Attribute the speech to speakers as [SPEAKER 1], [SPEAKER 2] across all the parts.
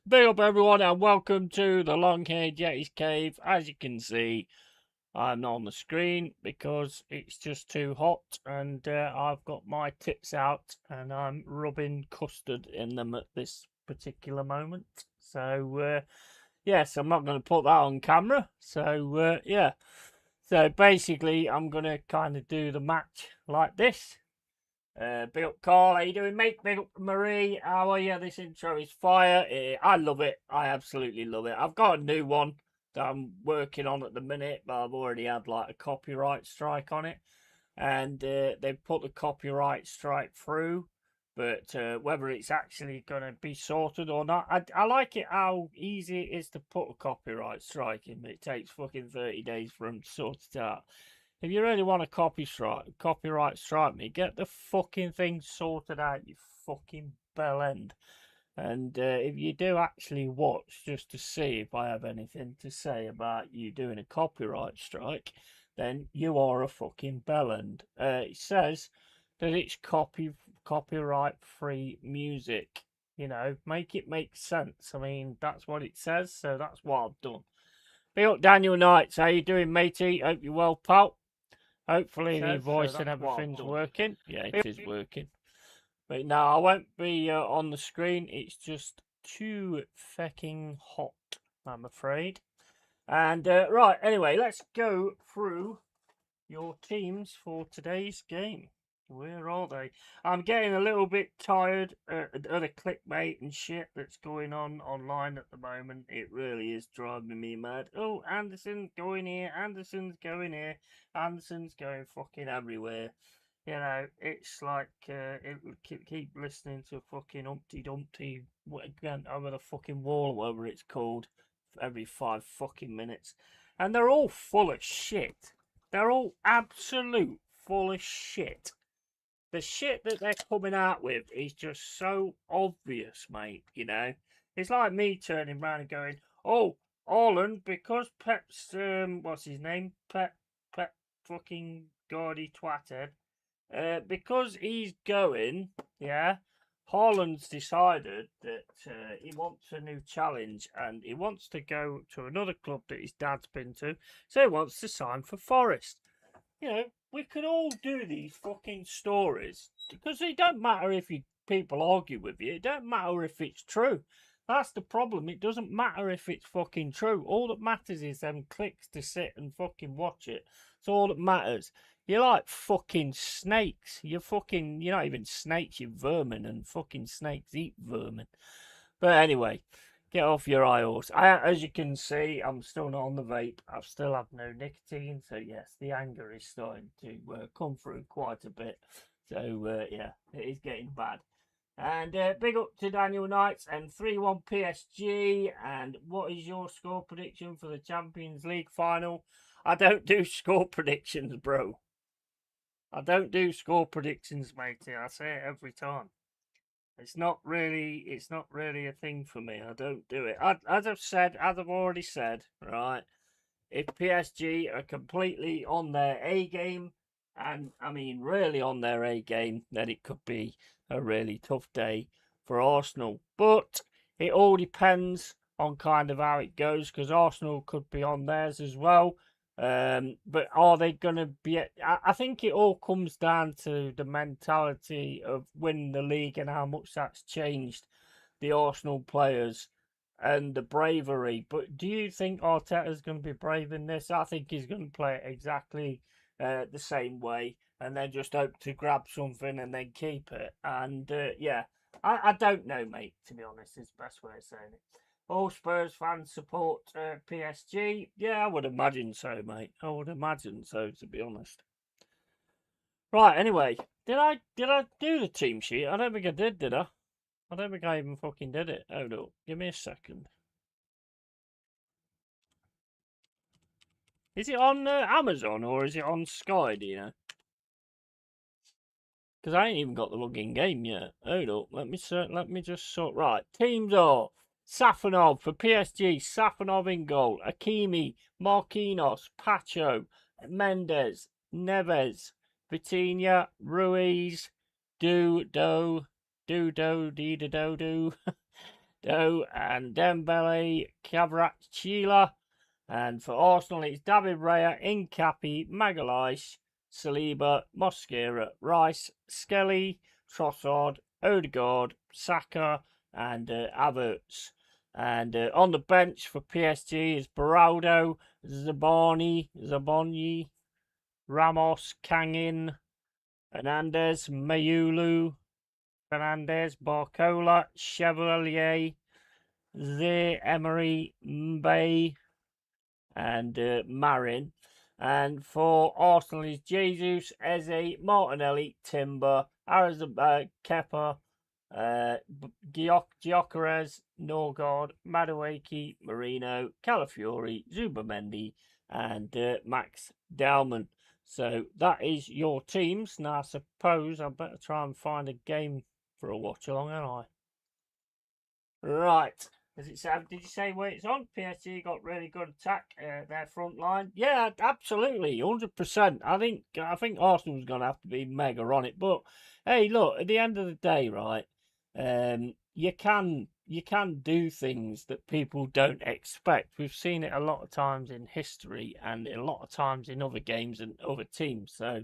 [SPEAKER 1] Big up everyone and welcome to the long-haired Yeti's cave. As you can see, I'm not on the screen because it's just too hot and I've got my tits out and I'm rubbing custard in them at this particular moment. So, yes, I'm not going to put that on camera. So, yeah. So basically, I'm going to kind of do the match like this. Big up Carl, how you doing, mate? Big up Marie, how are you? This intro is fire. I love it. I absolutely love it. I've got a new one that I'm working on at the minute, but I've already had like a copyright strike on it, and they've put the copyright strike through. But whether it's actually going to be sorted or not, I like it how easy it is to put a copyright strike in. It takes fucking 30 days for them to sort it out. If you really want to copyright strike me, get the fucking thing sorted out, you fucking bell end. And if you do actually watch just to see if I have anything to say about you doing a copyright strike, then you are a fucking bell end. It says that it's copyright free music. You know, make it make sense. I mean, that's what it says, so that's what I've done. Big up Daniel Knights, how you doing, matey? Hope you're well, pal. Hopefully the voice and everything's working. Yeah, it is working. But no, I won't be on the screen. It's just too fucking hot, I'm afraid. And right, anyway, let's go through your teams for today's game. Where are they? I'm getting a little bit tired of the clickbait and shit that's going on online at the moment. It really is driving me mad. Oh, Anderson's going here, Anderson's going here, Anderson's going fucking everywhere. You know, it's like it keep listening to fucking Humpty Dumpty again over the fucking wall, whatever it's called, every 5 fucking minutes, and they're all full of shit. They're all absolute full of shit. The shit that they're coming out with is just so obvious, mate, you know? It's like me turning around and going, oh, Haaland, because Pep's, what's his name? Pep fucking gaudy twatted. Because he's going, yeah, Haaland's decided that he wants a new challenge and he wants to go to another club that his dad's been to, so he wants to sign for Forest. You know, we could all do these fucking stories because it don't matter if people argue with you. It don't matter if it's true. That's the problem. It doesn't matter if it's fucking true. All that matters is them clicks to sit and fucking watch it. It's all that matters. You're like fucking snakes. You're not even snakes, you're vermin, and fucking snakes eat vermin. But anyway, get off your eye horse. As you can see, I'm still not on the vape. I still have no nicotine. So, yes, the anger is starting to come through quite a bit. So, yeah, it is getting bad. And big up to Daniel Knights and 3-1 PSG. And what is your score prediction for the Champions League final? I don't do score predictions, bro. I don't do score predictions, matey. I say it every time. It's not really a thing for me. I don't do it. As I've already said, right? If PSG are completely on their A game, and I mean really on their A game, then it could be a really tough day for Arsenal. But it all depends on kind of how it goes, because Arsenal could be on theirs as well. But are they going to be? I think it all comes down to the mentality of winning the league and how much that's changed the Arsenal players and the bravery. But do you think Arteta's going to be brave in this? I think he's going to play it exactly the same way and then just hope to grab something and then keep it. And yeah, I don't know, mate, to be honest, is the best way of saying it. All Spurs fans support PSG. Yeah, I would imagine so, mate. I would imagine so, to be honest. Right, anyway, did I do the team sheet? I don't think I did I? I don't think I even fucking did it. Hold up, give me a second. Is it on Amazon or is it on Sky, do you know? Because I ain't even got the login game yet. Hold up, let me just sort. Right, teams are Safanov for PSG, Safanov in goal, Akimi, Marquinhos, Pacho, Mendes, Neves, Vitinha, Ruiz, Do, and Dembele, Kvaratskhelia. And for Arsenal, it's David Raya, Incapi, Magalhaes, Saliba, Mosquera, Rice, Skelly, Trossard, Odegaard, Saka, and Havertz. And on the bench for PSG is Beraldo, Zaboni, Ramos, Kangin, Hernandez, Mayulu, Fernandez, Barcola, Chevalier, Zaire, Emery, Mbaye, and Marin. And for Arsenal is Jesus, Eze, Martinelli, Timber, Kepa, Gyökeres, Norgard, Madueke, Marino, Calafiori, Zubamendi, and Max Dowman. So that is your teams. Now I suppose I better try and find a game for a watch along, ain't I? Right. As it said, did you say where it's on? PSG got really good attack. Their front line, yeah, absolutely, 100%. I think Arsenal's gonna have to be mega on it. But hey, look, at the end of the day, right? You can do things that people don't expect. We've seen it a lot of times in history and a lot of times in other games and other teams. So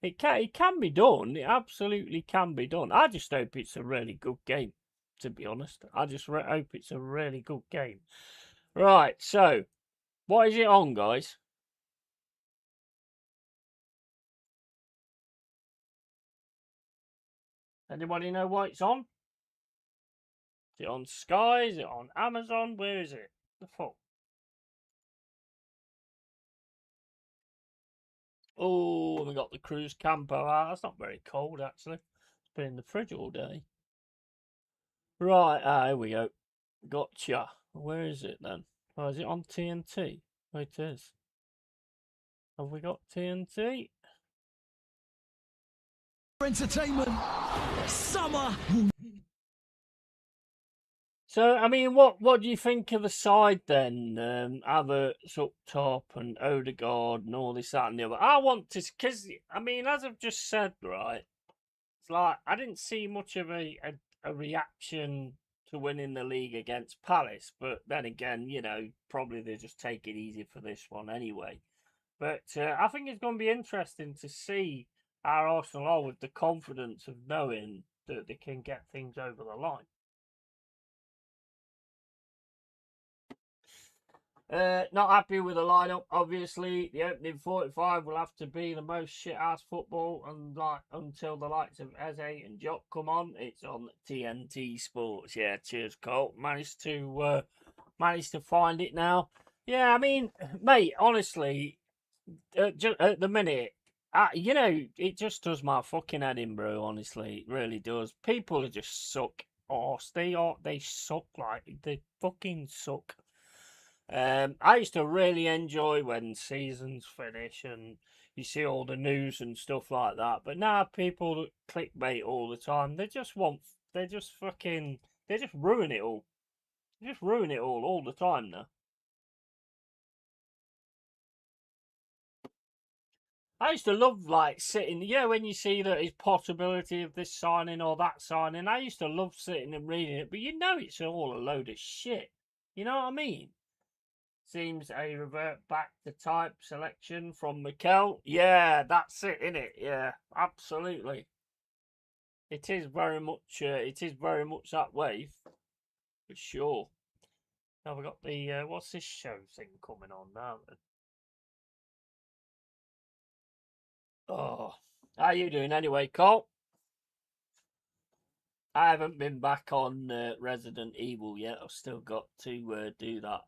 [SPEAKER 1] it can be done. It absolutely can be done. I just hope it's a really good game, to be honest. I just hope it's a really good game. Right, so what is it on, guys? Anybody know what it's on? Is it on Sky? Is it on Amazon? Where is it? The fuck? Oh, we got the Cruz Campo out. That's not very cold, actually. It's been in the fridge all day. Right, here we go. Gotcha. Where is it then? Oh, is it on TNT? Oh, it is. Have we got TNT?
[SPEAKER 2] Entertainment summer.
[SPEAKER 1] So, I mean, what do you think of the side then? Havertz up top and Odegaard and all this, that, and the other. I want to, because, I mean, as I've just said, right, it's like I didn't see much of a reaction to winning the league against Palace, but then again, probably they just take it easy for this one anyway. But I think it's going to be interesting to see how Arsenal are with the confidence of knowing that they can get things over the line. Not happy with the lineup. Obviously, the opening 45 will have to be the most shit-ass football, and until the likes of Eze and Jock come on, it's on TNT Sports. Yeah, cheers, Colt. Managed to find it now. Yeah, I mean, mate, honestly, just at the minute, it just does my fucking head in, bro. Honestly, it really does. People are just suck arse. They suck, like they fucking suck. I used to really enjoy when seasons finish and you see all the news and stuff like that. But now people clickbait all the time. They just fucking, they just ruin it all. They just ruin it all the time now. I used to love like sitting, when you see that there's possibility of this signing or that signing. I used to love sitting and reading it, but it's all a load of shit. You know what I mean? Seems a revert back to type selection from Mikel. Yeah, that's it, innit? Yeah, absolutely. It is very much. It is very much that way, for sure. Now we got the what's this show thing coming on now? Oh, how you doing anyway, Cole? I haven't been back on Resident Evil yet. I've still got to do that.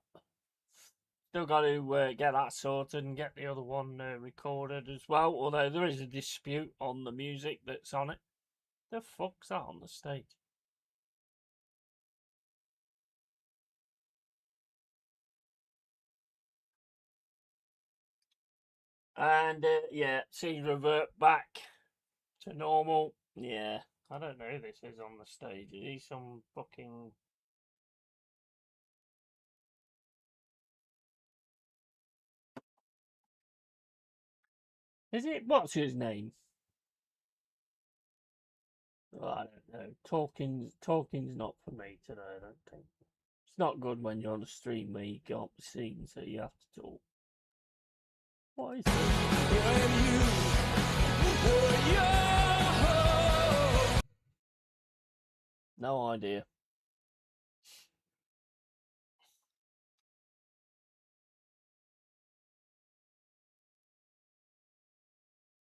[SPEAKER 1] Still got to get that sorted and get the other one recorded as well. Although there is a dispute on the music that's on it. The fuck's that on the stage? And yeah, seems revert back to normal. Yeah, I don't know who this is on the stage. Is he some fucking? Is it? What's his name? I don't know. Talking's not for me today, I don't think. It's not good when you're on a stream where you can't be seen, so you have to talk. What is this? No idea.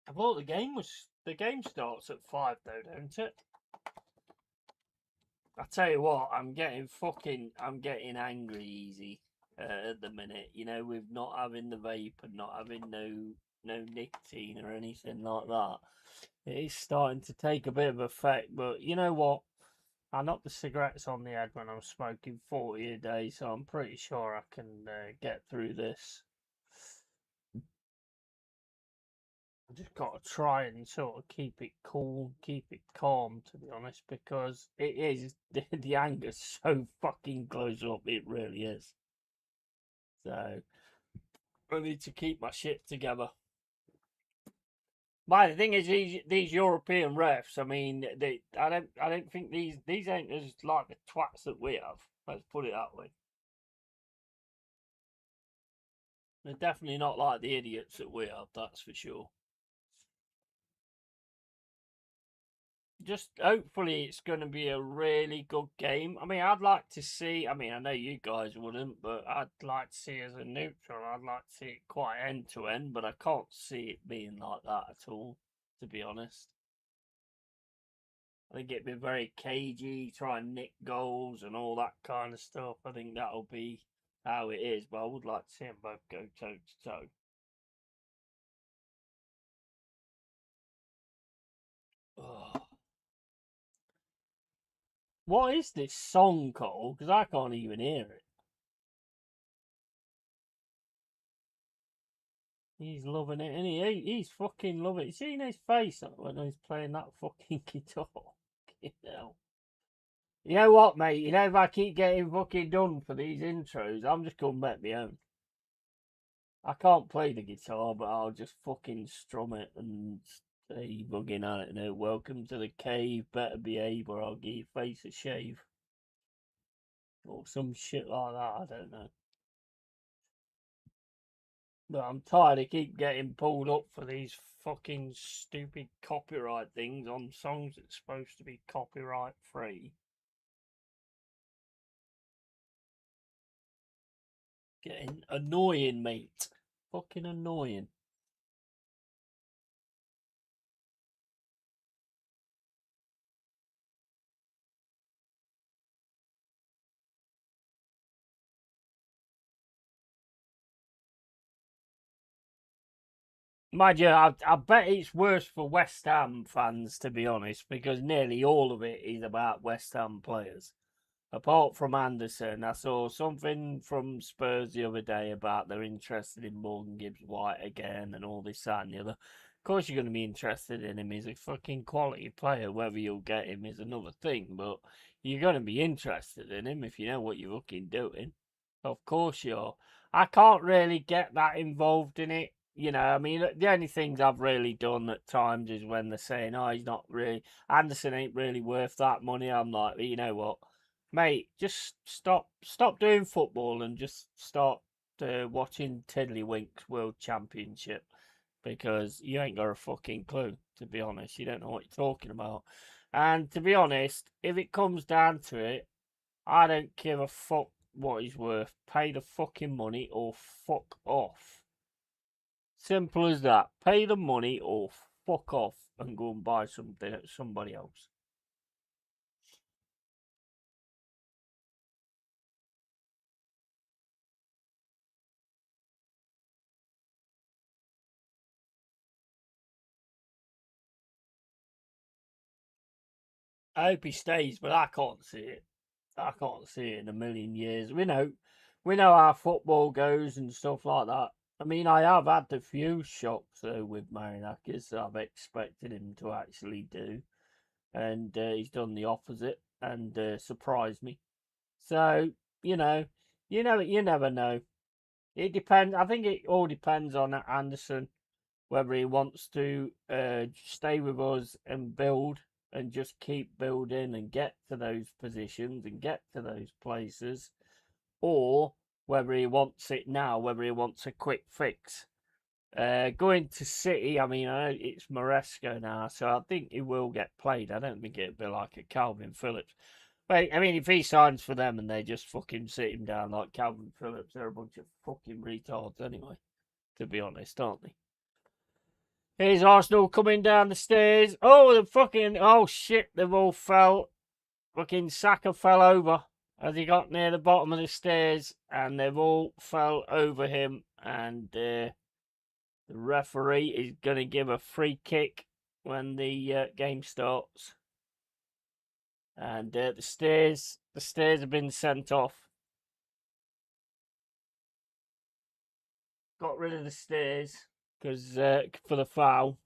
[SPEAKER 1] I thought the game starts at 5 though, don't it? I tell you what, I'm getting angry easy at the minute. You know, with not having the vape and not having no nicotine or anything like that. It is starting to take a bit of effect, but you know what? I knock the cigarettes on the head when I'm smoking 40 a day, so I'm pretty sure I can get through this. I just got to try and sort of keep it cool, keep it calm, to be honest, because it is the anger's so fucking close up. It really is. So I need to keep my shit together. But the thing is, these European refs. I mean, I don't think these ain't as like the twats that we have. Let's put it that way. They're definitely not like the idiots that we have. That's for sure. Just hopefully it's going to be a really good game. I mean, I'd like to see. I mean, I know you guys wouldn't, but I'd like to see as a neutral. I'd like to see it quite end to end, but I can't see it being like that at all. To be honest, I think it'd be very cagey, try and nick goals and all that kind of stuff. I think that'll be how it is. But I would like to see them both go toe to toe. What is this song called? Because I can't even hear it. He's loving it, and he's fucking loving it. You seen his face when he's playing that fucking guitar? You know. You know what, mate? You know, if I keep getting fucking done for these intros, I'm just gonna make my own. I can't play the guitar, but I'll just fucking strum it and stay bugging at it. You know, welcome to the cave, better behave or I'll give your face a shave. Or some shit like that, I don't know. But I'm tired of keep getting pulled up for these fucking stupid copyright things on songs that's supposed to be copyright free. Getting annoying, mate. Fucking annoying. Mind you, I bet it's worse for West Ham fans, to be honest, because nearly all of it is about West Ham players. Apart from Anderson, I saw something from Spurs the other day about they're interested in Morgan Gibbs White again and all this, that, and the other. Of course, you're going to be interested in him. He's a fucking quality player. Whether you'll get him is another thing, but you're going to be interested in him if you know what you're fucking doing. Of course, you're. I can't really get that involved in it. You know, I mean, the only things I've really done at times is when they're saying, "Oh, he's not really Anderson ain't really worth that money." I'm like, you know what? Mate, just stop doing football and just start watching Tiddlywinks World Championship because you ain't got a fucking clue, to be honest. You don't know what you're talking about. And to be honest, if it comes down to it, I don't give a fuck what he's worth. Pay the fucking money or fuck off. Simple as that. Pay the money or fuck off and go and buy something at somebody else. I hope he stays, but I can't see it. I can't see it in a million years. We know how football goes and stuff like that. I mean, I have had a few shocks though with Marinakis that I've expected him to actually do, and he's done the opposite and surprised me. So you never know. It depends. I think it all depends on Anderson whether he wants to stay with us and build and just keep building and get to those positions and get to those places, or whether he wants it now, whether he wants a quick fix. Going to City, I mean, I know it's Maresca now, so I think he will get played. I don't think it'll be like a Calvin Phillips. But, I mean, if he signs for them and they just fucking sit him down like Calvin Phillips, they're a bunch of fucking retards anyway, to be honest, aren't they? Here's Arsenal coming down the stairs. Oh, oh shit, they've all fell. Fucking Saka fell over as he got near the bottom of the stairs, and they've all fell over him, and the referee is going to give a free kick when the game starts. And the stairs have been sent off. Got rid of the stairs because for the foul.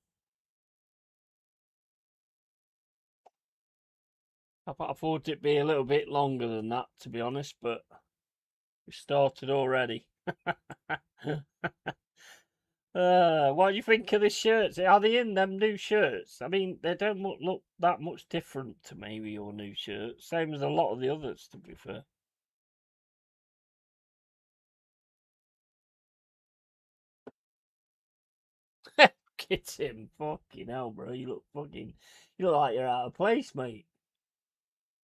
[SPEAKER 1] I thought it'd be a little bit longer than that, to be honest, but we started already. What do you think of the shirts? Are they in them new shirts? I mean, they don't look that much different to me with your new shirts. Same as a lot of the others, to be fair. Get him, fucking hell, bro. You look like you're out of place, mate.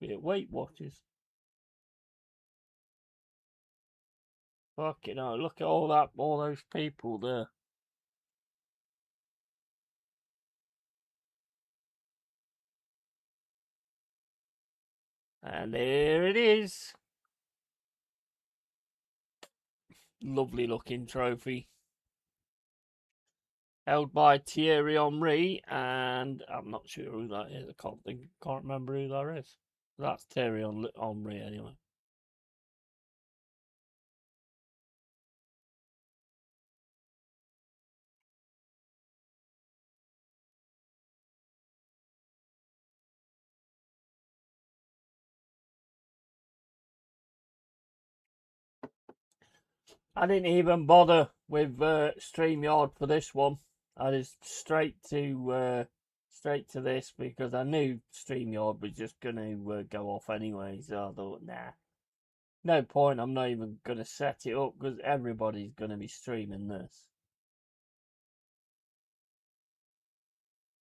[SPEAKER 1] Weight Watchers. Fucking hell, look at all those people there. And there it is. Lovely looking trophy. Held by Thierry Henry, and I'm not sure who that is. I can't remember who that is. That's Thierry Henry anyway. I didn't even bother with StreamYard for this one. I just straight to this because I knew StreamYard was just going to go off anyway. So I thought, nah, no point. I'm not even going to set it up because everybody's going to be streaming this,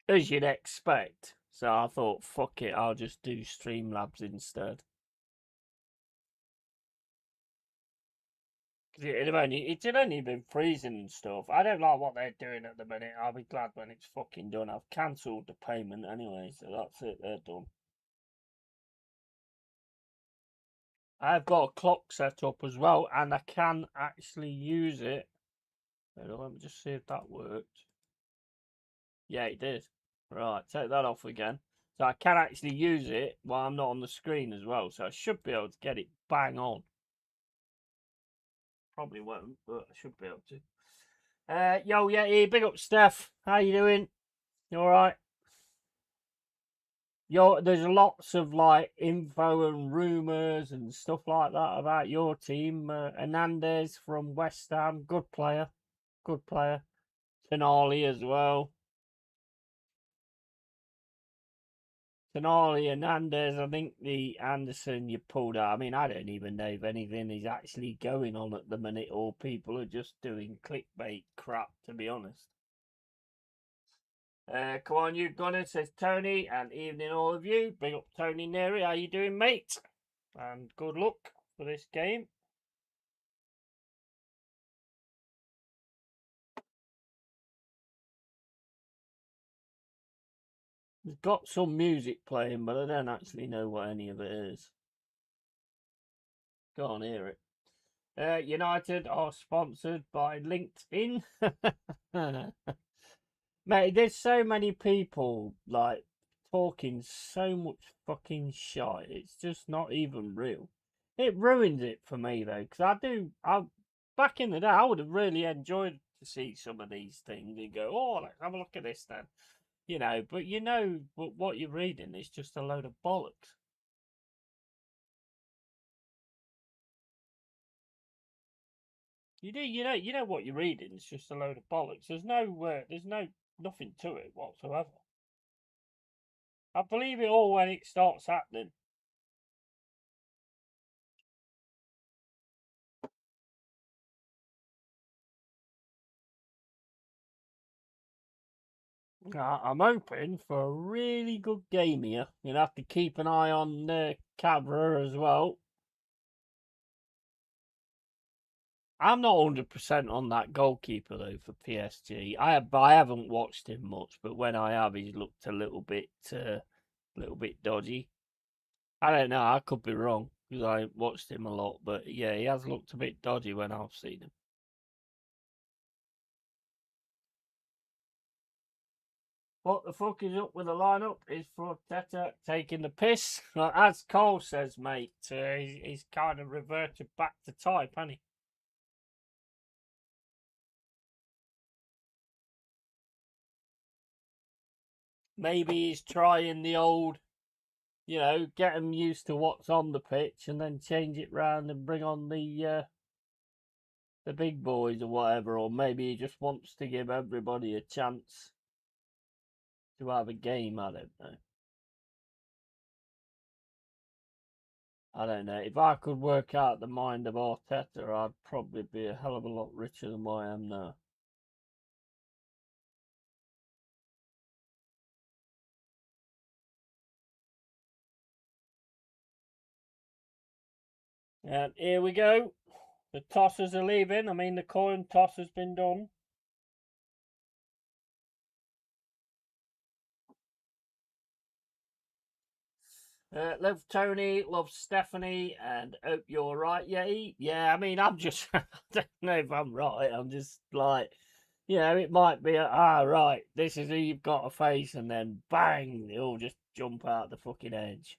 [SPEAKER 1] as you'd expect. So I thought, fuck it, I'll just do Streamlabs instead. It had only been freezing and stuff. I don't like what they're doing at the minute. I'll be glad when it's fucking done. I've cancelled the payment anyway, so that's it. They're done. I've got a clock set up as well, and I can actually use it. Let me just see if that worked. Yeah, it did. Right, take that off again. So I can actually use it while I'm not on the screen as well. So I should be able to get it bang on. Probably won't, but I should be able to. Yo, yeah, big up, Steph. How you doing? You all right? There's lots of like info and rumours and stuff like that about your team. Hernandez from West Ham, good player. Tonali as well. Tonali, Hernandez. I think the Anderson you pulled out. I mean, I don't even know if anything is actually going on at the minute, or people are just doing clickbait crap. To be honest. Come on, you Gunner, says Tony, and evening all of you. Big up Tony Neri, how you doing, mate? And good luck for this game. It's got some music playing, but I don't actually know what any of it is. Can't hear it. United are sponsored by LinkedIn. Mate, there's so many people like talking so much fucking shit. It's just not even real. It ruins it for me though, because back in the day, I would have really enjoyed to see some of these things and go, oh, let's have a look at this then. But what you're reading is just a load of bollocks. You know what you're reading is just a load of bollocks. There's no nothing to it whatsoever. I believe it all when it starts happening. I'm hoping for a really good game here. You'll have to keep an eye on Cabra as well. I'm not 100% on that goalkeeper though for PSG. I haven't watched him much, but when I have, he's looked a little bit dodgy. I don't know. I could be wrong because I watched him a lot, but yeah, he has looked a bit dodgy when I've seen him. What the fuck is up with the lineup? Is Teta taking the piss? Well, as Cole says, mate, he's kind of reverted back to type, hasn't he? Maybe he's trying the old, get him used to what's on the pitch and then change it round and bring on the big boys or whatever. Or maybe he just wants to give everybody a chance to have a game. I don't know. I don't know. If I could work out the mind of Arteta, I'd probably be a hell of a lot richer than what I am now. And here we go. The tossers are leaving. I mean, the coin toss has been done. Love Tony, love Stephanie, and hope you're right, Yeti. Yeah, I mean, I'm just, I don't know if I'm right. I'm just like, it might be, right, this is who you've got to face, and then bang, they all just jump out the fucking edge.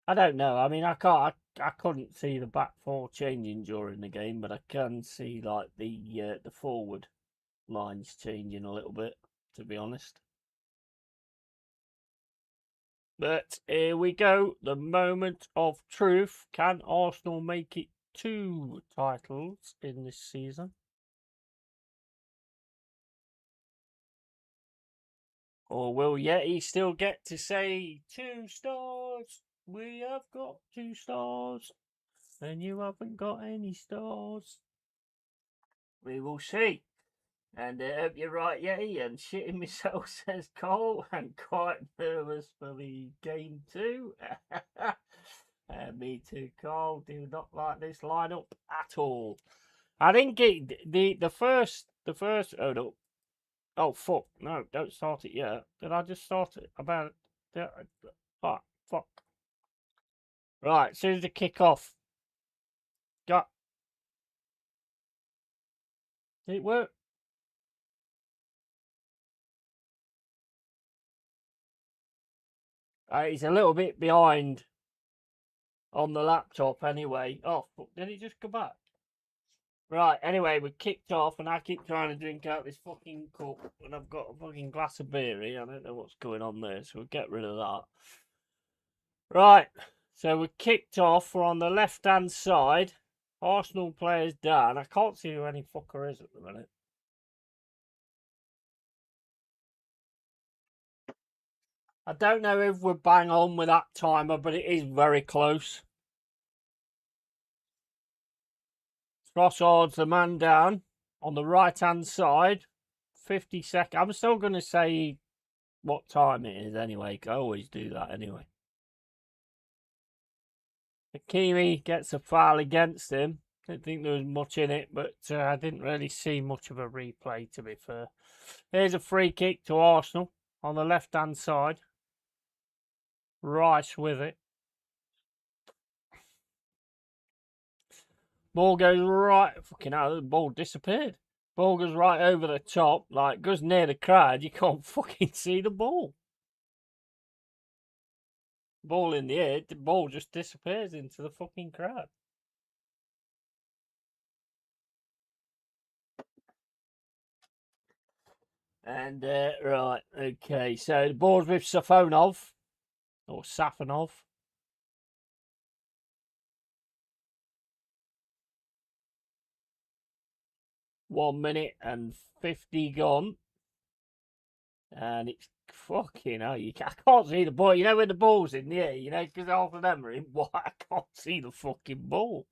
[SPEAKER 1] I don't know. I mean, I couldn't see the back four changing during the game, but I can see like the forward lines changing a little bit, to be honest. But here we go. The moment of truth. Can Arsenal make it 2 titles in this season? Or will Yeti still get to say 2 stars? We have got 2 stars. And you haven't got any stars. We will see. And I hope you're right, Yeti. And shitting myself, says Cole. I'm quite nervous for the game too. Me too, Cole. Do not like this lineup at all. I didn't get the first. Oh no! Oh fuck! No, don't start it yet. Did I just start it? Fuck! Right, as soon as the kick off. Got did it work? He's a little bit behind on the laptop anyway. Oh fuck! Did it just go back? Right, anyway, we kicked off and I keep trying to drink out this fucking cup and I've got a fucking glass of beer here. I don't know what's going on there, so we'll get rid of that. Right, so we kicked off. We're on the left hand side. Arsenal players down. I can't see who any fucker is at the minute. I don't know if we're bang on with that timer, but it is very close. Trossard's the man down on the right hand side. 50 seconds. I'm still going to say what time it is anyway. I always do that anyway. Hakimi gets a foul against him. Didn't think there was much in it, but I didn't really see much of a replay, to be fair. Here's a free kick to Arsenal on the left-hand side. Rice with it. Ball goes right. Fucking hell, the ball disappeared. Ball goes right over the top, like goes near the crowd. You can't fucking see the ball. Ball in the air, the ball just disappears into the fucking crowd. And right, okay, so the ball's with Safonov or Safonov. 1 minute and 50 gone. And it's fucking hell. I can't see the ball. You know when the ball's in the air, because half of them are in. What? I can't see the fucking ball.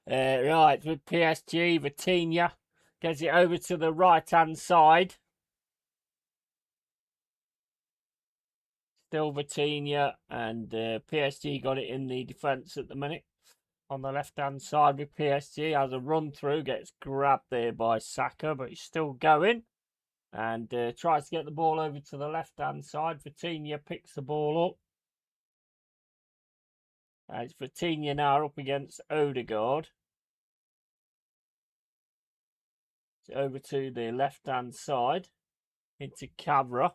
[SPEAKER 1] Right, with PSG, Vitinha gets it over to the right-hand side. Still Vitinha, and PSG got it in the defence at the minute. On the left-hand side with PSG, has a run-through, gets grabbed there by Saka, but he's still going. And tries to get the ball over to the left-hand side. Vitinha picks the ball up. It's Vitinha now up against Odegaard. It's over to the left-hand side into Cabra.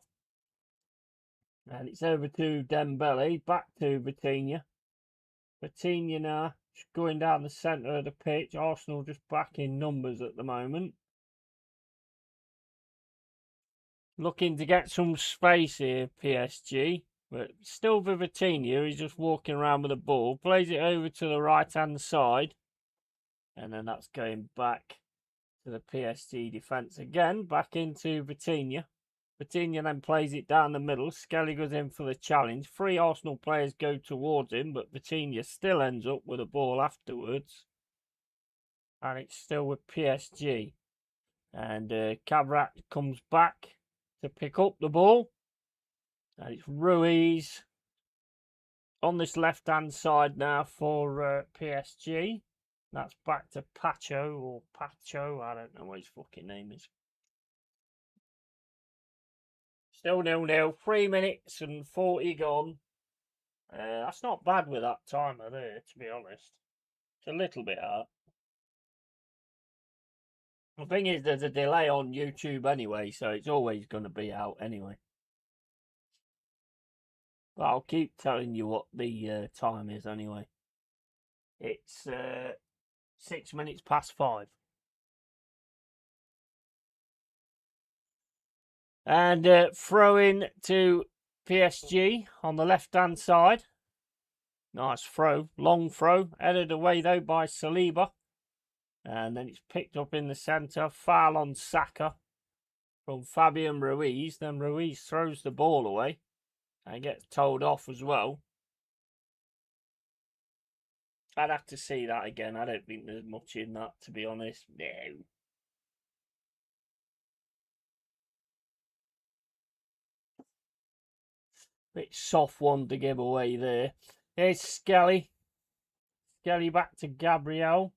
[SPEAKER 1] And it's over to Dembele, back to Vitinha. Vitinha now going down the centre of the pitch. Arsenal just back in numbers at the moment. Looking to get some space here, PSG. But still with Vitinha, he's just walking around with the ball. Plays it over to the right-hand side. And then that's going back to the PSG defence again. Back into Vitinha. Vitinha then plays it down the middle. Skelly goes in for the challenge. 3 Arsenal players go towards him, but Vitinha still ends up with a ball afterwards. And it's still with PSG. And Cabrat comes back to pick up the ball. And it's Ruiz on this left-hand side now for PSG. That's back to Pacho. I don't know what his fucking name is. Still 0-0. 3 minutes and 40 gone. That's not bad with that timer there, to be honest. It's a little bit hard. The thing is, there's a delay on YouTube anyway, so it's always going to be out anyway. But I'll keep telling you what the time is anyway. It's 6 minutes past 5. And throw in to PSG on the left-hand side. Nice throw, long throw. Headed away though by Saliba. And then it's picked up in the centre. Foul on Saka from Fabian Ruiz. Then Ruiz throws the ball away and gets told off as well. I'd have to see that again. I don't think there's much in that, to be honest. No. Bit soft one to give away there. Here's Skelly. Skelly back to Gabriel.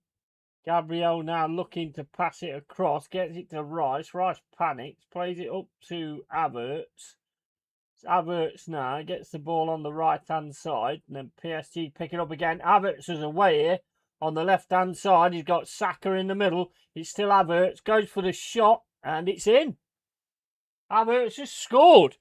[SPEAKER 1] Gabriel now looking to pass it across. Gets it to Rice. Rice panics. Plays it up to Havertz. Havertz now gets the ball on the right-hand side. And then PSG pick it up again. Havertz is away here. On the left-hand side, he's got Saka in the middle. It's still Havertz. Goes for the shot. And it's in. Havertz has scored.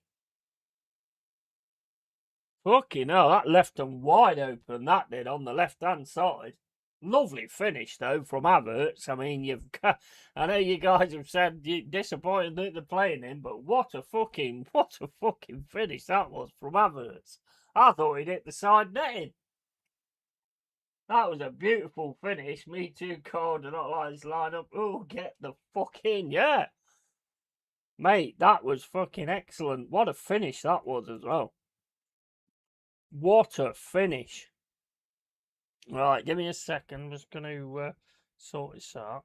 [SPEAKER 1] Fucking hell, that left them wide open, that did, on the left-hand side. Lovely finish, though, from Havertz. I mean, I know you guys have said you're disappointed that they're playing him, but what a fucking finish that was from Havertz. I thought he'd hit the side netting. That was a beautiful finish. Me too, Cole. Do not like this lineup. Oh, get the fuck in, yeah. Mate, that was fucking excellent. What a finish that was as well. What a finish. Right, give me a second. I'm just going to sort this out.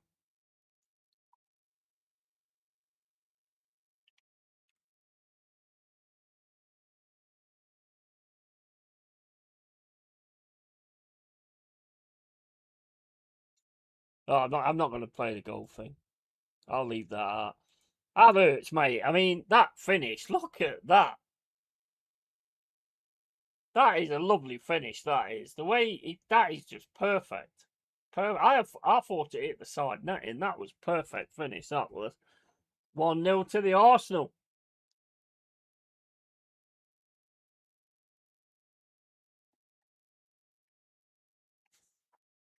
[SPEAKER 1] Oh, I'm not going to play the goal thing. I'll leave that out. Havertz, mate. I mean, that finish. Look at that. That is a lovely finish. That is the way. That is just perfect. I thought it hit the side netting. That was perfect finish. That was 1-0 to the Arsenal.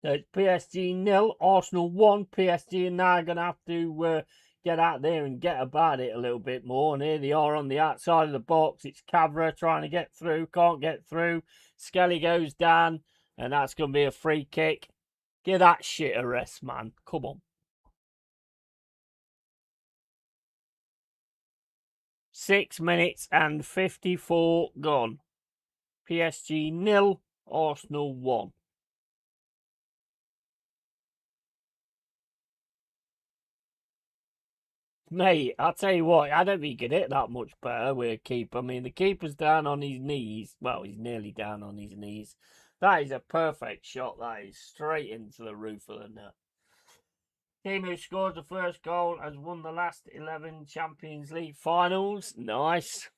[SPEAKER 1] So it's PSG 0, Arsenal 1. PSG are now going to have to get out there and get about it a little bit more. And here they are on the outside of the box. It's Cabra trying to get through. Can't get through. Skelly goes down. And that's going to be a free kick. Give that shit a rest, man. Come on. 6 minutes and 54 gone. PSG 0, Arsenal 1. Mate, I'll tell you what, I don't think he can hit that much better with a keeper. I mean, the keeper's down on his knees. Well, he's nearly down on his knees. That is a perfect shot. That is straight into the roof of the net. Team who scores the first goal has won the last 11 Champions League finals. Nice.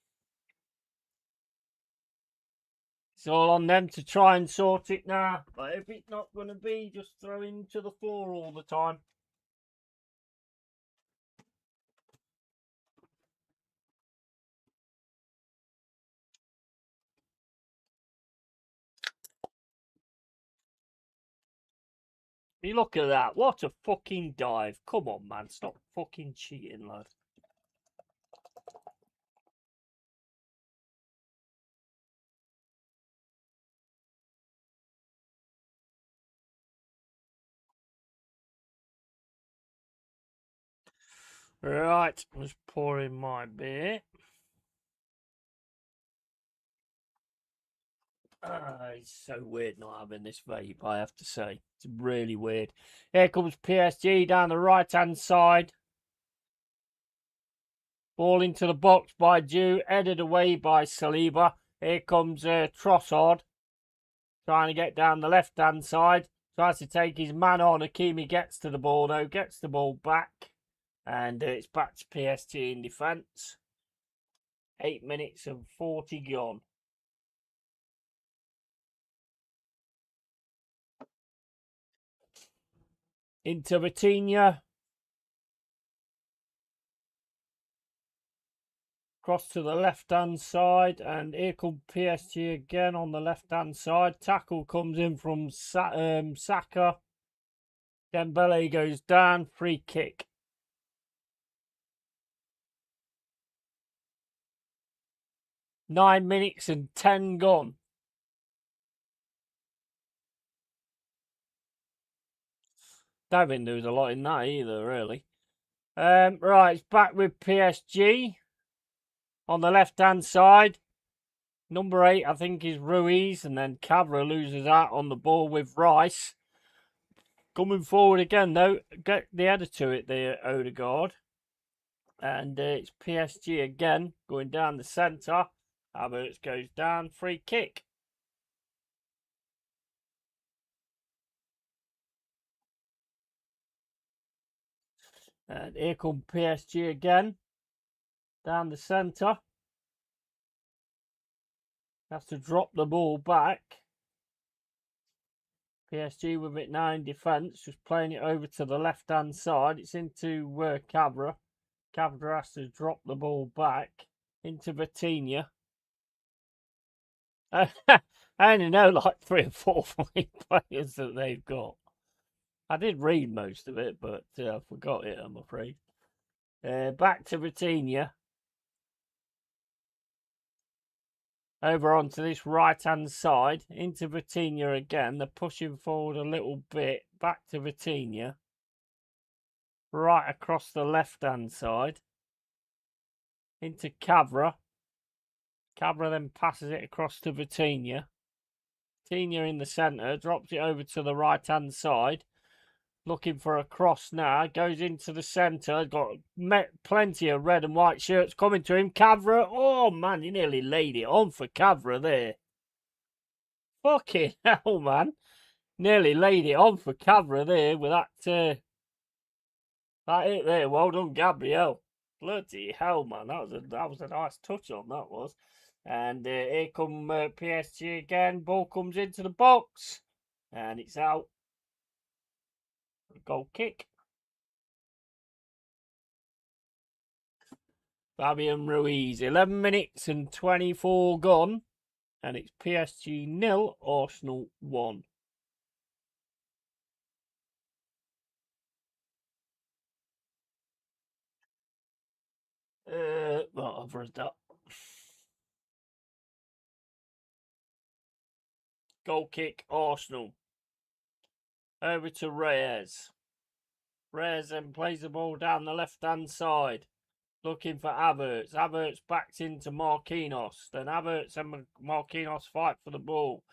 [SPEAKER 1] It's all on them to try and sort it now. But if it's not going to be, just throwing to the floor all the time. You look at that. What a fucking dive. Come on, man. Stop fucking cheating, lad. Right, just pouring my beer. It's so weird not having this vape, I have to say. It's really weird. Here comes PSG down the right-hand side. Ball into the box by Jew, headed away by Saliba. Here comes Trossard, trying to get down the left-hand side. Tries to take his man on. Hakimi gets to the ball, though. Gets the ball back. And it's back to PSG in defence. 8 minutes and 40 gone. Into Vitinha. Cross to the left-hand side, and here comes PSG again on the left-hand side. Tackle comes in from Saka. Dembele goes down, free kick. Nine minutes and 10 gone. Don't think there was a lot in that either, really. Right, it's back with PSG on the left-hand side. Number 8, I think, is Ruiz, and then Cavra loses out on the ball with Rice. Coming forward again, though, get the header to it there, Odegaard. And it's PSG again, going down the centre. Havertz goes down, free kick. And here come PSG again, down the centre. Has to drop the ball back. PSG with it now in defence, just playing it over to the left-hand side. It's into Cavra. Cavra has to drop the ball back into Vitinha. I only know like 3 or 4 players that they've got. I did read most of it, but I forgot it, I'm afraid. Back to Vitinha. Over onto this right-hand side. Into Vitinha again. They're pushing forward a little bit. Back to Vitinha. Right across the left-hand side. Into Cavra. Cavra then passes it across to Vitinha. Vitinha in the centre. Drops it over to the right-hand side. Looking for a cross now. Goes into the centre. Got plenty of red and white shirts coming to him. Cavra. Oh, man, he nearly laid it on for Cavra there. Fucking hell, man. Nearly laid it on for Cavra there with that hit there. Well done, Gabriel. Bloody hell, man. That was a nice touch on, that was. And here come PSG again. Ball comes into the box. And it's out. Goal kick. Fabian Ruiz. 11 minutes and 24 gone. And it's PSG 0, Arsenal 1. Well, I've read that. Goal kick, Arsenal. Over to Reyes. Reyes then plays the ball down the left-hand side. looking for Havertz. Havertz backs into Marquinhos. Then Havertz and Marquinhos fight for the ball.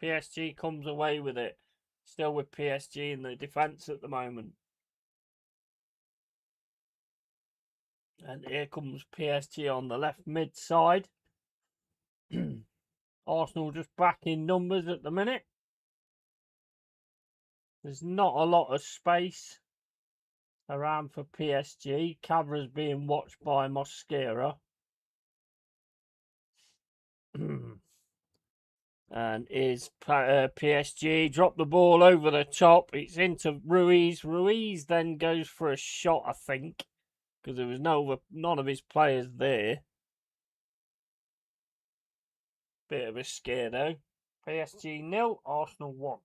[SPEAKER 1] PSG comes away with it. Still with PSG in the defence at the moment. And here comes PSG on the left mid side. Arsenal just back in numbers at the minute. There's not a lot of space around for PSG. Cavra's being watched by Mosquera. And is PSG drop the ball over the top. It's into Ruiz. Ruiz then goes for a shot, I think, because there was none of his players there. Bit of a scare though. PSG 0, Arsenal 1.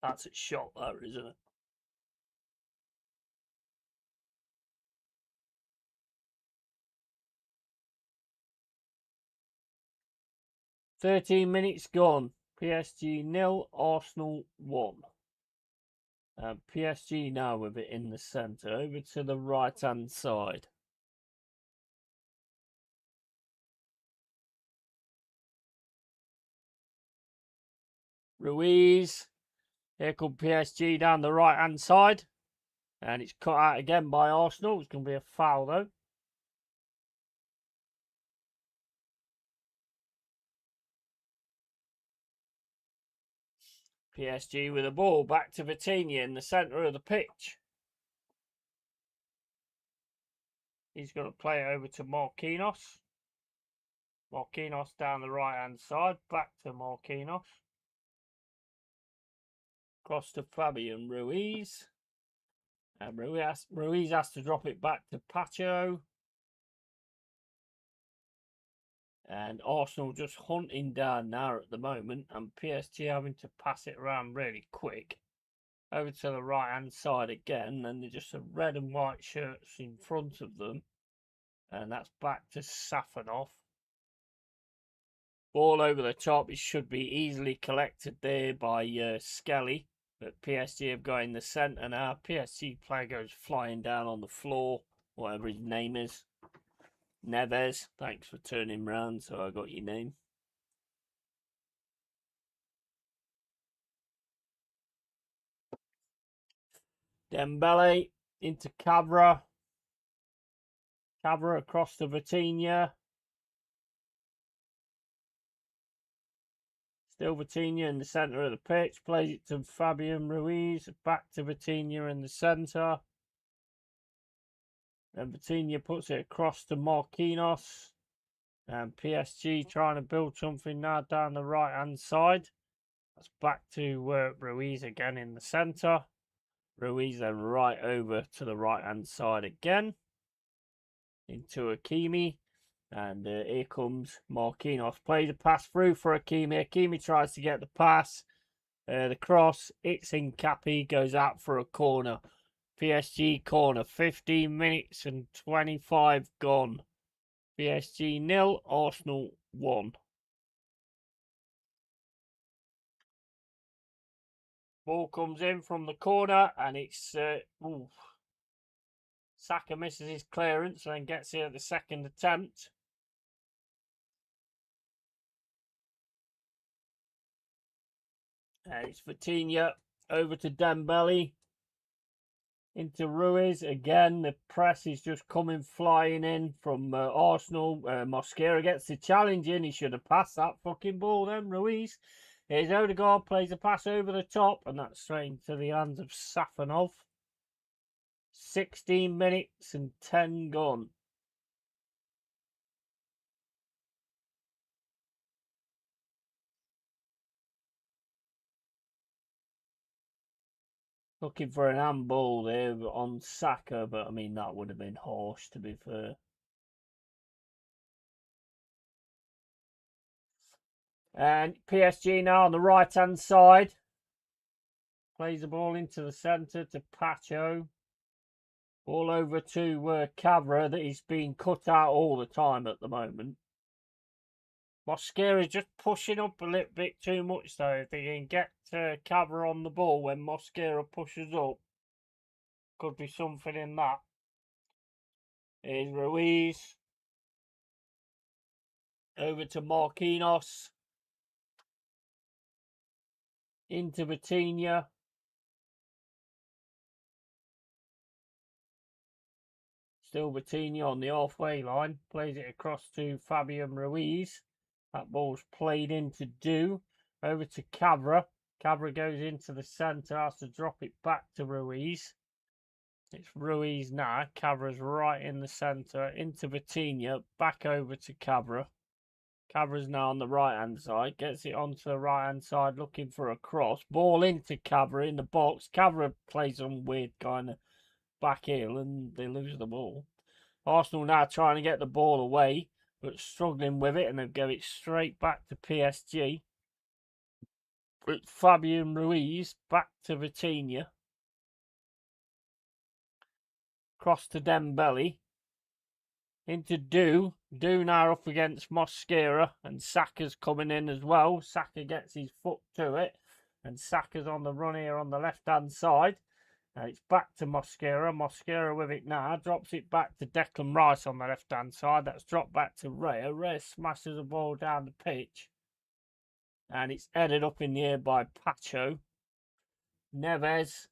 [SPEAKER 1] That's a shot there, isn't it? "13 minutes gone. PSG 0, Arsenal 1. PSG now with it in the centre, over to the right-hand side. Ruiz. Here comes PSG down the right-hand side. And it's cut out again by Arsenal. It's going to be a foul, though. PSG with the ball back to Vitinha in the centre of the pitch. He's going to play it over to Marquinhos. Marquinhos down the right-hand side. Back to Marquinhos. Cross to Fabian Ruiz. And Ruiz has to drop it back to Pacho. And Arsenal just hunting down now at the moment. And PSG having to pass it around really quick. Over to the right-hand side again. And they're just a red and white shirts in front of them. And that's back to Safanov. Ball over the top. It should be easily collected there by Skelly. But PSG have got in the centre now. PSG player goes flying down on the floor. Whatever his name is. Neves. Thanks for turning round so I got your name. Dembele into Cavra. Cavra across to Vitinha. Still Vitinha in the centre of the pitch. Plays it to Fabian Ruiz. Back to Vitinha in the centre. And Vitinha puts it across to Marquinhos. And PSG trying to build something now down the right-hand side. That's back to Ruiz again in the centre. Ruiz then right over to the right-hand side again. Into Hakimi. And here comes Marquinhos. Plays a pass through for Hakimi. Hakimi tries to get the pass. The cross. It's in Cappy. Goes out for a corner. PSG corner. 15 minutes and 25 gone. PSG 0. Arsenal 1. Ball comes in from the corner. And it's... Saka misses his clearance and then gets it at the second attempt. And it's Vitinha over to Dembele. Into Ruiz. Again, the press is just coming flying in from Arsenal. Mosquera gets the challenge in. He should have passed that fucking ball then, Ruiz. Here's Odegaard, plays a pass over the top. And that's straight into the hands of Safanov. 16 minutes and 10 gone. Looking for an handball there on Saka, but I mean, that would have been harsh, to be fair. And PSG now on the right-hand side. Plays the ball into the centre to Pacho. Ball over to Cavra, that he's being cut out all the time at the moment. Mosquera just pushing up a little bit too much though. If they can get Cabra on the ball when Mosquera pushes up, could be something in that. Here's Ruiz. Over to Marquinhos. Into Vitinha. Still Vitinha on the halfway line. Plays it across to Fabian Ruiz. That ball's played into Do. Over to Cabra. Cabra goes into the centre. Has to drop it back to Ruiz. It's Ruiz now. Cabra's right in the centre. Into Vitinha. Back over to Cabra. Cabra's now on the right-hand side. Gets it onto the right-hand side looking for a cross. Ball into Cabra in the box. Cabra plays some weird kind of back heel and they lose the ball. Arsenal now trying to get the ball away, but struggling with it, and they give it straight back to PSG. It's Fabian Ruiz back to Vitinha. Cross to Dembele. Into Do. Do now up against Mosquera, and Saka's coming in as well. Saka gets his foot to it, and Saka's on the run here on the left-hand side. It's back to Mosquera. Mosquera with it now. Drops it back to Declan Rice on the left-hand side. That's dropped back to Raya. Raya smashes the ball down the pitch. And it's headed up in the air by Pacho. Neves.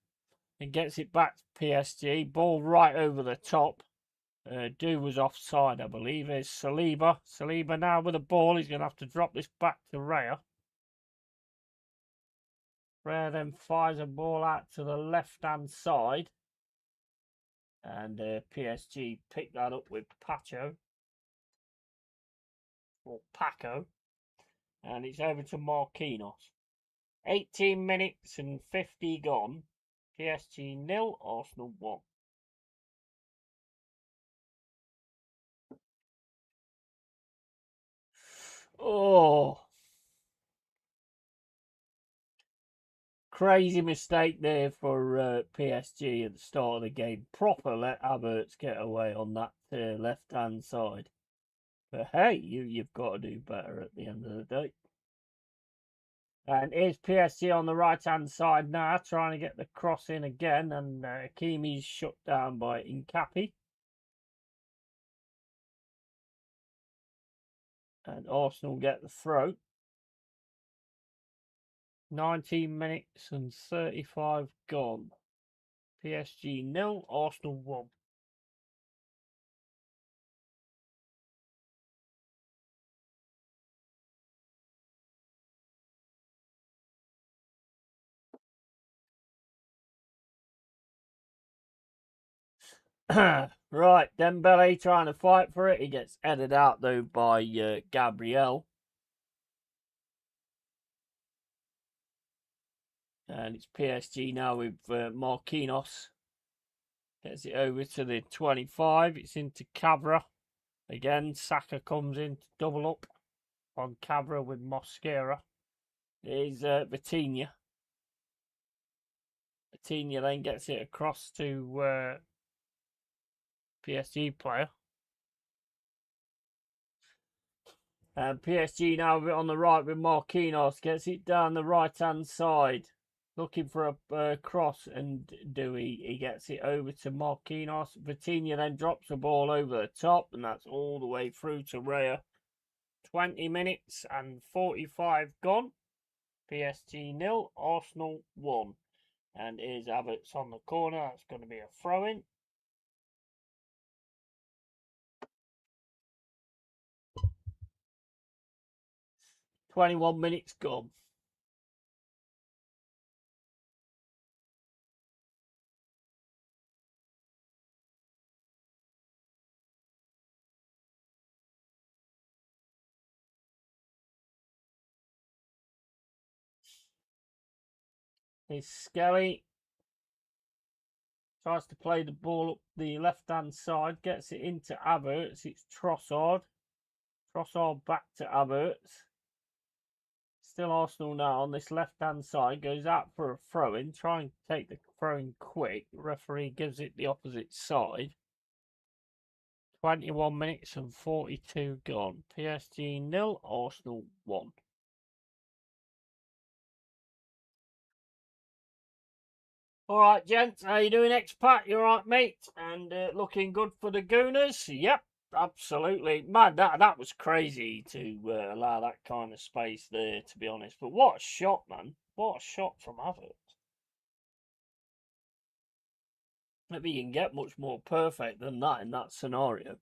[SPEAKER 1] And gets it back to PSG. Ball right over the top. Do was offside, I believe. There's Saliba. Saliba now with the ball. He's going to have to drop this back to Raya. Raya then fires a ball out to the left-hand side. And PSG picked that up with Pacho. Or Paco. And it's over to Marquinhos. 18 minutes and 50 gone. PSG 0, Arsenal 1. Oh, crazy mistake there for PSG at the start of the game. Proper let Havertz get away on that left-hand side. But hey, you've got to do better at the end of the day. And here's PSG on the right-hand side now, trying to get the cross in again. And Hakimi's shut down by Incapi. And Arsenal get the throw. 19 minutes and 35 gone. PSG 0, Arsenal 1. Right, Dembele trying to fight for it. He gets headed out though by Gabriel. And it's PSG now with Marquinhos. Gets it over to the 25. It's into Cabra. Again, Saka comes in to double up on Cabra with Mosquera. Here's Vitinha. Vitinha then gets it across to PSG player. And PSG now on the right with Marquinhos. Gets it down the right-hand side. Looking for a cross, and he gets it over to Marquinhos. Vitinha then drops the ball over the top, and that's all the way through to Raya. 20 minutes and 45 gone. PSG 0, Arsenal 1. And here's Havertz on the corner. That's going to be a throw-in. $21 gone. Here's Skelly. Tries to play the ball up the left-hand side. Gets it into Havertz. It's Trossard. Trossard back to Havertz. Still Arsenal now on this left-hand side. Goes out for a throw-in. Trying to take the throw-in quick. The referee gives it the opposite side. 21 minutes and 42 gone. PSG 0, Arsenal 1. All right, gents, how you doing, expat? You all right, mate? And looking good for the Gooners? Yep, absolutely. Man, that was crazy to allow that kind of space there, to be honest. But what a shot, man. What a shot from Havertz. Maybe you can get much more perfect than that in that scenario.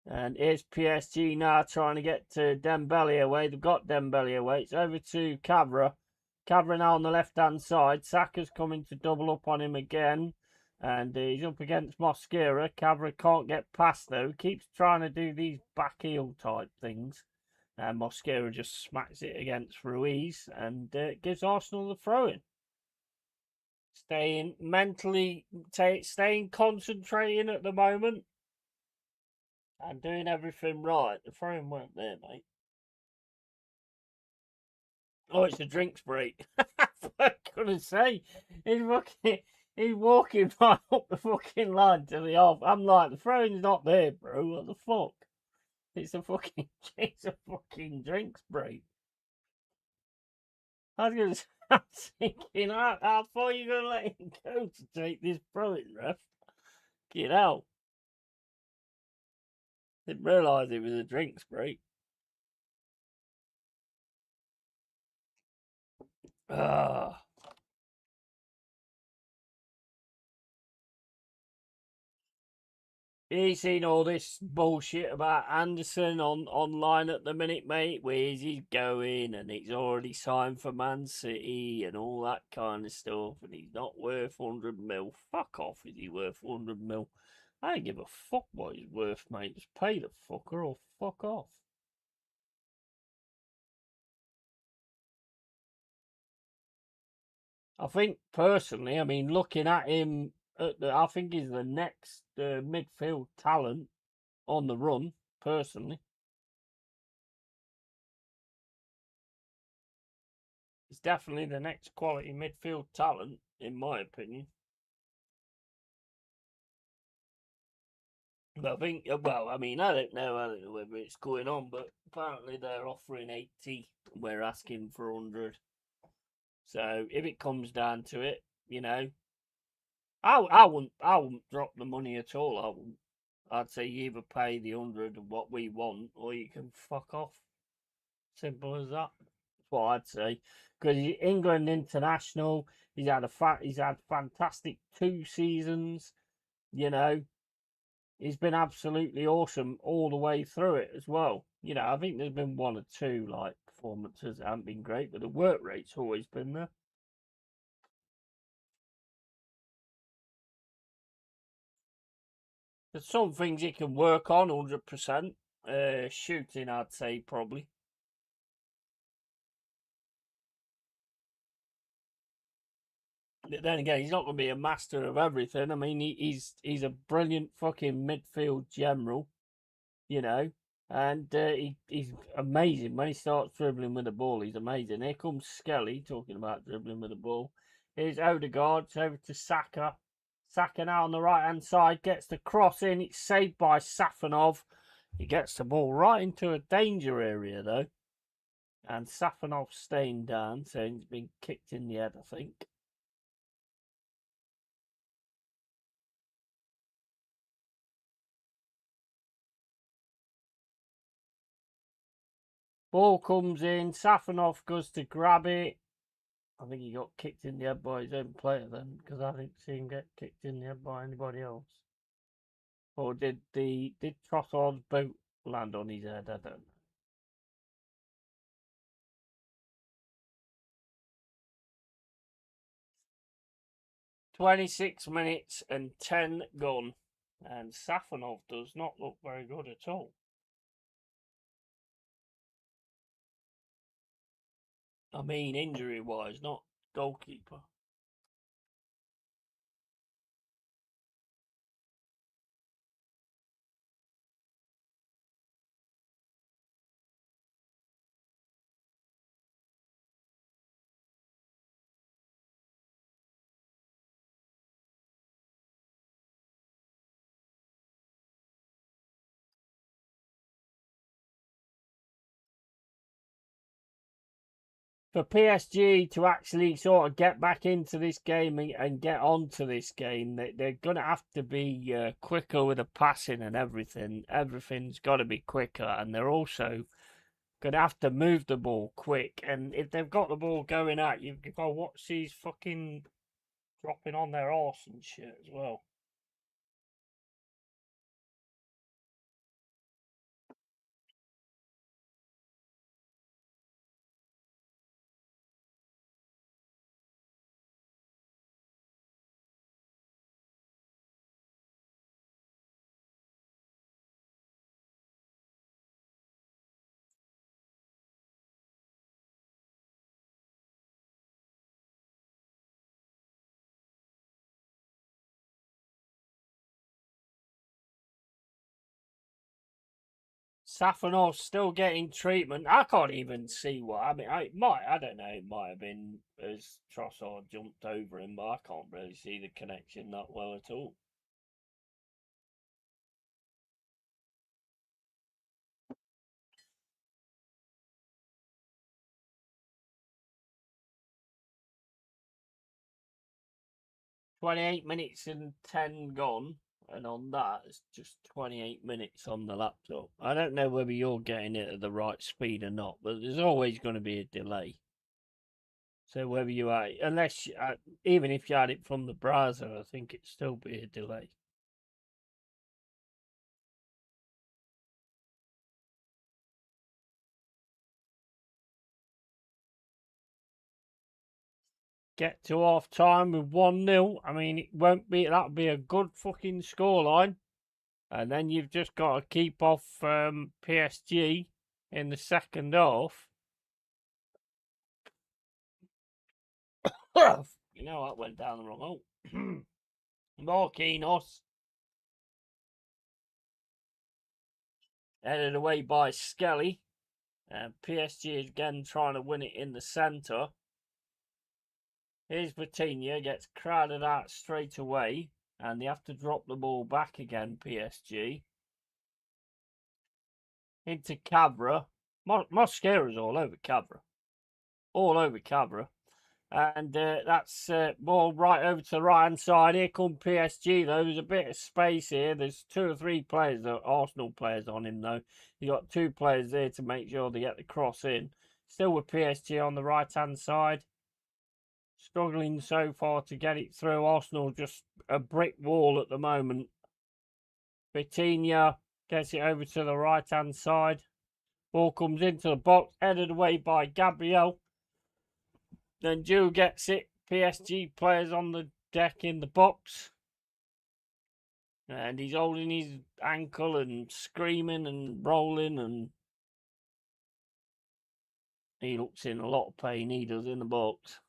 [SPEAKER 1] And here's PSG now trying to get to Dembele away. They've got Dembele away. It's over to Cavra. Cavra now on the left-hand side. Saka's coming to double up on him again. And he's up against Mosquera. Cavra can't get past, though. He keeps trying to do these back heel type things. And Mosquera just smacks it against Ruiz. And gives Arsenal the throw-in. Staying mentally, staying concentrating at the moment. And doing everything right. The throw-in weren't there, mate. Oh, it's a drinks break. I'm gonna say, he's walking right up the fucking line to the off. I'm like, the throw-in's not there, bro. What the fuck? It's a fucking drinks break. I was gonna say, I'm thinking, how far are you gonna let him go to take this throw-in, ref? Get out. Didn't realise it was a drinks break. Ah. You seen all this bullshit about Anderson online at the minute, mate? Where's he going? And he's already signed for Man City and all that kind of stuff. And he's not worth 100 mil. Fuck off, is he worth 100 mil? I don't give a fuck what he's worth, mate. Just pay the fucker or fuck off. I think personally, I mean, looking at him, I think he's the next midfield talent on the run. Personally, he's definitely the next quality midfield talent, in my opinion. But I think, well, I mean, I don't know whether it's going on, but apparently they're offering 80, we're asking for 100. So if it comes down to it, I wouldn't drop the money at all. I wouldn't. I'd say you either pay the 100 of what we want, or you can fuck off. Simple as that. That's what I'd say. Because he's England international. He's had fantastic 2 seasons. You know, he's been absolutely awesome all the way through it as well. I think there's been one or two like performances that haven't been great, but the work rate's always been there. There's some things he can work on 100%. Shooting, I'd say probably. But then again, he's not going to be a master of everything. I mean, he's a brilliant fucking midfield general, you know. And he's amazing. When he starts dribbling with the ball, he's amazing. Here comes Skelly, talking about dribbling with the ball. Here's Odegaard, it's over to Saka. Saka now on the right-hand side, gets the cross in. It's saved by Safanov. He gets the ball right into a danger area, though. And Safanov staying down, so he's been kicked in the head, I think. Ball comes in. Safanov goes to grab it. I think he got kicked in the head by his own player then, because I didn't see him get kicked in the head by anybody else. Or did Trossard's boot land on his head? I don't know. 26 minutes and 10 gone. And Safanov does not look very good at all. I mean, injury-wise, not goalkeeper. for PSG to actually sort of get back into this game and get onto this game, they're going to have to be quicker with the passing and everything. Everything's got to be quicker, and they're also going to have to move the ball quick. And if they've got the ball going out, you've got to watch these fucking dropping on their arse and shit as well. Safanov's still getting treatment. I can't even see what. I mean, I don't know. It might have been as Trossard jumped over him, but I can't really see the connection that well at all. "28 minutes and 10 gone," and on that, it's just 28 minutes on the laptop. I don't know whether you're getting it at the right speed or not, but there's always going to be a delay. So whether you are, unless even if you had it from the browser, I think it'd still be a delay. Get to half time with 1-0. I mean, it won't be, that'll be a good fucking scoreline. And then you've just got to keep off PSG in the second half. You know, that went down the wrong hole. Marquinhos, headed away by Skelly. And PSG is again trying to win it in the centre. Here's Vitinha, gets crowded out straight away. And they have to drop the ball back again, PSG. Into Cabra. Mosquera's all over Cabra. All over Cabra. And that's ball right over to the right hand side. Here come PSG though. There's a bit of space here. There's 2 or 3 players, Arsenal players on him though. You got 2 players there to make sure they get the cross in. Still with PSG on the right hand side. Struggling so far to get it through. Arsenal just a brick wall at the moment. Vitinha gets it over to the right hand side. Ball comes into the box, headed away by Gabriel. Then Jew gets it. PSG players on the deck in the box. And he's holding his ankle and screaming and rolling, and he looks in a lot of pain, he does, in the box.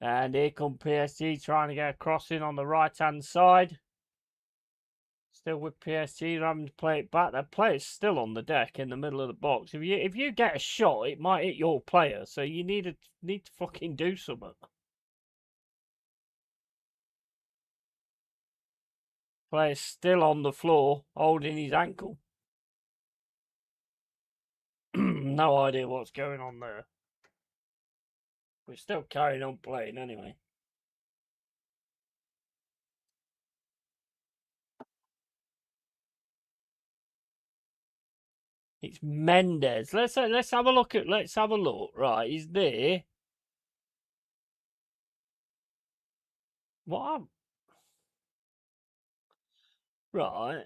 [SPEAKER 1] And here come PSG trying to get a crossing on the right hand side. Still with PSG, they're having to play it back. Their player's still on the deck in the middle of the box. If you get a shot, it might hit your player, so you need to fucking do something. Player's still on the floor, holding his ankle. No idea what's going on there. We're still carrying on playing anyway. It's Mendes. Let's have a look. Right, he's there. What? Right.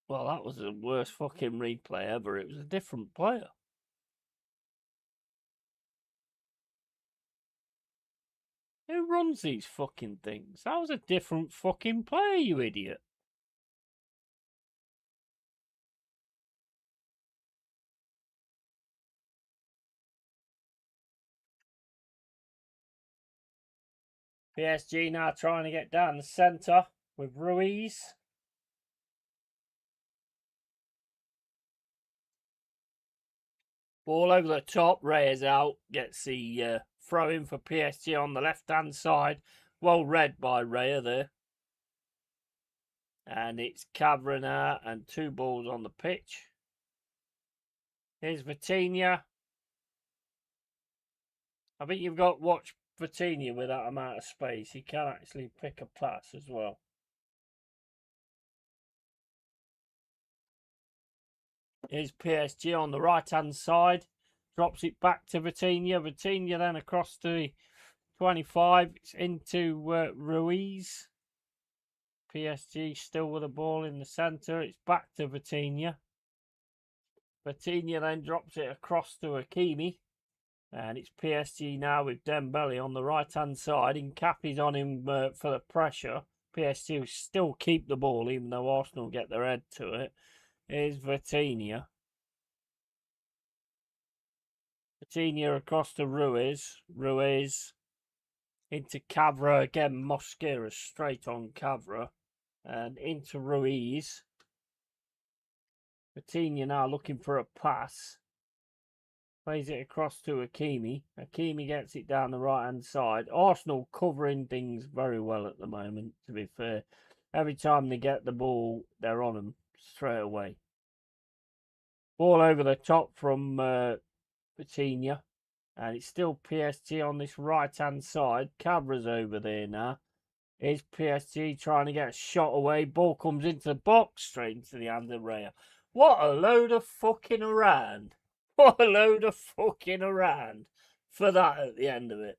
[SPEAKER 1] Well, that was the worst fucking replay ever. It was a different player. Who runs these fucking things? That was a different fucking player, you idiot. PSG now trying to get down the centre with Ruiz. Ball over the top. Reyes out. Gets the throw in for PSG on the left-hand side. Well read by Raya there. And it's Cabrera and 2 balls on the pitch. Here's Vitinha. I think you've got to watch Vitinha with that amount of space. He can actually pick a pass as well. Here's PSG on the right-hand side. Drops it back to Vitinha. Vitinha then across to the 25. It's into Ruiz. PSG still with the ball in the centre. It's back to Vitinha. Vitinha then drops it across to Hakimi. And it's PSG now with Dembele on the right-hand side. Nkappi's on him for the pressure. PSG will still keep the ball, even though Arsenal get their head to it. Here's Vitinha. Vitinha across to Ruiz. Ruiz into Cavra again. Mosquera straight on Cavra. And into Ruiz. Vitinha now looking for a pass. Plays it across to Hakimi. Hakimi gets it down the right-hand side. Arsenal covering things very well at the moment, to be fair. Every time they get the ball, they're on them straight away. Ball over the top from Vitinha. And it's still PSG on this right-hand side. Cabra's over there now. Here's PSG trying to get a shot away. Ball comes into the box, straight into the hand of Raya. What a load of fucking around. What a load of fucking around for that at the end of it.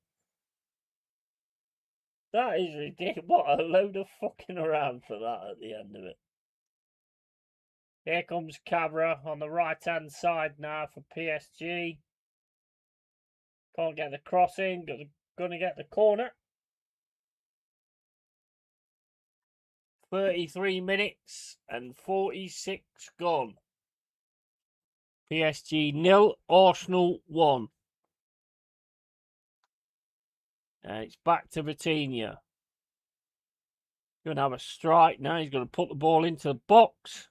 [SPEAKER 1] That is ridiculous. What a load of fucking around for that at the end of it. Here comes Cabra on the right-hand side now for PSG. Can't get the crossing. Gonna get the corner. 33 minutes and 46 gone. PSG 0, Arsenal 1. And it's back to Vitinha. Going to have a strike now. He's going to put the ball into the box.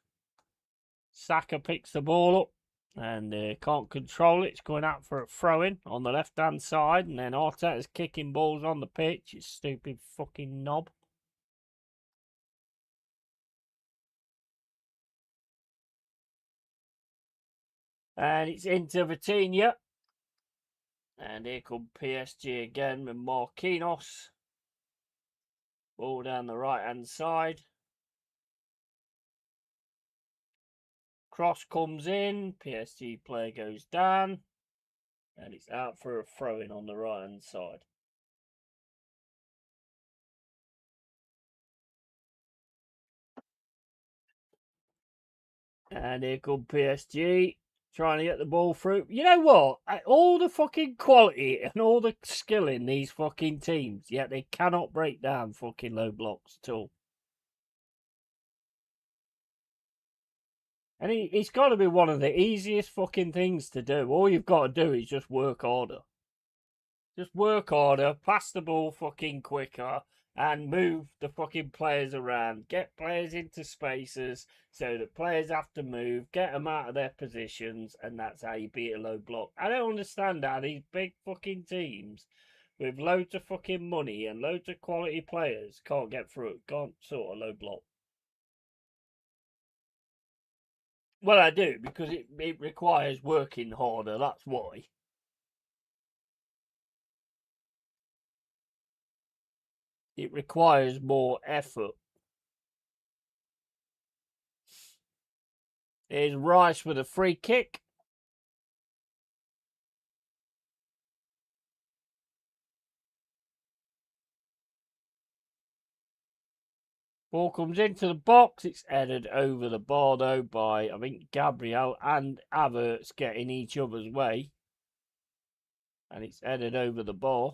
[SPEAKER 1] Saka picks the ball up and can't control it. It's going out for a throw-in on the left-hand side. And then Arteta's kicking balls on the pitch. It's stupid fucking knob. And it's into Vitinha. And here come PSG again with Marquinhos. Ball down the right-hand side. Cross comes in. PSG player goes down. And it's out for a throw-in on the right-hand side. And here come PSG. Trying to get the ball through. You know what? All the fucking quality and all the skill in these fucking teams, yet they cannot break down fucking low blocks at all. And it's got to be one of the easiest fucking things to do. All you've got to do is just work harder. Just work harder, pass the ball fucking quicker, and move the fucking players around. Get players into spaces so that players have to move, get them out of their positions, and that's how you beat a low block. I don't understand how these big fucking teams with loads of fucking money and loads of quality players can't get through it, can't sort a low block. Well, I do, because it requires working harder, that's why. It requires more effort. Here's Rice with a free kick. Ball comes into the box. It's headed over the bar, though, by, I think, Gabriel and Havertz getting each other's way. And it's headed over the bar.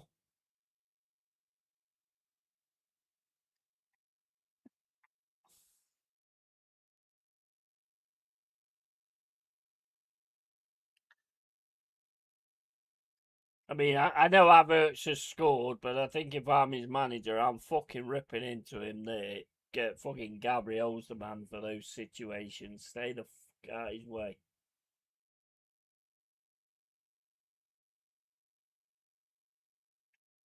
[SPEAKER 1] I mean, I know Havertz has scored, but I think if I'm his manager, I'm fucking ripping into him there. Get fucking Gabriel's the man for those situations. Stay the fuck out of his way.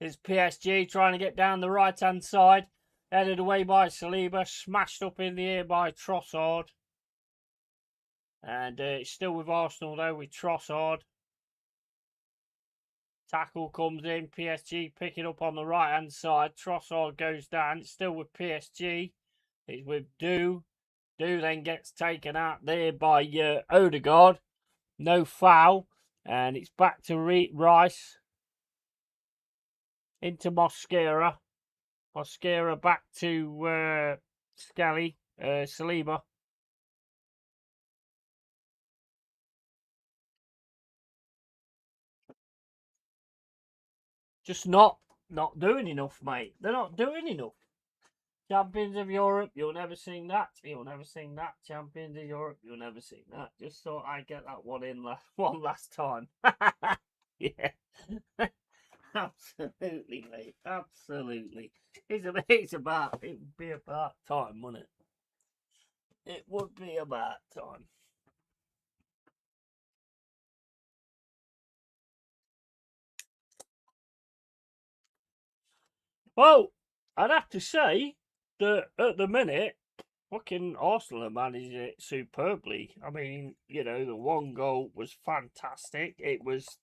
[SPEAKER 1] It's PSG trying to get down the right-hand side. Headed away by Saliba. Smashed up in the air by Trossard. And it's still with Arsenal, though, with Trossard. Tackle comes in, PSG picking up on the right-hand side. Trossard goes down. It's still with PSG. It's with Do. Do then gets taken out there by Odegaard. No foul. And it's back to Rice. Into Mosquera. Mosquera back to Skelly. Saliba. Just not doing enough, mate. They're not doing enough. Champions of Europe, you'll never sing that. You'll never sing that. Champions of Europe, you'll never sing that. Just thought I'd get that one in one last time. Yeah. Absolutely, mate. Absolutely. It would be about time, wouldn't it? It would be about time. Well, I'd have to say that at the minute, fucking Arsenal are managing it superbly. I mean, the one goal was fantastic. It was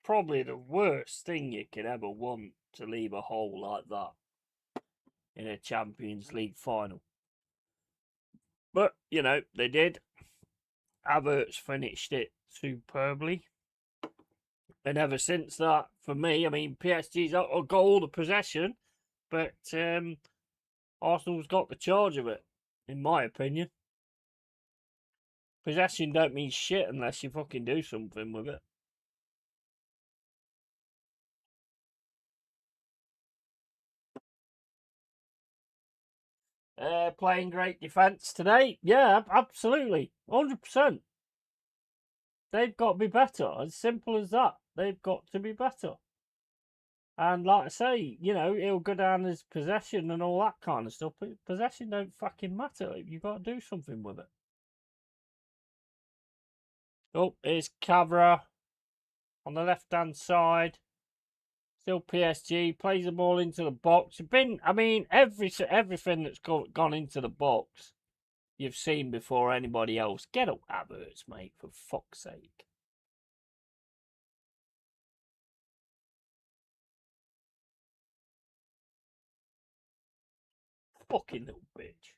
[SPEAKER 1] probably the worst thing you could ever want to leave a hole like that in a Champions League final. But, they did. Havertz finished it superbly. And ever since that, for me, I mean, PSG's got all the possession, but Arsenal's got the charge of it, in my opinion. Possession don't mean shit unless you fucking do something with it. Playing great defence today. Yeah, absolutely. 100%. They've got to be better. As simple as that. They've got to be better. And like I say, it'll go down as possession and all that kind of stuff. But possession don't fucking matter. You've got to do something with it. Oh, here's Cavra on the left-hand side. Still PSG. Plays the ball into the box. Everything that's gone into the box you've seen before anybody else. Get up, Havertz, mate, for fuck's sake. Fucking little bitch.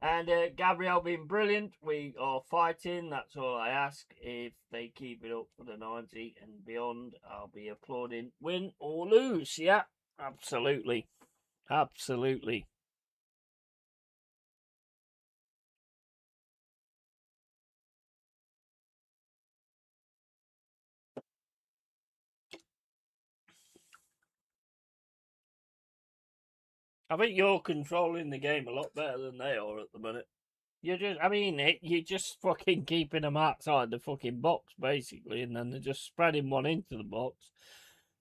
[SPEAKER 1] And Gabriel being brilliant. We are fighting. That's all I ask. If they keep it up for the 90 and beyond, I'll be applauding. Win or lose. Yeah, absolutely. Absolutely. I think you're controlling the game a lot better than they are at the minute. You're just fucking keeping them outside the fucking box, basically, and then they're just spreading one into the box,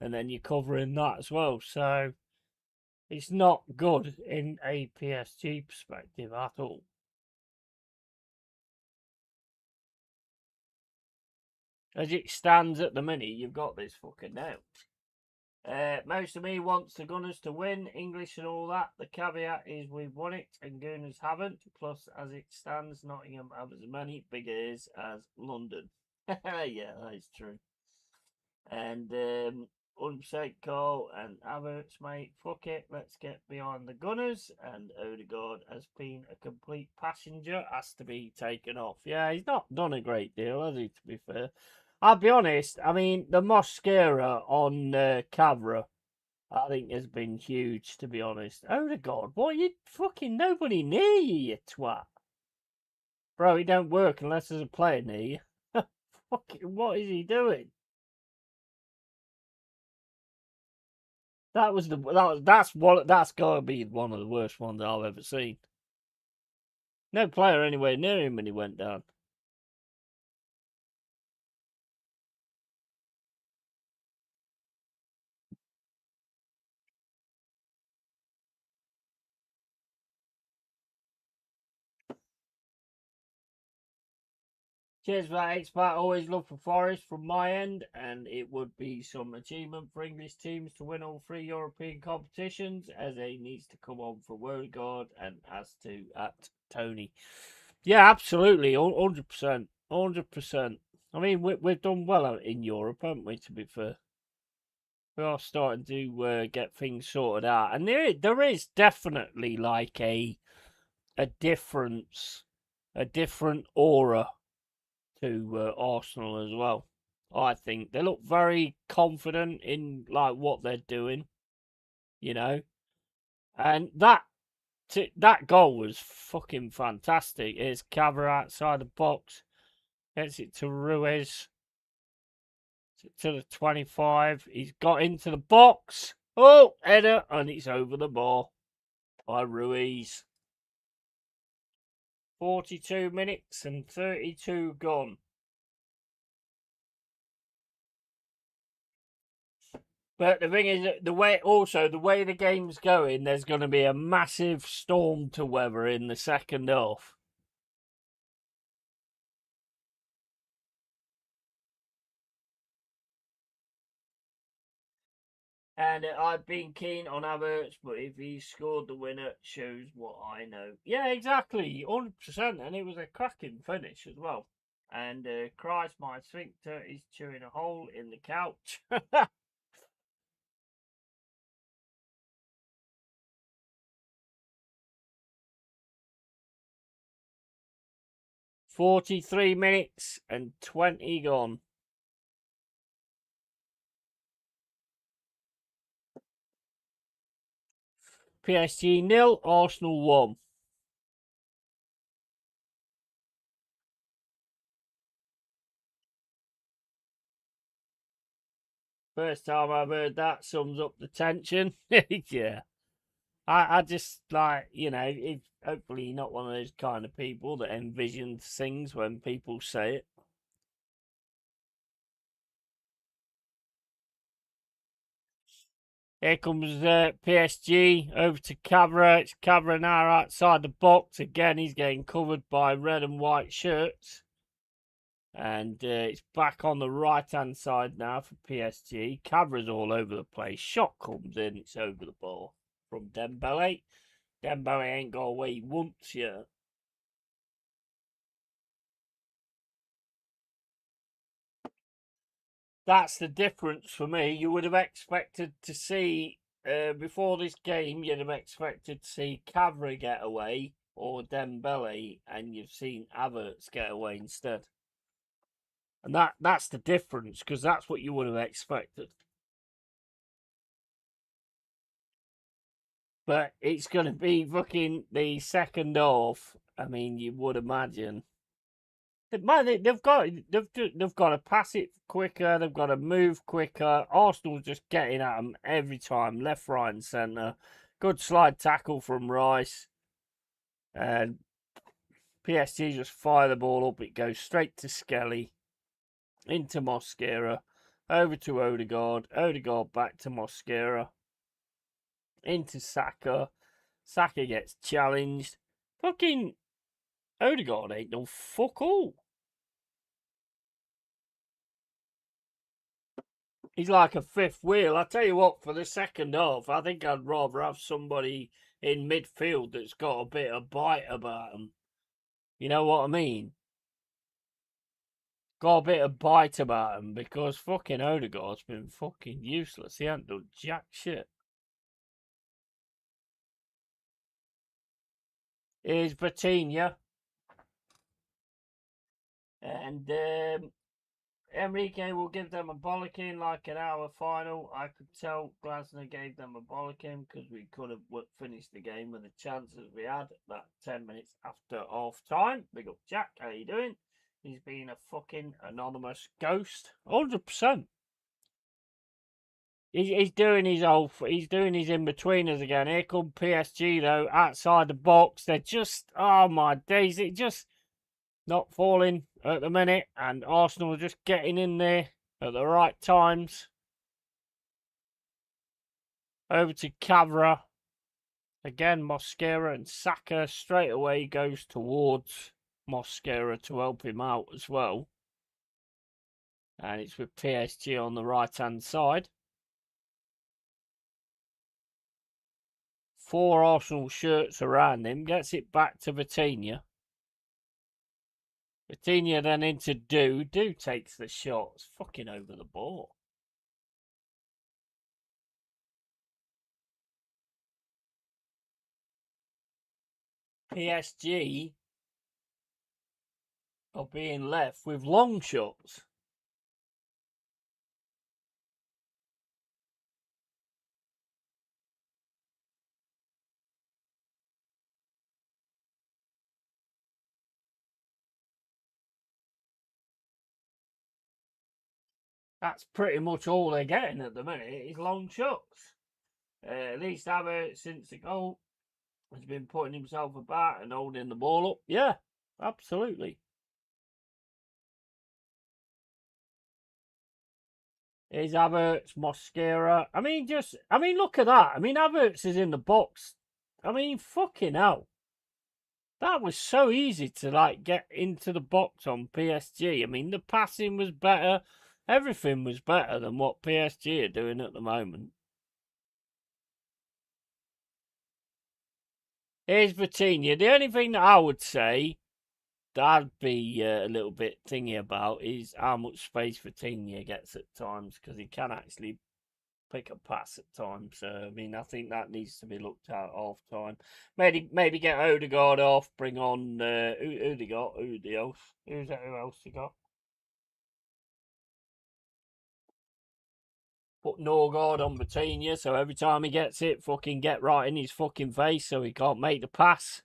[SPEAKER 1] and then you're covering that as well. So it's not good in a PSG perspective at all. As it stands at the minute, you've got this fucking now. Most of me wants the Gunners to win, English and all that. The caveat is we've won it and Gunners haven't. Plus, as it stands, Nottingham have as many big ears as London. Yeah, that is true. And 100% Cole and Havertz, mate. Fuck it, let's get behind the Gunners. And Odegaard has been a complete passenger, has to be taken off. Yeah, he's not done a great deal, has he, to be fair? I'll be honest, I mean, the Mosquera on Cavra, I think has been huge, to be honest. Odegaard, what, you fucking nobody near you, you twat. Bro, it don't work unless there's a player near you. Fucking, what is he doing? That's gotta be one of the worst ones I've ever seen. No player anywhere near him when he went down. Cheers for that, X-Pat. Always love for Forest from my end, and it would be some achievement for English teams to win all 3 European competitions, as he needs to come on for Odegaard and as to at Tony. Yeah, absolutely, 100%, 100%. I mean, we've done well in Europe, haven't we? To be fair, we are starting to get things sorted out, and there is definitely like a difference, a different aura to Arsenal as well. I think they look very confident in like what they're doing, you know, and that goal was fucking fantastic. Here's Cavra outside the box, gets it to Ruiz, to the 25. He's got into the box. Oh, header, and it's over the bar by Ruiz. 42 minutes and 32 gone. But the thing is, the way the game's going, there's going to be a massive storm to weather in the second half. And I've been keen on Havertz, but if he scored the winner, it shows what I know. Yeah, exactly, 100%, and it was a cracking finish as well. And Christ, my sphincter is chewing a hole in the couch. 43 minutes and 20 gone. PSG 0, Arsenal 1. First time I've heard that sums up the tension. Yeah. I just like, if hopefully you're not one of those kind of people that envisions things when people say it. Here comes PSG over to Cavra. It's Cavra now outside the box. Again, he's getting covered by red and white shirts. And it's back on the right-hand side now for PSG. Cavra's all over the place. Shot comes in. It's over the ball from Dembele. Dembele ain't got away once yet. That's the difference for me. You would have expected to see, before this game, you'd have expected to see Cavra get away or Dembele, and you've seen Havertz get away instead. And that's the difference, because that's what you would have expected. But it's going to be fucking the second half. I mean, you would imagine. They've got to pass it quicker. They've got to move quicker. Arsenal's just getting at them every time, left, right, and centre. Good slide tackle from Rice, and PSG just fire the ball up. It goes straight to Skelly, into Mosquera, over to Odegaard. Odegaard back to Mosquera, into Saka. Saka gets challenged. Fucking Odegaard ain't no fuck all. He's like a fifth wheel. I tell you what, for the second half, I think I'd rather have somebody in midfield that's got a bit of bite about him. You know what I mean? Got a bit of bite about him, because fucking Odegaard's been fucking useless. He hasn't done jack shit. Here's Batinha. And Enrique will give them a bollocking like an hour final. I could tell Glasner gave them a bollocking because we could have finished the game with the chances we had that 10 minutes after half time. Big up Jack, how you doing? He's been a fucking anonymous ghost. 100%. He's doing his in-betweeners again. Here come PSG though, outside the box. They're just, oh my days, it just not falling at the minute, and Arsenal are just getting in there at the right times. Over to Cavra. Again, Mosquera, and Saka straight away goes towards Mosquera to help him out as well. And it's with PSG on the right-hand side. 4 Arsenal shirts around him. Gets it back to Vitinha. Vitinha then into Do. Do takes the shot. It's fucking over the ball. PSG are being left with long shots. That's pretty much all they're getting at the minute is long shots. At least Havertz, since the goal, has been putting himself about and holding the ball up. Yeah, absolutely. Here's Havertz, Mosquera. I mean, look at that. I mean, Havertz is in the box. I mean, fucking hell. That was so easy to, like, get into the box on PSG. I mean, the passing was better. Everything was better than what PSG are doing at the moment. Here's Vitinha. The only thing that I would say that I'd be a little bit thingy about is how much space Vitinha gets at times, because he can actually pick a pass at times. So, I mean, I think that needs to be looked at half time. Maybe get Odegaard off, bring on who they got? Who else they got? Put Norgard on Vitinha, so every time he gets it, fucking get right in his fucking face so he can't make the pass.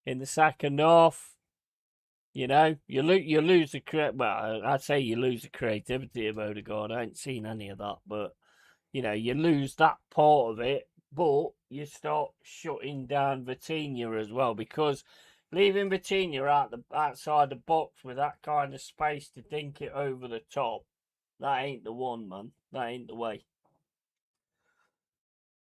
[SPEAKER 1] In the second half, you know, you lose the well, I'd say you lose the creativity of Odegaard. I ain't seen any of that, but you know, you lose that part of it, but you start shutting down Vitinha as well, because leaving Vitinha outside the box with that kind of space to dink it over the top, that ain't the one, man. That ain't the way.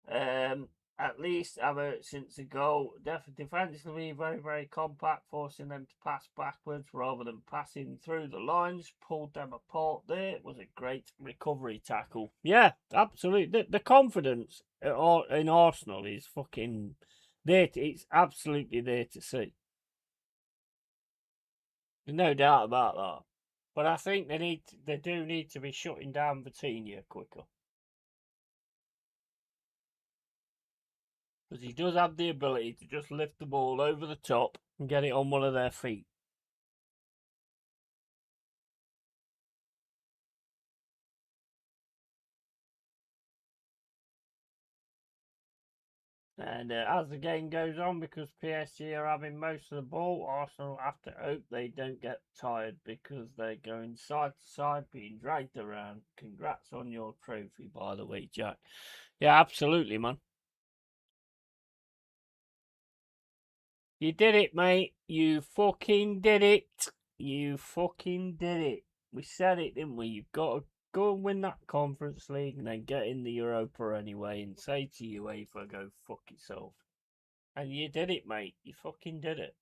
[SPEAKER 1] At least since the goal, defensively very, very compact, forcing them to pass backwards rather than passing through the lines. Pulled them apart there. It was a great recovery tackle. Yeah, absolutely. The confidence in Arsenal is fucking there. It's absolutely there to see. There's no doubt about that. But I think they do need to be shutting down Vitinha quicker. Because he does have the ability to just lift the ball over the top and get it on one of their feet. And as the game goes on, because PSG are having most of the ball, Arsenal have to hope they don't get tired, because they're going side to side, being dragged around. Congrats on your trophy, by the way, Jack. Yeah, absolutely, man. You did it, mate. You fucking did it. You fucking did it. We said it, didn't we? You've got to go and win that Conference League and then get in the Europa anyway and say to UEFA, go fuck yourself. And you did it, mate. You fucking did it.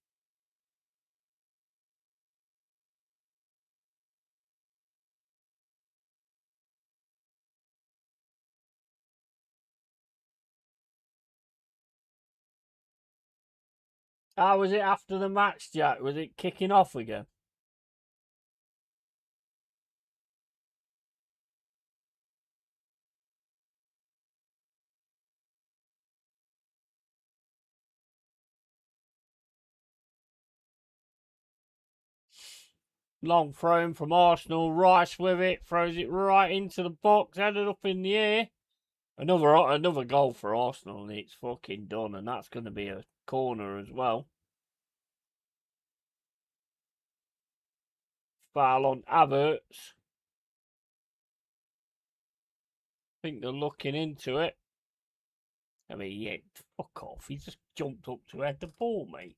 [SPEAKER 1] How was it after the match, Jack? Was it kicking off again? Long throw from Arsenal. Rice with it. Throws it right into the box. Headed up in the air. Another goal for Arsenal, and it's fucking done. And that's going to be a corner as well. Foul on Havertz. I think they're looking into it. I mean, yeah, fuck off. He just jumped up to head the ball, mate.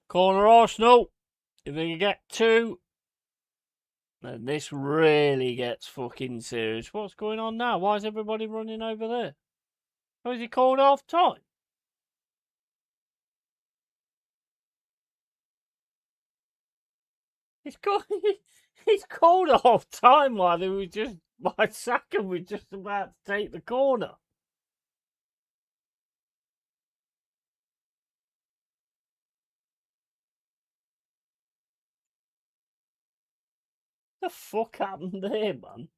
[SPEAKER 1] Corner Arsenal. If they can get two, then this really gets fucking serious. What's going on now? Why is everybody running over there? Oh, is he called half time? He's called, he's called half time while they were just My Saka was just about to take the corner. The fuck happened there, man?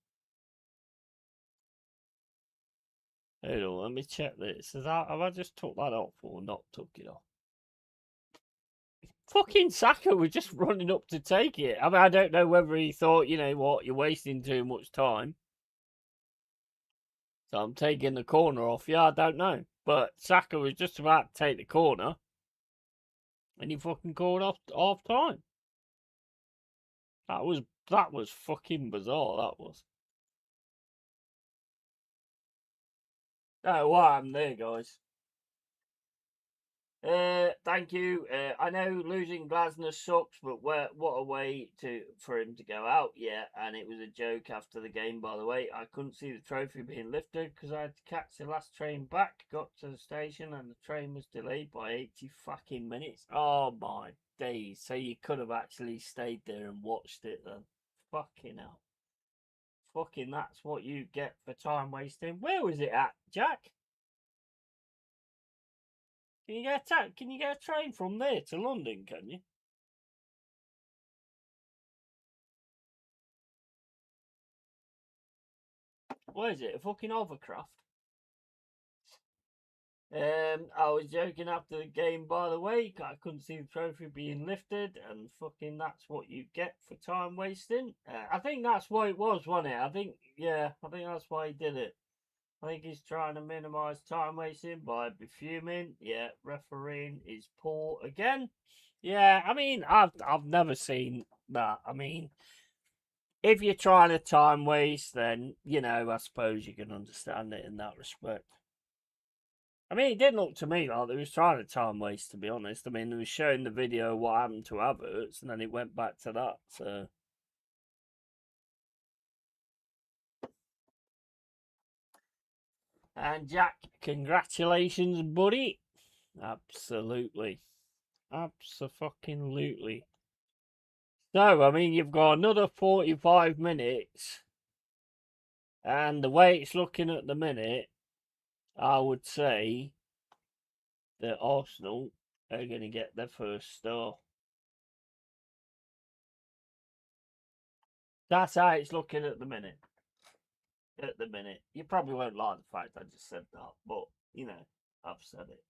[SPEAKER 1] Hold on, let me check this. Have I just took that off or not took it off? Fucking Saka was just running up to take it. I mean, I don't know whether he thought, you know what, you're wasting too much time. So I'm taking the corner off. Yeah, I don't know. But Saka was just about to take the corner. And he fucking called off half time. That was fucking bizarre, that was. Oh, what happened there, guys? Thank you. I know losing Glasner sucks, but what a way for him to go out. Yeah, and it was a joke after the game. By the way, I couldn't see the trophy being lifted because I had to catch the last train back. Got to the station and the train was delayed by 80 fucking minutes. Oh my days! So you could have actually stayed there and watched it then. Fucking hell. Fucking, that's what you get for time wasting. Where was it at, Jack? Can you get a train from there to London, can you? What is it? A fucking hovercraft? I was joking after the game, by the way. I couldn't see the trophy being lifted, and fucking that's what you get for time wasting. I think that's what it was, wasn't it? I think that's why he did it. I think he's trying to minimise time wasting by befuming. Yeah, refereeing is poor again. Yeah, I mean, I've never seen that. I mean, if you're trying to time waste, then I suppose you can understand it in that respect. I mean, it didn't look to me like they was trying to time waste, to be honest. I mean, they was showing the video of what happened to Havertz, and then it went back to that. So, and Jack, congratulations, buddy. Absolutely, absolutely. So, I mean, you've got another 45 minutes, and the way it's looking at the minute, I would say that Arsenal are going to get their first star. That's how it's looking at the minute. At the minute, you probably won't like the fact I just said that, but I've said it.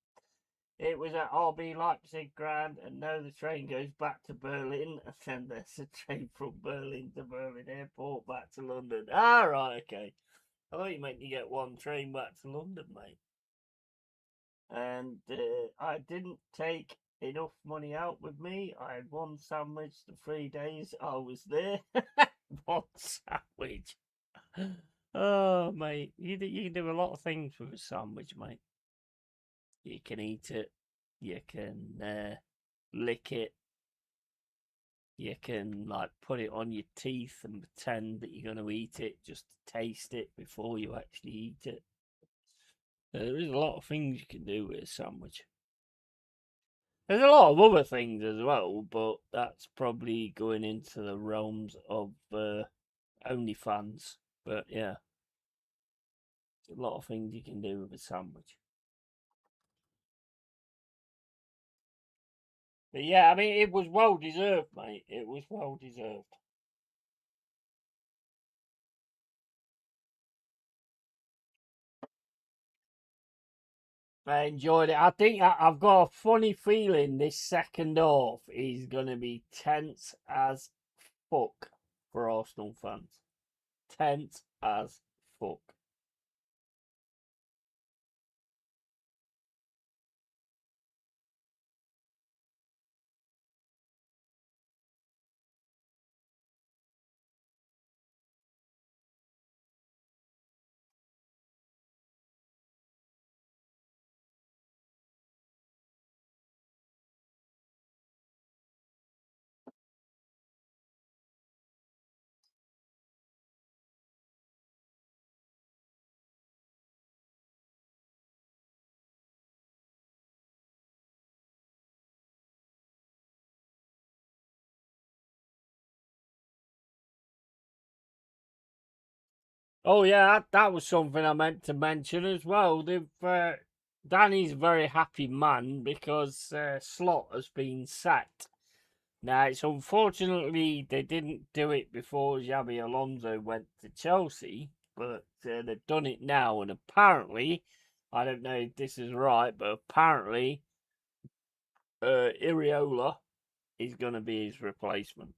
[SPEAKER 1] It was at RB Leipzig Grand, and now the train goes back to Berlin, and then there's a train from Berlin to Berlin Airport back to London. Ah, right, okay. I thought you meant you get one train back to London, mate. And I didn't take enough money out with me. I had one sandwich the 3 days I was there. One sandwich. Oh, mate, you can do a lot of things with a sandwich, mate. You can eat it. You can lick it. You can put it on your teeth and pretend that you're going to eat it, just to taste it before you actually eat it. There is a lot of things you can do with a sandwich. There's a lot of other things as well, but that's probably going into the realms of OnlyFans. But yeah, a lot of things you can do with a sandwich. But yeah, I mean, it was well deserved, mate. It was well deserved. I enjoyed it. I think I've got a funny feeling this second half is going to be tense as fuck for Arsenal fans. Tense as fuck. Oh yeah, that was something I meant to mention as well. Danny's a very happy man because Slot has been sacked. Now it's unfortunately they didn't do it before Xabi Alonso went to Chelsea, but they've done it now, and apparently, I don't know if this is right, but apparently, Iriola is going to be his replacement.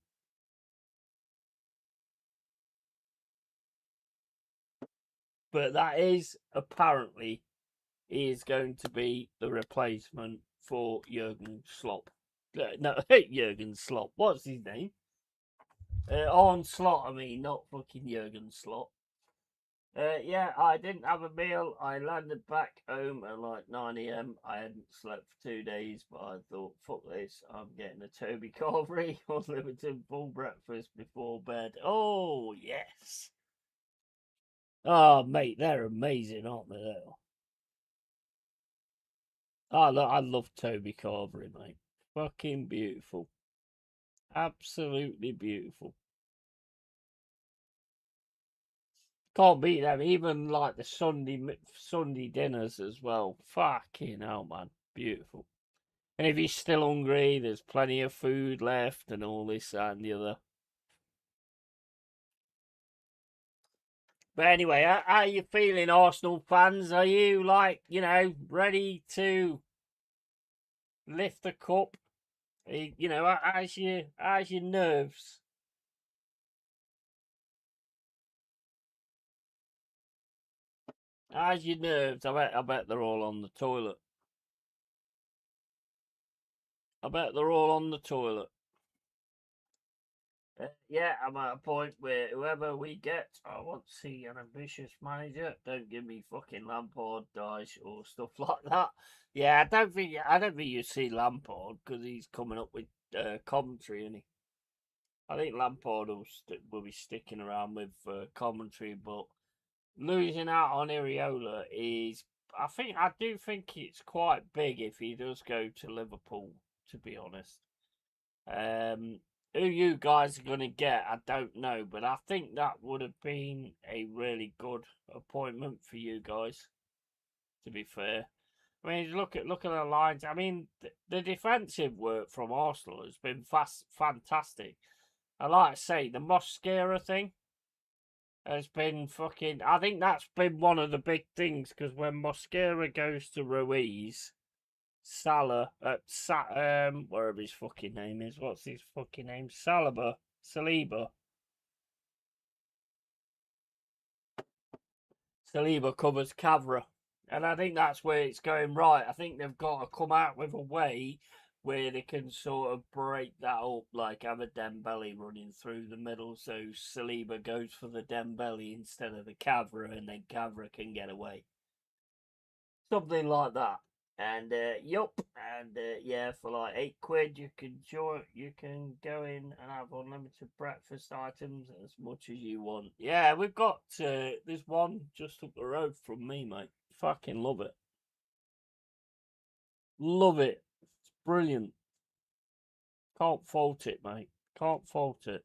[SPEAKER 1] But that is apparently he is going to be the replacement for Jurgen Slop. No, Jurgen Slop. What's his name? On Slot, I mean, not fucking Jurgen Slot. Yeah, I didn't have a meal. I landed back home at like 9 a.m. I hadn't slept for 2 days, but I thought, fuck this, I'm getting a Toby Carvery unlimited full breakfast before bed. Oh, yes. Oh, mate, they're amazing, aren't they? I love Toby Carvery, mate. Fucking beautiful. Absolutely beautiful. Can't beat them. Even like the Sunday dinners as well. Fucking hell, man. Beautiful. And if you're still hungry, there's plenty of food left and all this and the other. But anyway, how are you feeling, Arsenal fans? Are you like, ready to lift the cup? How's your nerves? How's your nerves? I bet they're all on the toilet. I bet they're all on the toilet. Yeah, I'm at a point where whoever we get, I want to see an ambitious manager. Don't give me fucking Lampard, Dyche, or stuff like that. Yeah, I don't think you see Lampard because he's coming up with commentary, and I think Lampard will be sticking around with commentary, but losing out on Iriola is, I do think it's quite big if he does go to Liverpool. To be honest. Um, who you guys are going to get, I don't know, but I think that would have been a really good appointment for you guys. To be fair, I mean, look at the lines. I mean, the defensive work from Arsenal has been fantastic. I like to say the Mosquera thing has been fucking. I think that's been one of the big things because when Mosquera goes to Ruiz, Salah, wherever his fucking name is. What's his fucking name? Saliba. Saliba covers Cavra. And I think that's where it's going right. I think they've got to come out with a way where they can sort of break that up, like have a Dembele running through the middle, so Saliba goes for the Dembele instead of the Cavra, and then Cavra can get away. Something like that. And yup, and yeah, for like £8 you can join. You can go in and have unlimited breakfast items as much as you want. Yeah, we've got there's one just up the road from me, mate. Fucking love it, love it. It's brilliant. Can't fault it, mate. Can't fault it.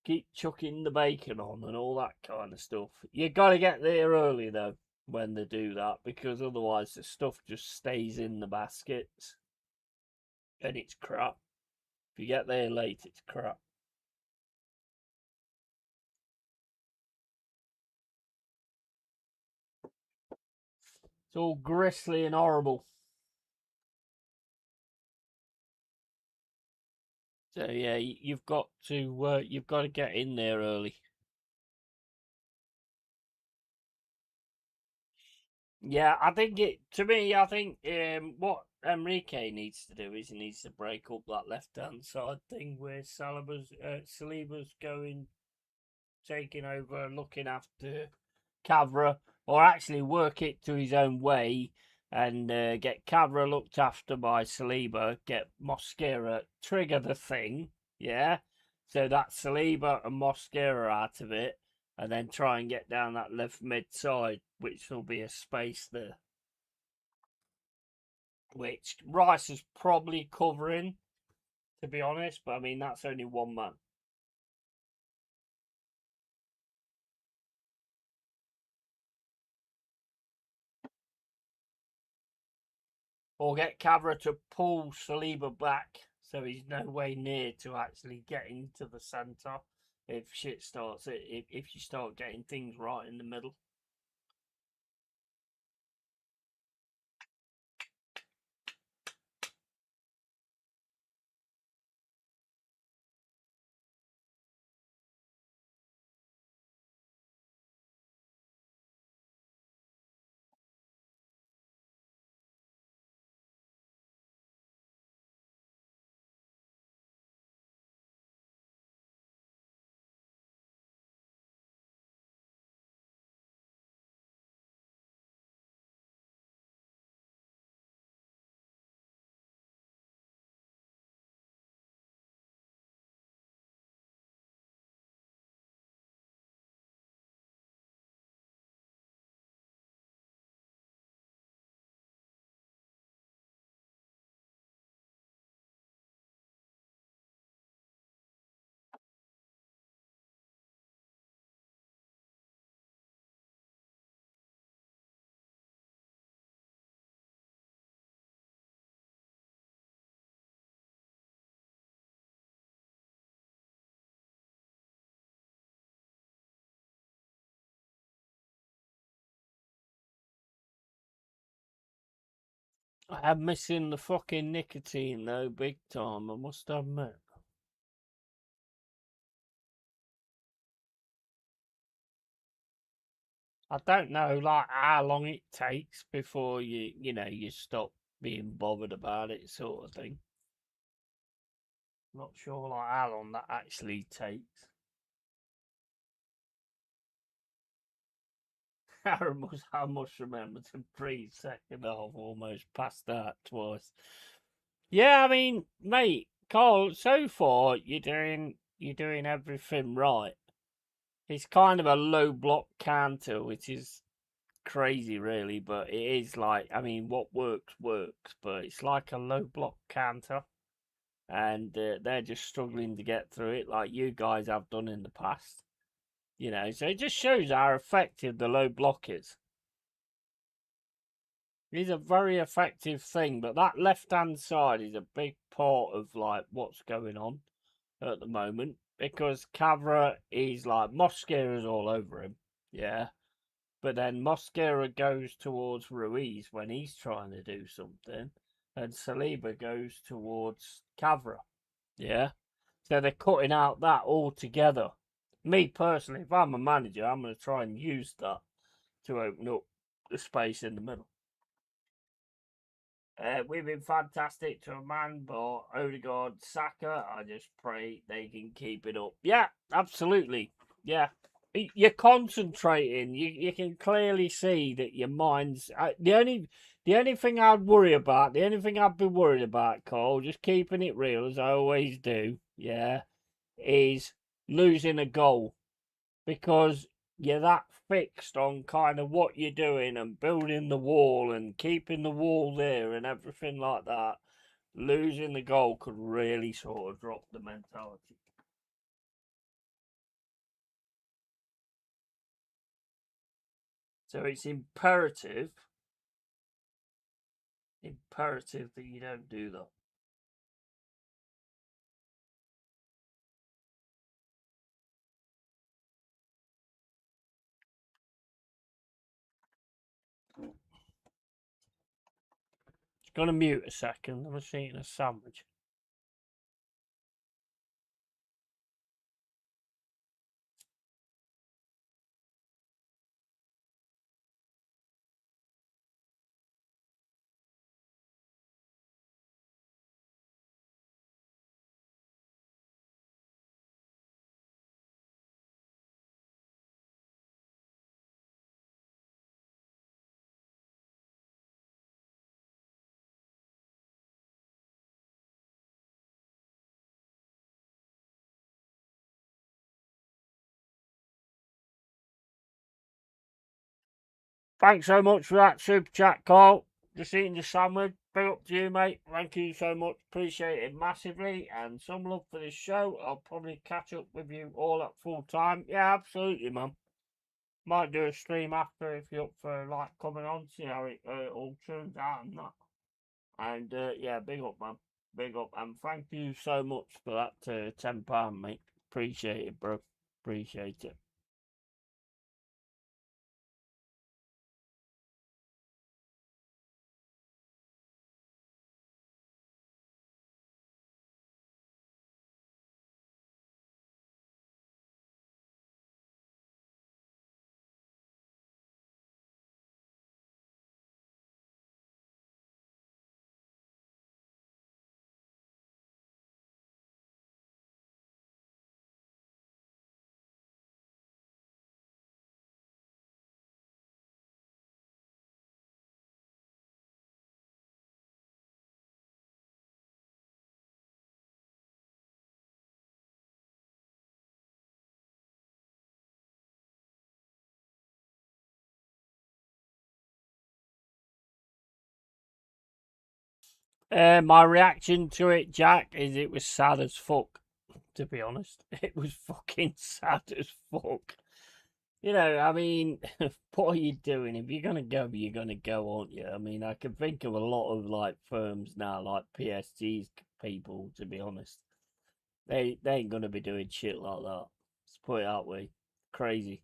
[SPEAKER 1] Keep chucking the bacon on and all that kind of stuff. You got to get there early though when they do that because otherwise the stuff just stays in the baskets and it's crap. If you get there late, it's crap. It's all grisly and horrible. So yeah, you've got to get in there early. Yeah, I think it. To me, I think what Enrique needs to do is he needs to break up that left hand side thing where Saliba's going, taking over, looking after Cavra, or actually work it to his own way and get Cavra looked after by Saliba, get Mosquera, trigger the thing, yeah? So that Saliba and Mosquera out of it, and then try and get down that left mid side, which will be a space there. Which Rice is probably covering, to be honest, but I mean, that's only one man. or get Cavra to pull Saliba back so he's no way near to actually getting to the centre if shit starts, if you start getting things right in the middle. I'm missing the fucking nicotine though, big time, I must admit. I don't know, like, how long it takes before you stop being bothered about it, sort of thing. Not sure, like, how long that actually takes. I must remember to breathe second half, almost passed out twice. Yeah, I mean, mate, Carl, so far you're doing everything right. It's kind of a low block canter, which is crazy, really, but it is like, I mean, what works, but it's like a low block canter, and they're just struggling to get through it, like you guys have done in the past. So it just shows how effective the low block is. It's a very effective thing, but that left hand side is a big part of like what's going on at the moment, because Cavra is like Mosquera's all over him, yeah. But then Mosquera goes towards Ruiz when he's trying to do something, and Saliba goes towards Cavra, yeah. So they're cutting out that altogether. Me personally, if I'm a manager, I'm going to try and use that to open up the space in the middle. We've been fantastic to a man, but Odegaard, Saka, I just pray they can keep it up. Yeah, absolutely. Yeah. You're concentrating. You can clearly see that your mind's the only thing I'd worry about, the only thing I'd be worried about, Cole, just keeping it real as I always do, yeah, is losing a goal, because you're that fixed on kind of what you're doing and building the wall and keeping the wall there and everything like that. Losing the goal could really sort of drop the mentality. So it's imperative that you don't do that. Just gonna mute a second. I'm just eating a sandwich. Thanks so much for that super chat, Carl. Just eating the sandwich. Big up to you, mate. Thank you so much. Appreciate it massively. And some love for this show. I'll probably catch up with you all at full time. Yeah, absolutely, man. Might do a stream after if you're up for like coming on, see how it all turns out and that. And yeah, big up, man. Big up. And thank you so much for that £10, mate. Appreciate it, bro. Appreciate it. My reaction to it, Jack, is it was sad as fuck, to be honest. It was fucking sad as fuck. You know, I mean, what are you doing? If you're gonna go, you're gonna go, aren't you? I mean, I can think of a lot of like firms now, like PSG's people. To be honest, they ain't gonna be doing shit like that. Let's put it that way. Crazy.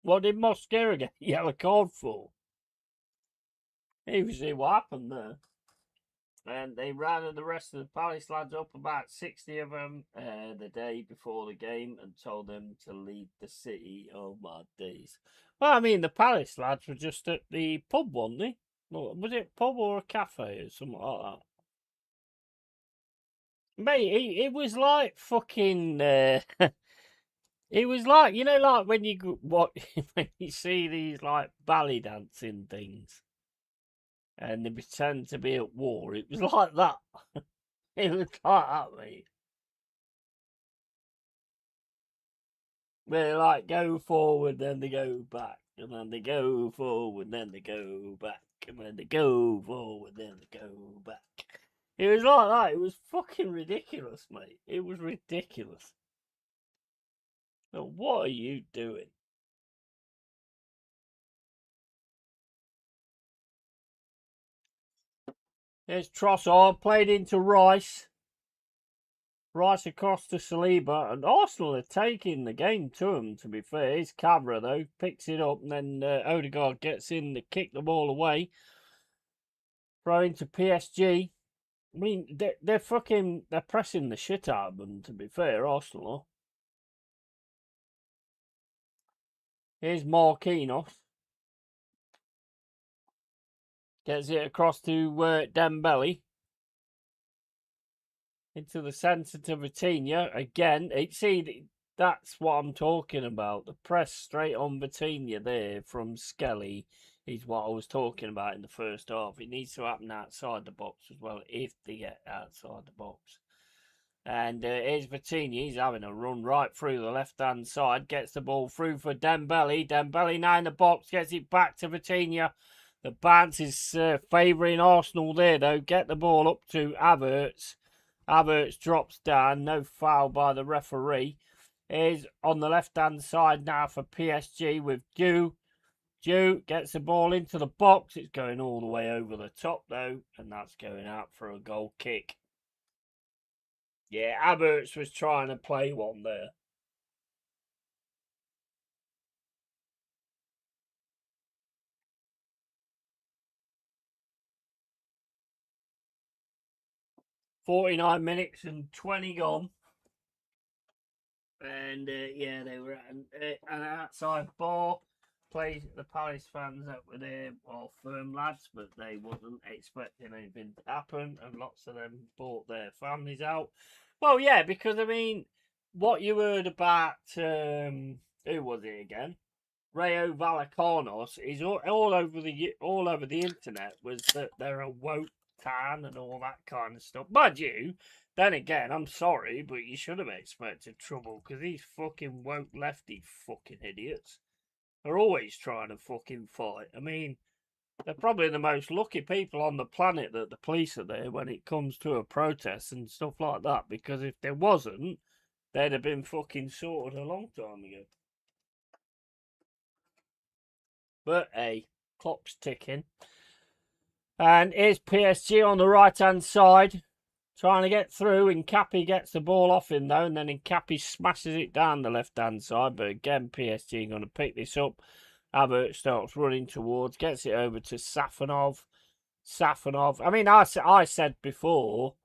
[SPEAKER 1] What did Mosquera get a yellow card for? You see what happened there. And they ran the rest of the Palace lads up, about 60 of them, the day before the game and told them to leave the city. Oh my days. Well, I mean, the Palace lads were just at the pub, weren't they? Was it a pub or a cafe or something like that? Mate, it was like fucking. It was like, you know, like when you what when you see these like ballet dancing things and they pretend to be at war. It was like that. It was like that, mate. They like go forward, then they go back, and then they go forward, then they go back, and then they go forward, then they go back. It was like that. It was fucking ridiculous, mate. It was ridiculous. So what are you doing? There's Trossard played into Rice. Rice across to Saliba, and Arsenal are taking the game to him, to be fair. It's Cabra, though, picks it up, and then Odegaard gets in to kick the ball away. Throw into PSG. I mean, they're pressing the shit out of them, to be fair, Arsenal. Here's Marquinhos. Gets it across to Dembele. Into the centre to Vitinha. Again, see, that's what I'm talking about. The press straight on Vitinha there from Skelly is what I was talking about in the first half. It needs to happen outside the box as well, if they get outside the box. And here's Vitinha. He's having a run right through the left-hand side. Gets the ball through for Dembele. Dembele now in the box. Gets it back to Vitinha. The bounce is favouring Arsenal there, though. Get the ball up to Havertz. Havertz drops down. No foul by the referee. Is on the left-hand side now for PSG with Dew. Dew gets the ball into the box. It's going all the way over the top, though. And that's going out for a goal kick. Yeah, Havertz was trying to play one there. "49 minutes and 20 gone." And yeah, they were at an outside bar. Plays the Palace fans that were there, well, firm lads, but they wasn't expecting anything to happen, and lots of them brought their families out. Well, yeah, because I mean, what you heard about who was it again? Rayo Vallecano's is all over the internet was that they're a woke town and all that kind of stuff. Mind you, then again, I'm sorry, but you should have expected trouble because these fucking woke lefty fucking idiots are always trying to fucking fight. I mean, they're probably the most lucky people on the planet that the police are there when it comes to a protest and stuff like that, because if there wasn't, they'd have been fucking sorted a long time ago. But hey, clock's ticking. And here's PSG on the right-hand side, trying to get through. Nkappi gets the ball off him, though, and then Nkappi smashes it down the left-hand side. But again, PSG going to pick this up. Havertz starts running towards, gets it over to Safonov. I mean, I said before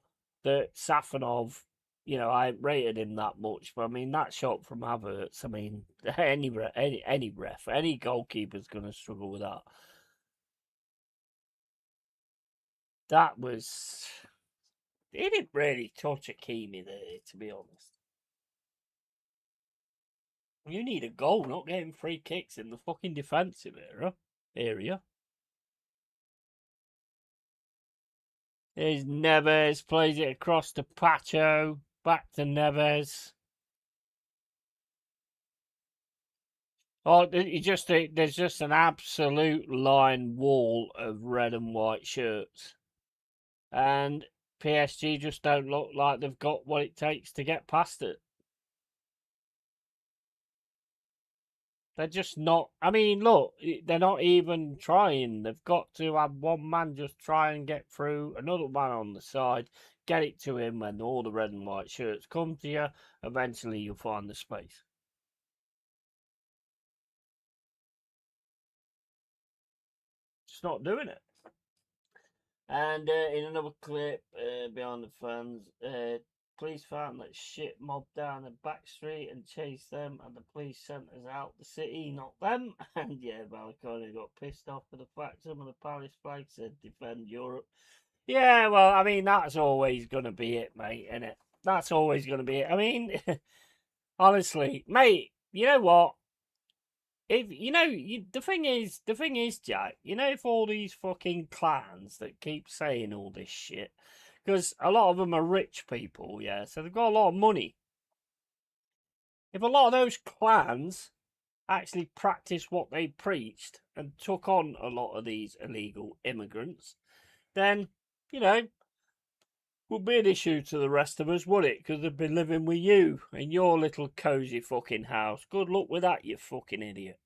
[SPEAKER 1] that Safonov, you know, I ain't rated him that much. But, I mean, that shot from Havertz, I mean, any ref, any goalkeeper's going to struggle with that. That was... He didn't really touch Hakimi there, to be honest. You need a goal, not getting free kicks in the fucking defensive area. Here's Neves, plays it across to Pacho, back to Neves. Oh, there's just an absolute line wall of red and white shirts. And PSG just don't look like they've got what it takes to get past it. They're just not. I mean, look, they're not even trying. They've got to have one man just try and get through, another man on the side, get it to him, and all the red and white shirts come to you. Eventually, you'll find the space. Just not doing it. And in another clip, behind the fans, police found that shit mob down the back street and chased them, and the police sent us out the city, not them. And yeah, Balaconi got pissed off for the fact some of the Palace flags said defend Europe. Yeah, well, I mean, that's always going to be it, mate, isn't it? That's always going to be it. I mean, honestly, mate, you know what? If the thing is, Jack, if all these fucking clans that keep saying all this shit, because a lot of them are rich people, yeah, so they've got a lot of money. If a lot of those clans actually practiced what they preached and took on a lot of these illegal immigrants, then, would be an issue to the rest of us, would it? Because they'd be living with you in your little cosy fucking house. Good luck with that, you fucking idiot.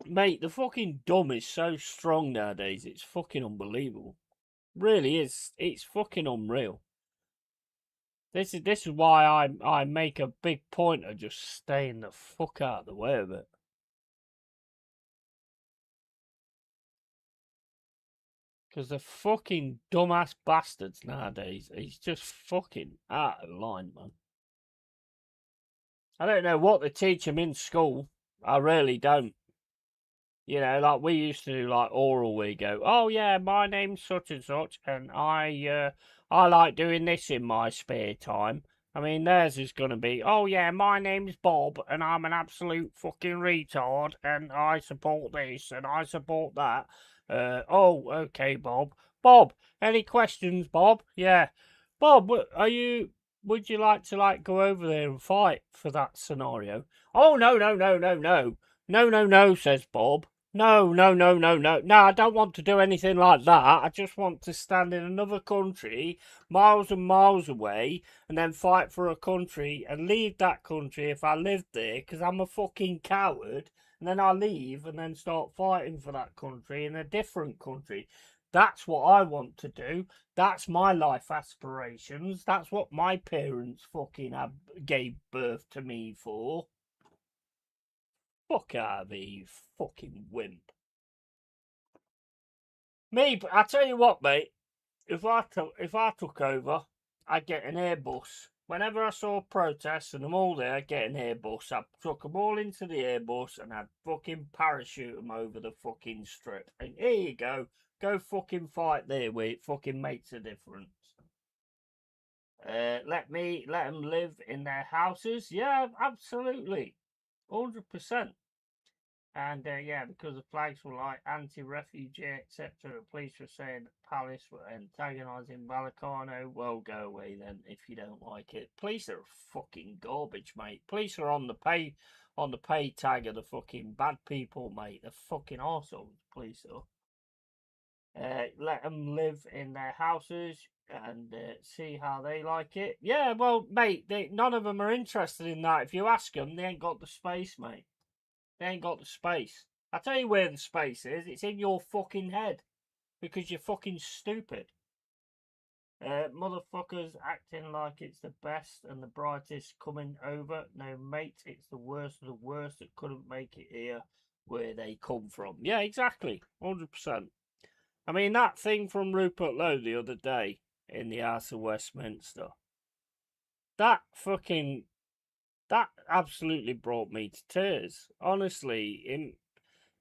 [SPEAKER 1] Mate, the fucking dumb is so strong nowadays, it's fucking unbelievable. Really is. It's fucking unreal. This is why I make a big point of just staying the fuck out of the way of it. Because the fucking dumbass bastards nowadays, he's just fucking out of line, man. I don't know what they teach them in school. I really don't. Like we used to do like oral, we go, oh yeah, my name's such and such, and I like doing this in my spare time. I mean, theirs is gonna be, oh yeah, my name's Bob, and I'm an absolute fucking retard, and I support this, and I support that. Oh, okay, Bob. Bob, any questions, Bob? Yeah. Bob, would you like to, like, go over there and fight for that scenario? Oh, no, no, no, no, no. No, no, no, says Bob. No, no, no, no, no. No, I don't want to do anything like that. I just want to stand in another country, miles and miles away, and then fight for a country and leave that country if I lived there, because I'm a fucking coward. And then I leave and then start fighting for that country in a different country. That's what I want to do. That's my life aspirations. That's what my parents fucking gave birth to me for. Fuck out of here, you fucking wimp. Me, I tell you what, mate. If I took over, I'd get an Airbus. Whenever I saw protests and them all there, I'd get an Airbus. I'd chuck them all into the Airbus and I'd fucking parachute them over the fucking strip. And here you go. Go fucking fight there where it fucking makes a difference. Let them live in their houses. Yeah, absolutely. 100%. And yeah, because the flags were like anti-refugee, etc. The police were saying that Palace were antagonising Vallecano. Well, go away then if you don't like it. Police are fucking garbage, mate. Police are on the pay tag of the fucking bad people, mate. They're fucking arseholes, police are. Let them live in their houses and see how they like it. Yeah, well, mate, none of them are interested in that. If you ask them, they ain't got the space, mate. They ain't got the space. I tell you where the space is. It's in your fucking head. Because you're fucking stupid. Motherfuckers acting like it's the best and the brightest coming over. No, mate, it's the worst of the worst that couldn't make it here where they come from. Yeah, exactly. 100%. I mean, that thing from Rupert Lowe the other day in the House of Westminster. That absolutely brought me to tears. Honestly,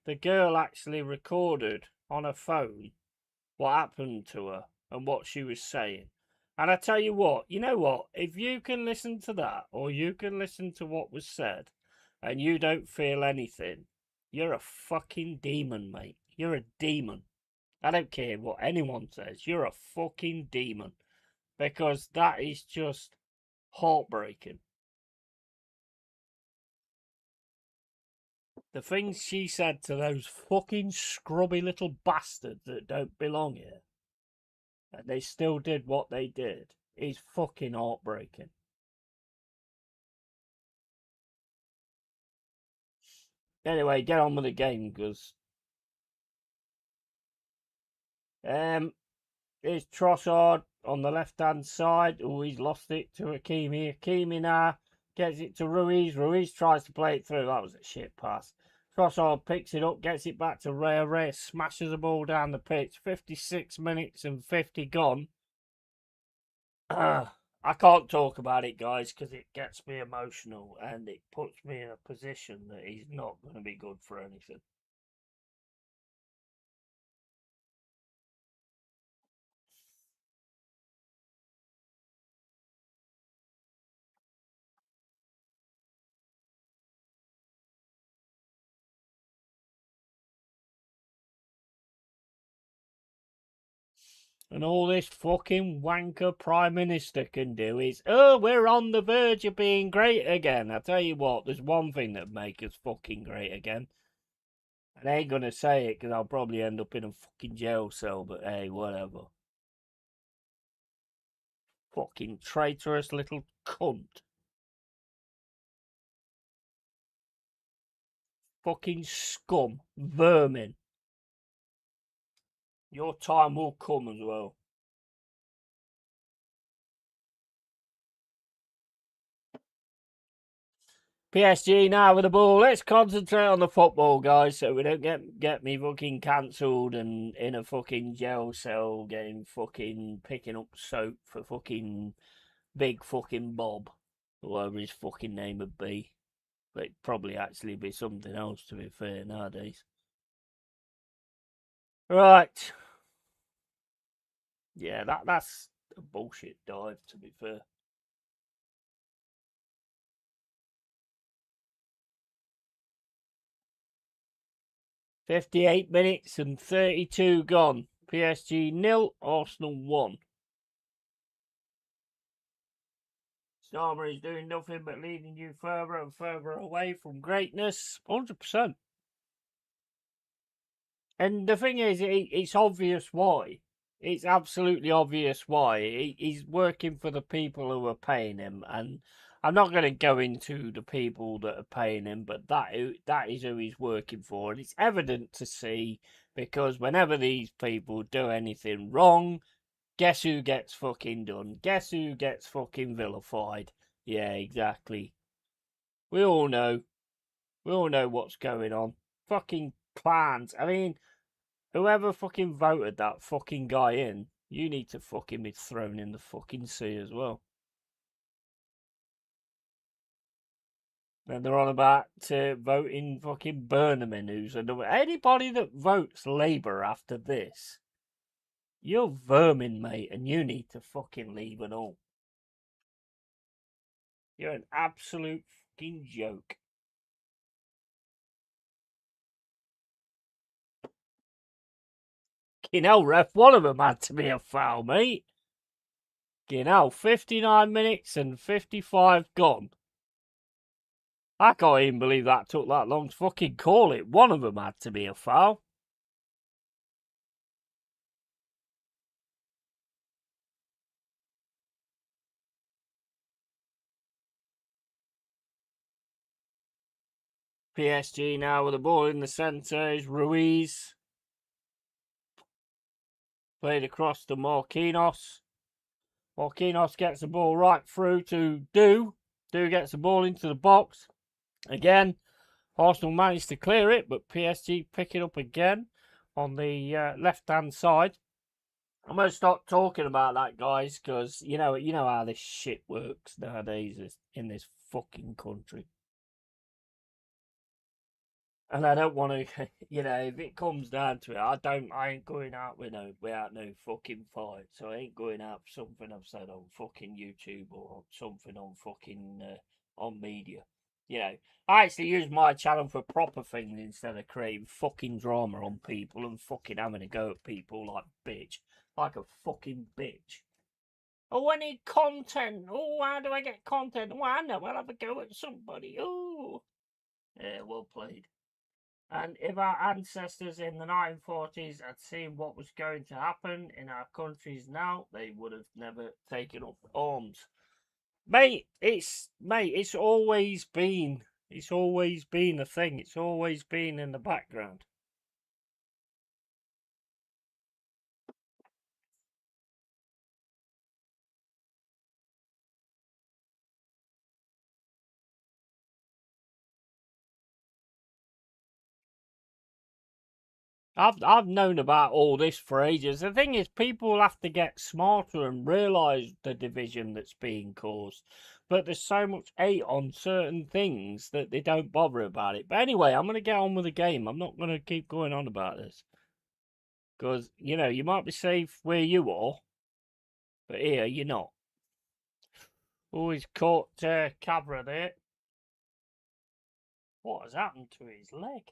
[SPEAKER 1] the girl actually recorded on her phone what happened to her and what she was saying. And I tell you what, if you can listen to that or you can listen to what was said and you don't feel anything, you're a fucking demon, mate. You're a demon. I don't care what anyone says. You're a fucking demon. Because that is just heartbreaking. The things she said to those fucking scrubby little bastards that don't belong here, and they still did what they did, is fucking heartbreaking. Anyway, get on with the game, because here's Trossard on the left-hand side. Oh, he's lost it to Hakimi. Hakimi now gets it to Ruiz. Ruiz tries to play it through. That was a shit pass. Trossard picks it up, gets it back to Rea. Rea smashes the ball down the pitch. 56 minutes and 50 gone. I can't talk about it, guys, because it gets me emotional and it puts me in a position that he's not going to be good for anything. And all this fucking wanker Prime Minister can do is, oh, we're on the verge of being great again. I tell you what, there's one thing that'd make us fucking great again. And I ain't gonna say it because I'll probably end up in a fucking jail cell, but hey, whatever. Fucking traitorous little cunt. Fucking scum. Vermin. Your time will come as well. PSG now with the ball. Let's concentrate on the football, guys, so we don't get me fucking cancelled and in a fucking jail cell getting fucking picking up soap for fucking big fucking Bob, whatever his fucking name would be. But it'd probably actually be something else, to be fair, nowadays. Right. Yeah, that's a bullshit dive, to be fair. 58 minutes and 32 gone. PSG 0, Arsenal 1. Starmer is doing nothing but leading you further and further away from greatness. 100%. And the thing is, it's obvious why. It's absolutely obvious why. He's working for the people who are paying him. And I'm not going to go into the people that are paying him, but that is who he's working for. And it's evident to see, because whenever these people do anything wrong, guess who gets fucking done? Guess who gets fucking vilified? Yeah, exactly. We all know. We all know what's going on. Fucking clans. I mean, whoever fucking voted that fucking guy in, you need to fucking be thrown in the fucking sea as well. Then they're on about voting fucking Burnham in, who's anybody that votes Labour after this, you're vermin, mate, and you need to fucking leave and all. You're an absolute fucking joke. You know, ref, one of them had to be a foul, mate. You know, 59 minutes and 55 gone. I can't even believe that took that long to fucking call it. One of them had to be a foul. PSG now with the ball in the centre is Ruiz. Played across to Marquinhos. Marquinhos gets the ball right through to Do. Do gets the ball into the box. Again, Arsenal managed to clear it, but PSG pick it up again on the left-hand side. I'm going to stop talking about that, guys, because you know how this shit works nowadays in this fucking country. And I don't want to, if it comes down to it, I ain't going out without no fucking fight. So I ain't going out for something I've said on fucking YouTube or something on fucking, on media. I actually use my channel for proper things instead of creating fucking drama on people and fucking having a go at people like bitch. Like a fucking bitch. Oh, I need content. Oh, how do I get content? Oh, I know, I'll have a go at somebody. Oh. Yeah, well played. And if our ancestors in the 1940s had seen what was going to happen in our countries now, they would have never taken up arms. Mate, it's always been a thing. It's always been in the background. I've known about all this for ages. The thing is, people have to get smarter and realise the division that's being caused. But there's so much hate on certain things that they don't bother about it. But anyway, I'm going to get on with the game. I'm not going to keep going on about this. Because, you might be safe where you are, but here you're not. Oh, he's caught Cabra there. What has happened to his leg?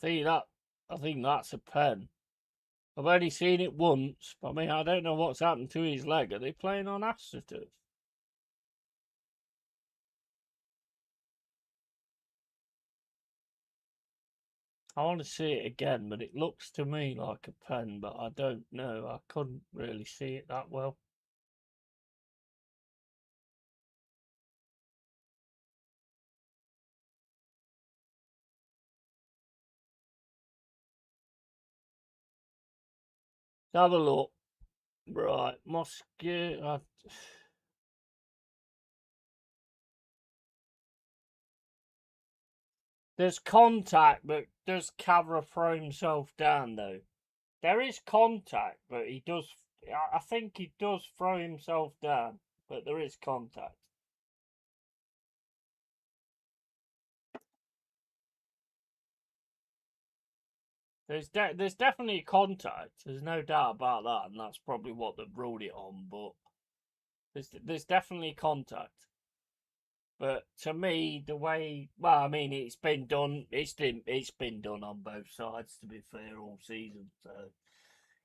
[SPEAKER 1] I think that's a pen. I've only seen it once, but I mean, I don't know what's happened to his leg. Are they playing on AstroTurf? I want to see it again, but it looks to me like a pen, but I don't know. I couldn't really see it that well. Let's have a look. Right, Moscow. There's contact, but does Cavra throw himself down, though? There is contact, but he does. I think he does throw himself down, but there is contact. There's definitely contact. There's no doubt about that, and that's probably what they've ruled it on. But there's definitely contact. But to me, the way, well, I mean, it's been done. It's been done on both sides. To be fair, all season. So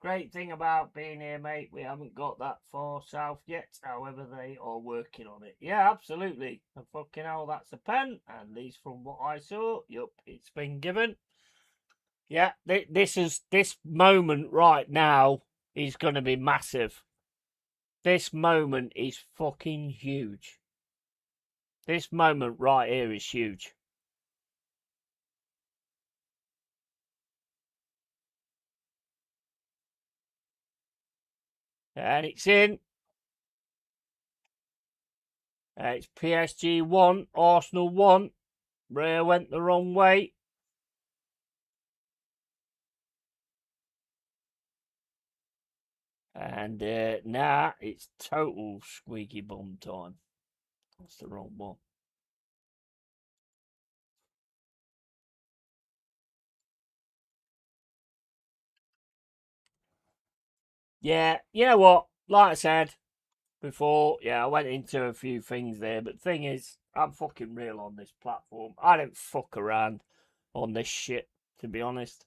[SPEAKER 1] great thing about being here, mate. We haven't got that far south yet. However, they are working on it. Yeah, absolutely. And fucking hell, that's a pen. At least from what I saw, yup, it's been given. Yeah, this moment right now is going to be massive. This moment is fucking huge. This moment right here is huge. And it's in. It's PSG 1, Arsenal 1. Rhea went the wrong way. And now it's total squeaky bum time. That's the wrong one. Yeah, you know what? Like I said before, yeah, I went into a few things there, but the thing is, I'm fucking real on this platform. I don't fuck around on this shit, to be honest.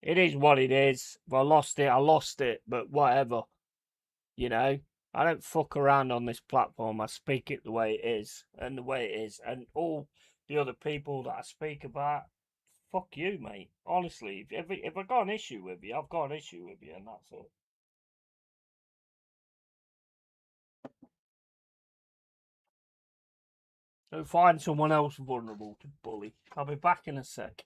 [SPEAKER 1] It is what it is. If I lost it, I lost it, but whatever. You know, I don't fuck around on this platform. I speak it the way it is and the way it is. And all the other people that I speak about, fuck you, mate. Honestly, if I got an issue with you, I've got an issue with you, and that's it. So find someone else vulnerable to bully. I'll be back in a sec.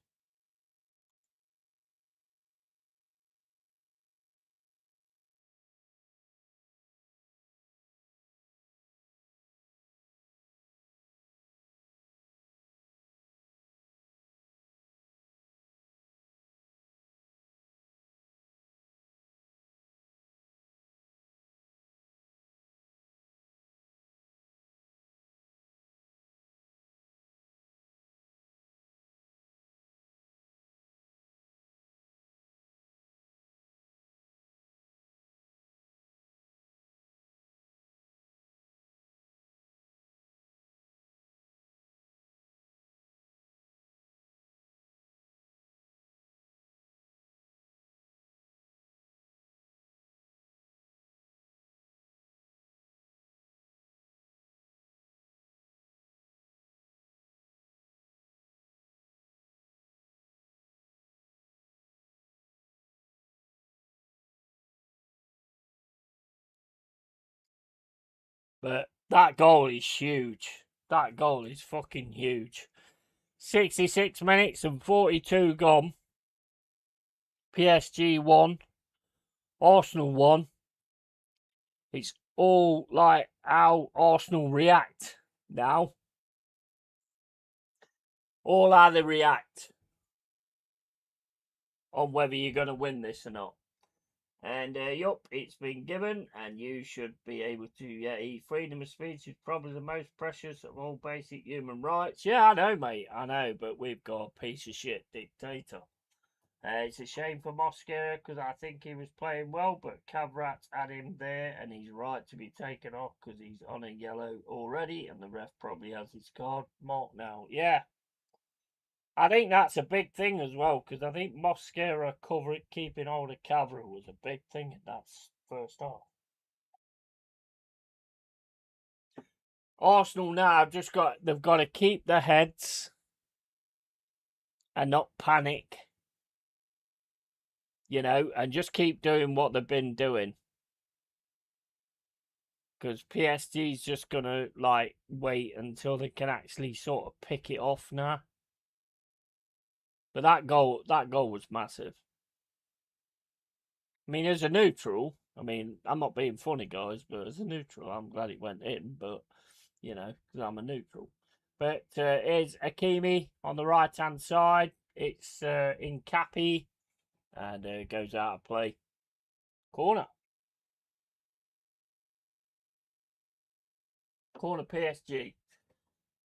[SPEAKER 1] But that goal is huge. That goal is fucking huge. 66 minutes and 42 gone. PSG 1. Arsenal 1. It's all like how Arsenal react now. All how they react on whether you're going to win this or not. And yup, it's been given, and you should be able to. Yeah, freedom of speech is probably the most precious of all basic human rights. Yeah, I know, mate, I know, but we've got a piece of shit dictator. It's a shame for Moscow because I think he was playing well, but Kavrat's had him there, and he's right to be taken off because he's on a yellow already, and the ref probably has his card marked now. Yeah, I think that's a big thing as well because I think Mosquera keeping hold of Cavra was a big thing in that first half. Arsenal now they've got to keep their heads and not panic, you know, and just keep doing what they've been doing. Because PSG's just gonna like wait until they can actually sort of pick it off now. But that goal was massive. I mean, as a neutral, I mean, I'm not being funny, guys, but as a neutral, I'm glad it went in. But you know, because I'm a neutral. But here's Akimi on the right hand side. It's in Cappy, and goes out of play. Corner. Corner PSG.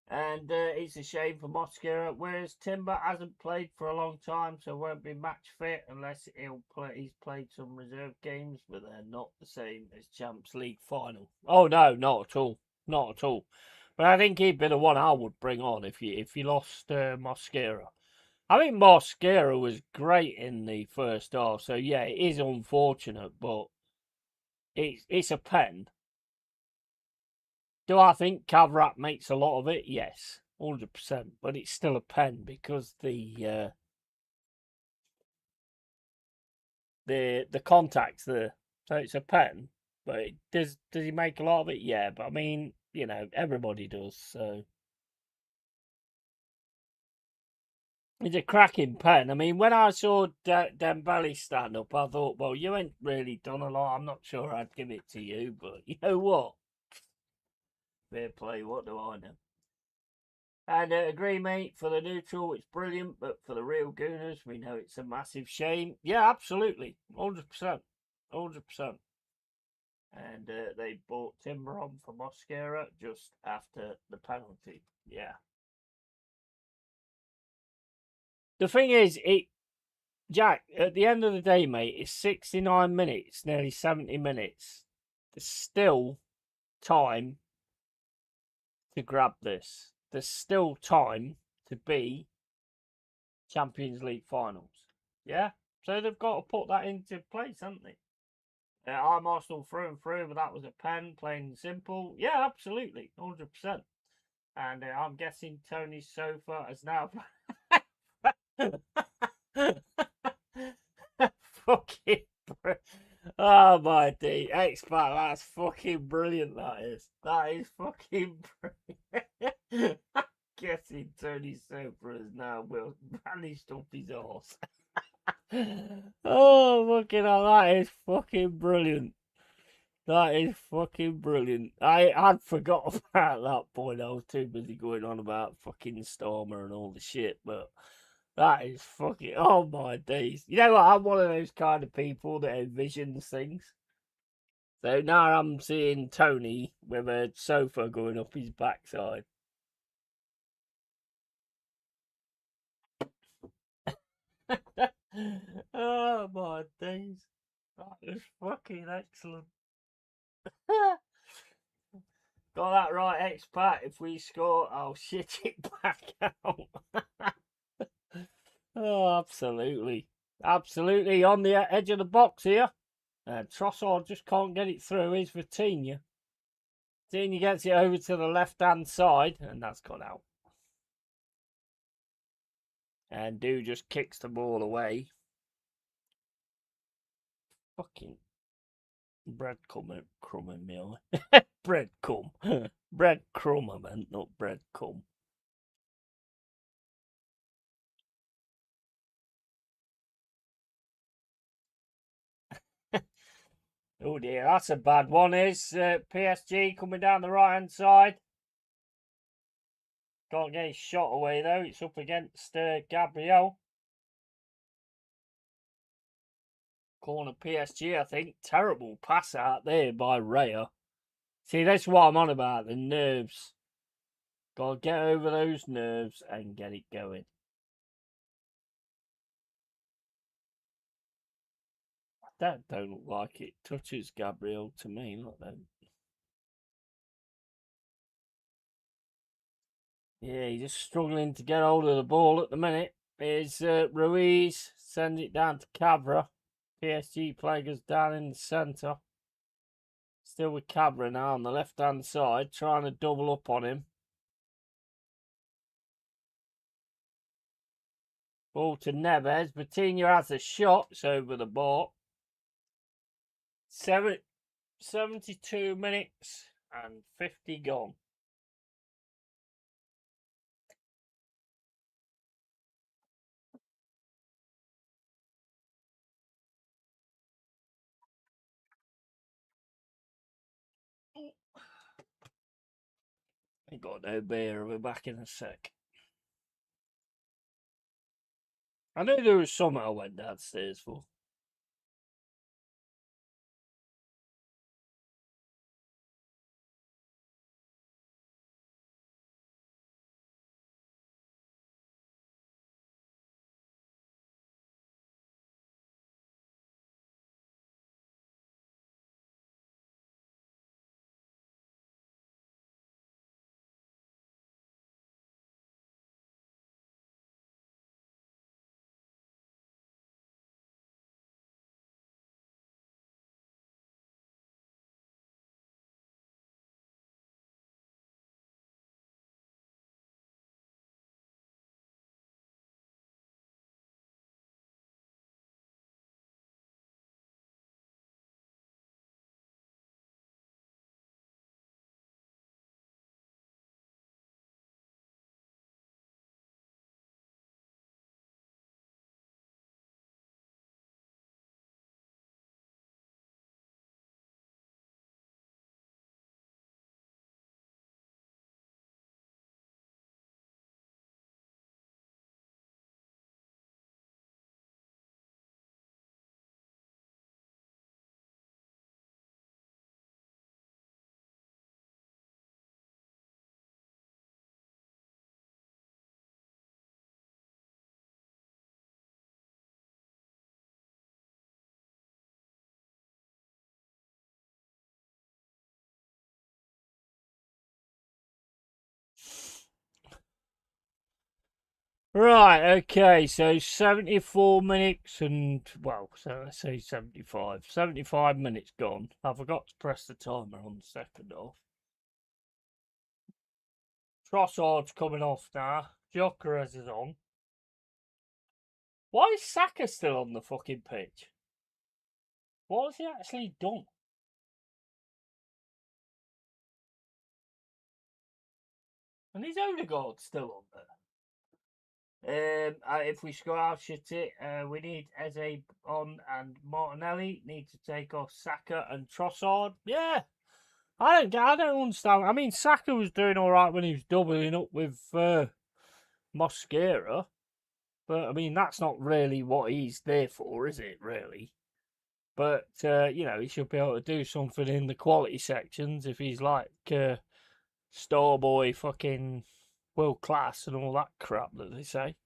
[SPEAKER 1] And it's a shame for Mosquera, whereas Timber hasn't played for a long time, so won't be match fit unless he'll play. He's played some reserve games, but they're not the same as Champions League final. Oh no, not at all, not at all. But I think he'd be the one I would bring on if you lost Mosquera. I think Mosquera was great in the first half, so yeah, it is unfortunate, but it's a pen. Do I think Cavrat makes a lot of it? Yes, 100%. But it's still a pen because the contact's there, so it's a pen. But does he make a lot of it? Yeah, but I mean, everybody does. So it's a cracking pen. I mean, when I saw Dembele stand up, I thought, well, you ain't really done a lot. I'm not sure I'd give it to you, but you know what? Fair play. What do I know? And agree, mate, for the neutral, it's brilliant, but for the real Gooners, we know it's a massive shame. Yeah, absolutely. 100%. 100%. And they bought Timber on for Mosquera just after the penalty. Yeah. The thing is, Jack, at the end of the day, mate, it's 69 minutes, nearly 70 minutes. There's still time to grab this. There's still time to be Champions League finals. Yeah? So they've got to put that into place, haven't they? I'm Arsenal through and through, but that was a pen, plain and simple. Yeah, absolutely, 100%. And I'm guessing Tony's sofa has now. Fucking. Oh my D. X-Pac, that's fucking brilliant, that is. That is fucking brilliant. Guessing Tony's sofa has now vanished up his arse. Oh, fucking hell, that is fucking brilliant. That is fucking brilliant. I'd forgot about that point. I was too busy going on about fucking Stormer and all the shit, but that is fucking. Oh my days. You know what? I'm one of those kind of people that envisions things. So now I'm seeing Tony with a sofa going up his backside. Oh my days. That is fucking excellent. Got that right, X-Pac. If we score, I'll shit it back out. Oh, absolutely. Absolutely on the edge of the box here. Trossard just can't get it through. Here's Vitinha. Vitinha gets it over to the left-hand side, and that's gone out. And Do just kicks the ball away. Fucking breadcrumb in me eye. Breadcrumb. Breadcrumb, I meant, not breadcrumb. Oh dear, that's a bad one. Is PSG coming down the right hand side? Can't get his shot away though. It's up against Gabriel. Corner PSG, I think. Terrible pass out there by Raya. See, that's what I'm on about. The nerves. Gotta get over those nerves and get it going. That don't look like it touches Gabriel to me. Look then. Yeah, he's just struggling to get hold of the ball at the minute. Here's Ruiz. Send it down to Cabra. PSG player goes down in the centre. Still with Cabra now on the left-hand side, trying to double up on him. Ball to Neves. Vitinha has a shot. It's over the bar. 72 minutes and 50 gone. Ain't got no beer. I'll be back in a sec. I knew there was something I went downstairs for. Right, okay, so 74 minutes and, well, so let's say 75. 75 minutes gone. I forgot to press the timer on the second half. Trossard's coming off now. Gyökeres is on. Why is Saka still on the fucking pitch? What has he actually done? And is Odegaard still on there? If we scratch at it, we need Eze on and Martinelli need to take off Saka and Trossard. Yeah, I don't understand. I mean, Saka was doing all right when he was doubling up with Mosquera, but I mean that's not really what he's there for, is it? Really? But he should be able to do something in the quality sections if he's like star boy, fucking world class, and all that crap that they say.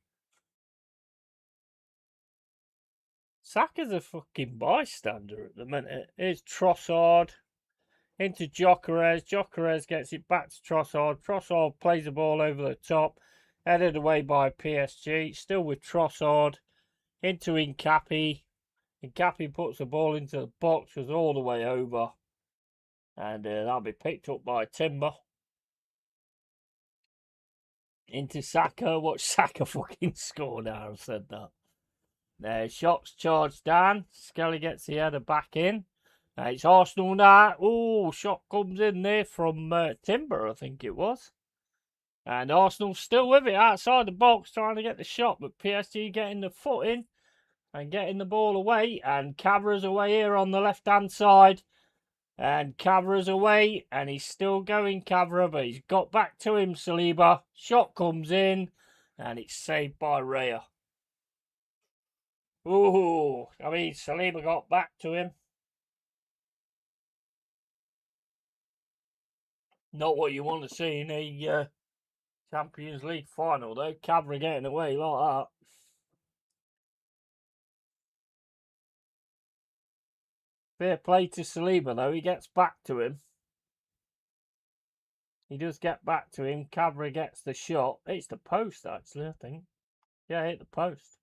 [SPEAKER 1] Saka's a fucking bystander at the minute. Here's Trossard into Gyökeres. Gyökeres gets it back to Trossard. Trossard plays the ball over the top, headed away by PSG. Still with Trossard into Nkappi. Nkappi puts the ball into the box, was all the way over, and that'll be picked up by Timber. Into Saka. Watch Saka fucking score now. I've said that. Shots charged down. Skelly gets the header back in. It's Arsenal now. Oh, shot comes in there from Timber, I think it was. And Arsenal still with it outside the box trying to get the shot. But PSG getting the foot in and getting the ball away. And Cavra's away here on the left-hand side. And Cavra's away. And he's still going, Cavra. But he's got back to him, Saliba. Shot comes in. And it's saved by Raya. Ooh, I mean, Saliba got back to him. Not what you want to see in a Champions League final, though. Cavra getting away like that. Fair play to Saliba, though. He gets back to him. He does get back to him. Cavra gets the shot. It's the post, actually, I think. Yeah, hit the post.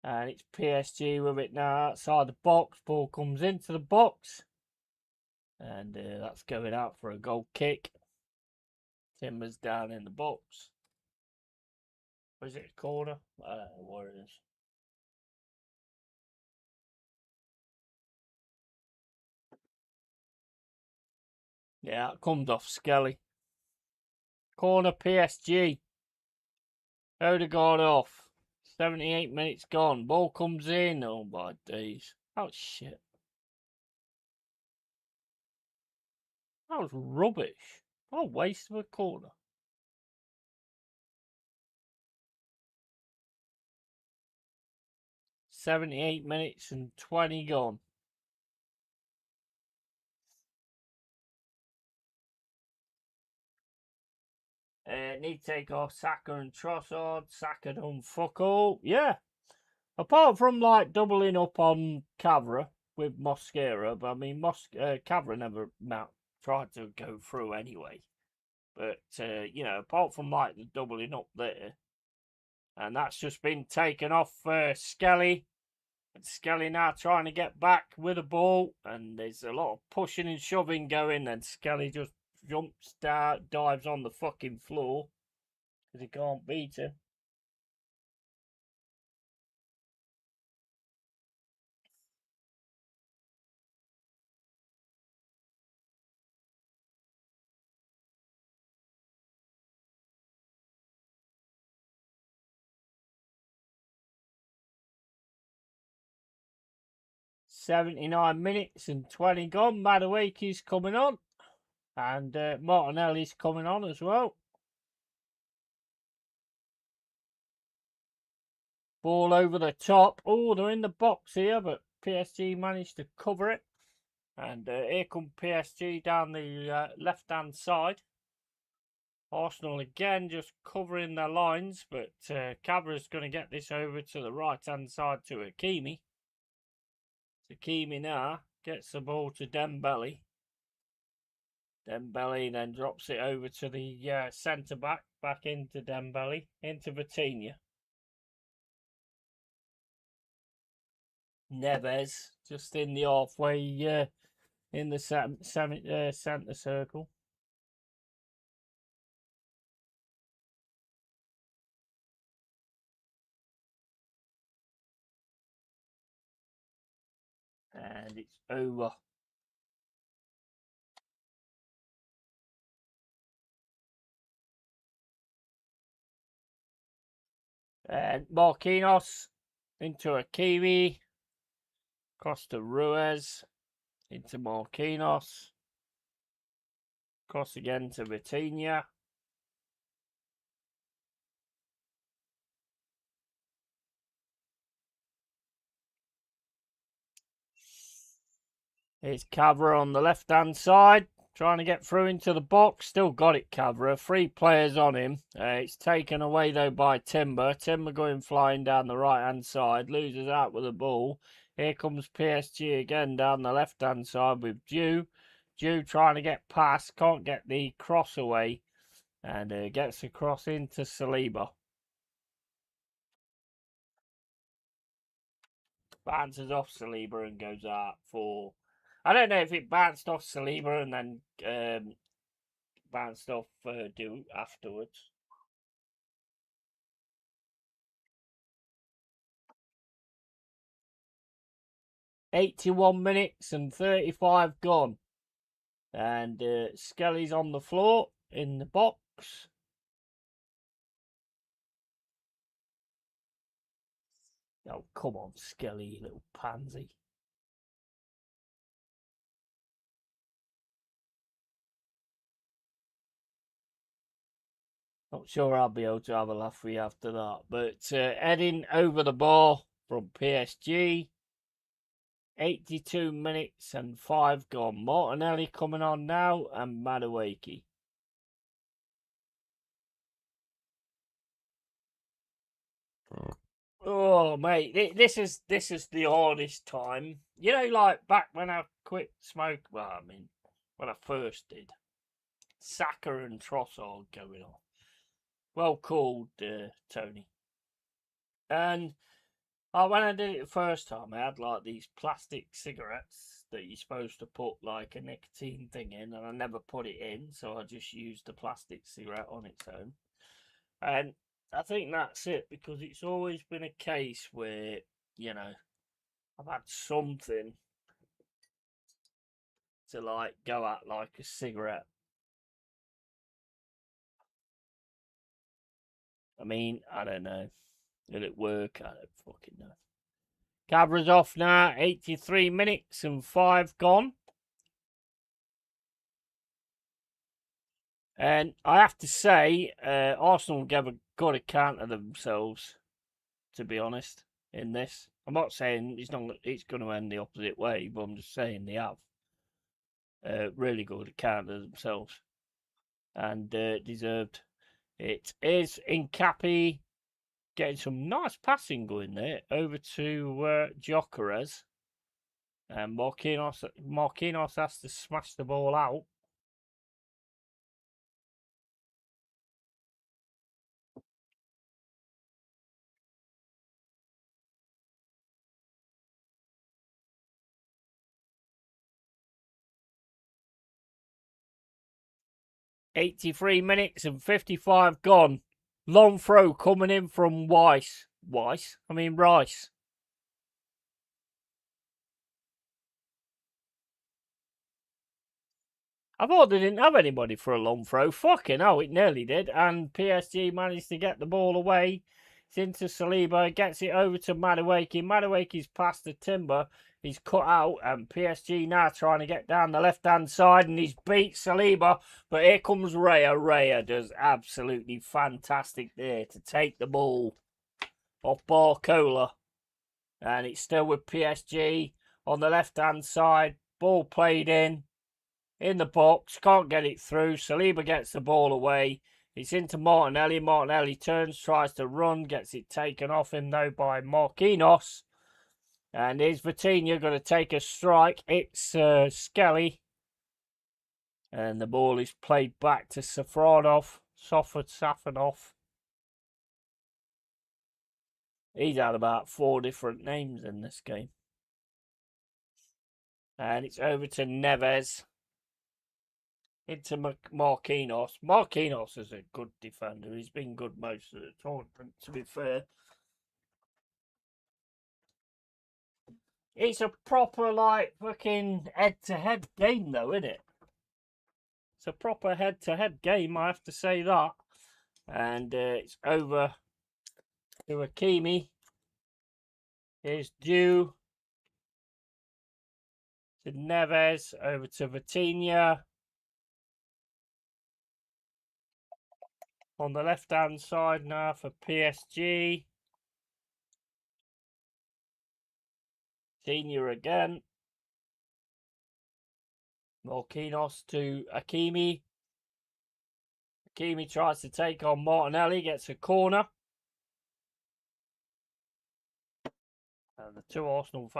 [SPEAKER 1] And it's PSG with it now outside the box. Ball comes into the box. And that's going out for a goal kick. Timber's down in the box. Was it a corner? I don't know what it is. Yeah, it comes off Skelly. Corner PSG. Odegaard off. 78 minutes gone. Ball comes in. Oh my days. Oh shit. That was rubbish. What a waste of a corner. $78 minutes and 20 gone. Need to take off Saka and Trossard. Saka done fuck all. Yeah. Apart from like doubling up on Cavra with Mosquera, but I mean Cavra never tried to go through anyway. But apart from like the doubling up there, and that's just been taken off Skelly. And Skelly now trying to get back with the ball, and there's a lot of pushing and shoving going, and Skelly just jumps down, dives on the fucking floor because he can't beat him. $79 minutes and 20 gone. Madueke's coming on, and Martinelli's coming on as well. Ball over the top. Oh, they're in the box here, but PSG managed to cover it. And here come PSG down the left-hand side. Arsenal again just covering their lines, but Cabra's going to get this over to the right-hand side to Hakimi. Hakimi now gets the ball to Dembele. Dembele then drops it over to the centre back into Dembele, into Vitinha. Neves just in the halfway, in the centre circle. And it's over. And Marquinhos into a Kiwi. Costa Ruiz into Marquinhos. Cross again to Vitinha. Here's Cavra on the left-hand side, trying to get through into the box. Still got it, Cavra. 3 players on him. It's taken away, though, by Timber. Timber going flying down the right-hand side. Loses out with the ball. Here comes PSG again down the left-hand side with Dew. Dew trying to get past. Can't get the cross away. And gets the cross into Saliba. Bounces off Saliba and goes out for... I don't know if it bounced off Saliba and then bounced off Dew afterwards. "81 minutes and 35 gone. And Skelly's on the floor in the box. Oh, come on, Skelly, you little pansy. Not sure I'll be able to have a laugh with you after that. But heading over the bar from PSG. 82 minutes and 5 gone. Martinelli coming on now and Madueke. Oh mate, this is the hardest time. You know, like back when I quit smoke. Well, I mean, when I first did. Saka and Trossard going on. Well called, Tony. And when I did it the first time, I had like these plastic cigarettes that you're supposed to put like a nicotine thing in, and I never put it in, so I just used the plastic cigarette on its own. And I think that's it, because it's always been a case where, you know, I've had something to like go at, like a cigarette. I mean, I don't know. Did it work? I don't fucking know. Cabra's off now. 83 minutes and 5 gone. And I have to say, Arsenal gave a good account of themselves, to be honest, in this. I'm not saying it's going to end the opposite way, but I'm just saying they have. Really good account of themselves. And deserved. It is Incapi getting some nice passing going there over to Gyökeres. And Marquinhos has to smash the ball out. "83 minutes and 55 gone. Long throw coming in from Rice. I thought they didn't have anybody for a long throw. Fucking hell, it nearly did. And PSG managed to get the ball away. It's into Saliba. Gets it over to Madueke. Madueke's past the Timber. He's cut out. And PSG now trying to get down the left-hand side. And he's beat Saliba. But here comes Raya. Raya does absolutely fantastic there to take the ball off Barcola. And it's still with PSG on the left-hand side. Ball played in the box, can't get it through. Saliba gets the ball away. It's into Martinelli. Martinelli turns, tries to run, gets it taken off him though by Marquinhos. And is Vitinha going to take a strike? It's Skelly. And the ball is played back to Safanov. He's had about 4 different names in this game. And it's over to Neves. Into Marquinhos. Marquinhos is a good defender. He's been good most of the tournament, to be fair. It's a proper, like, fucking head-to-head game, though, isn't it? It's a proper head-to-head game, I have to say that. And it's over to Hakimi. Here's Dew. To Neves. Over to Vitinha. On the left-hand side now for PSG. Vitinha again. Marquinhos to Hakimi. Hakimi tries to take on Martinelli, gets a corner. And the two Arsenal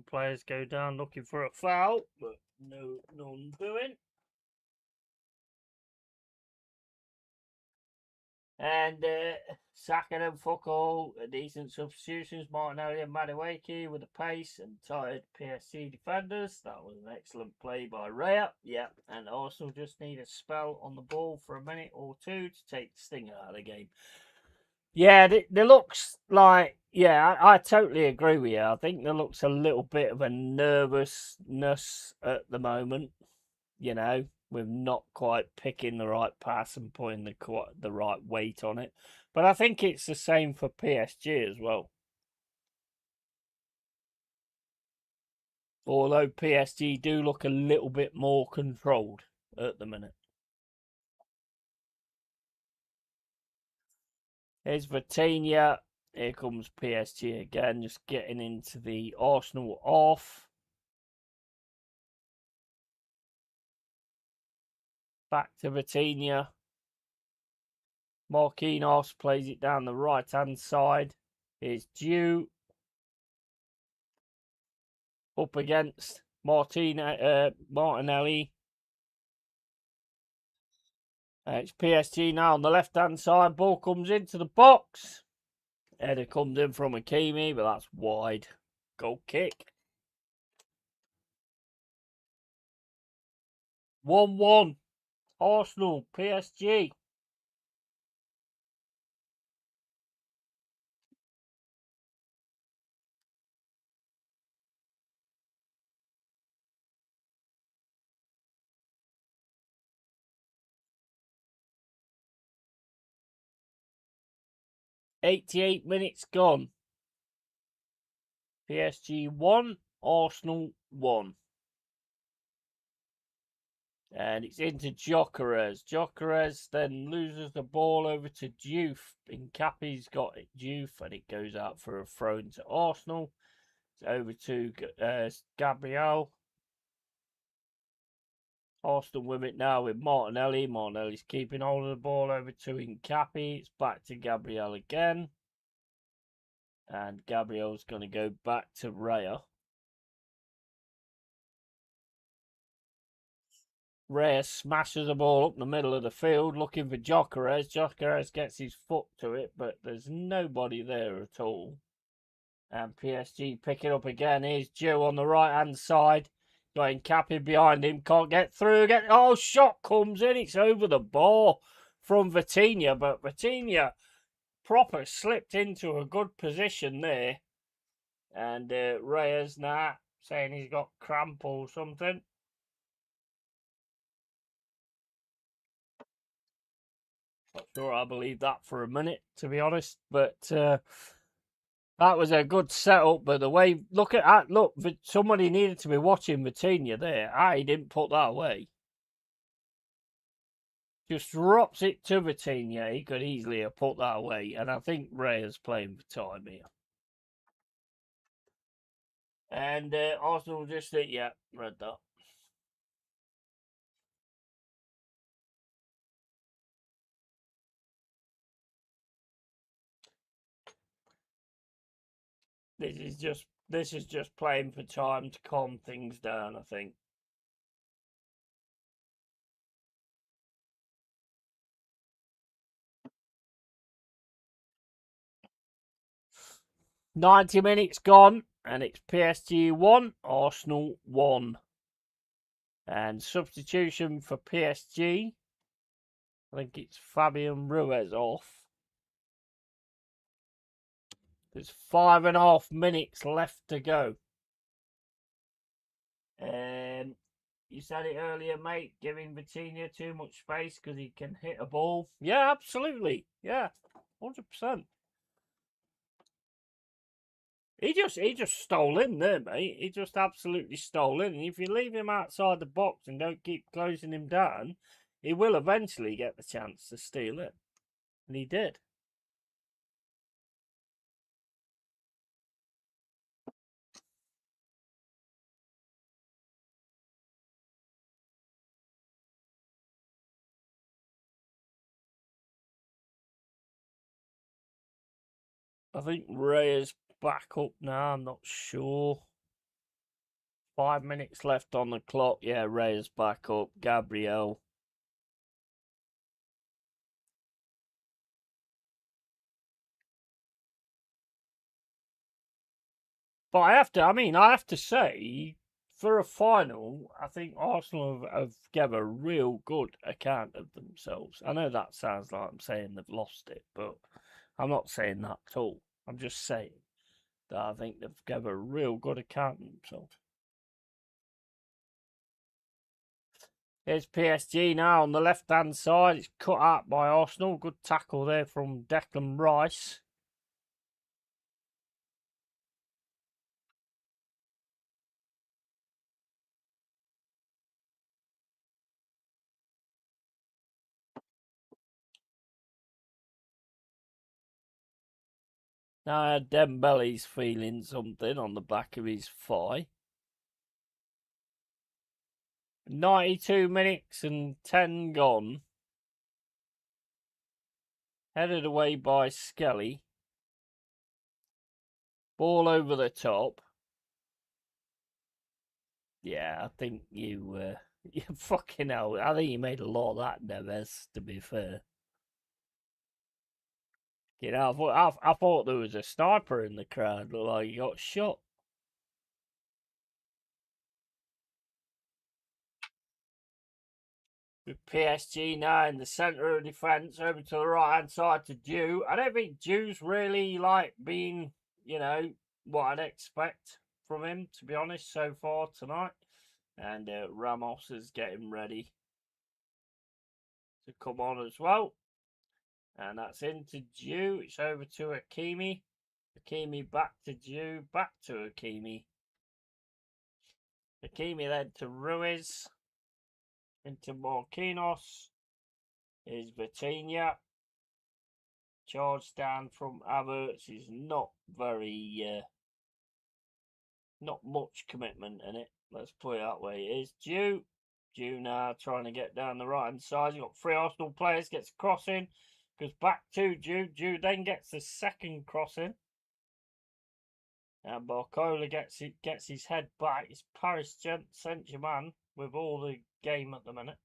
[SPEAKER 1] players go down looking for a foul, but none doing. And Saka and Fuckle, decent substitutions. Martinelli and Madueke with the pace and tired PSG defenders. That was an excellent play by Raya. Yeah, and Arsenal just need a spell on the ball for a minute or two to take the stinger out of the game. Yeah, there looks like, yeah, I totally agree with you. I think there looks a little bit of a nervousness at the moment, you know, with not quite picking the right pass and putting the right weight on it. But I think it's the same for PSG as well. Although PSG do look a little bit more controlled at the minute. Here's Vitinha. Here comes PSG again, just getting into the Arsenal off. Back to Vitinha. Marquinhos plays it down the right-hand side. Here's Dew. Up against Martinelli. It's PSG now on the left-hand side. Ball comes into the box. Header comes in from Hakimi, but that's wide. Goal kick. 1-1. Arsenal, PSG. '88 minutes gone. PSG 1, Arsenal 1. And it's into Gyökeres. Gyökeres then loses the ball over to Diouf. Nkappi's got it, Diouf, and it goes out for a throw into Arsenal. It's over to Gabriel. Arsenal with it now with Martinelli. Martinelli's keeping hold of the ball over to Nkappi. It's back to Gabriel again. And Gabriel's going to go back to Raya. Raya smashes the ball up the middle of the field looking for Gyökeres. Gyökeres gets his foot to it, but there's nobody there at all. And PSG pick it up again. Here's Joe on the right-hand side. Got Nkappi behind him. Can't get through. Oh, shot comes in. It's over the bar from Vitinha. But Vitinha proper slipped into a good position there. And Raya's now saying he's got cramp or something. Not sure I believe that for a minute, to be honest. But that was a good setup. But the way, look, somebody needed to be watching Vitinha there. I didn't put that away. Just drops it to Vitinha. He could easily have put that away. And I think Raya's playing for time here. And Arsenal just think, yeah, read that. This is just playing for time to calm things down, I think. 90 minutes gone, and it's PSG 1, Arsenal 1. And substitution for PSG, I think it's Fabian Ruiz off. There's 5.5 minutes left to go. You said it earlier, mate, giving Vitinha too much space because he can hit a ball. Yeah, absolutely. Yeah, 100%. He just stole in there, mate. He just absolutely stole in. And if you leave him outside the box and don't keep closing him down, he will eventually get the chance to steal it. And he did. I think Ray's back up now. I'm not sure. 5 minutes left on the clock. Yeah, Ray's back up. Gabriel. But I have to say, for a final, I think Arsenal have given a real good account of themselves. I know that sounds like I'm saying they've lost it, but I'm not saying that at all. I'm just saying that I think they've given a real good account of themselves. Here's PSG now on the left-hand side. It's cut out by Arsenal. Good tackle there from Declan Rice. Now Dembele's feeling something on the back of his thigh. 92 minutes and 10 gone. Headed away by Skelly. Ball over the top. Yeah, I think you fucking hell. I think you made a lot of that, Neves, to be fair. You know, I thought there was a sniper in the crowd. Looked like he got shot. With PSG now in the centre of defence, over to the right hand side to Dew. I don't think Dew's really like being, what I'd expect from him, to be honest, so far tonight. And Ramos is getting ready to come on as well. And that's into Dew. It's over to Hakimi. Hakimi back to Dew. Back to Hakimi. Hakimi then to Ruiz. Into Marquinhos. Is Vitinha. Charge down from Havertz is not very, not much commitment in it. Let's put it that way. It is Dew. Dew now trying to get down the right hand side. You've got 3 Arsenal players. Gets a crossing. Goes back to Dew. Dew then gets the second crossing. And Barcola gets his head back. It's Paris Saint-Germain with all the game at the minute.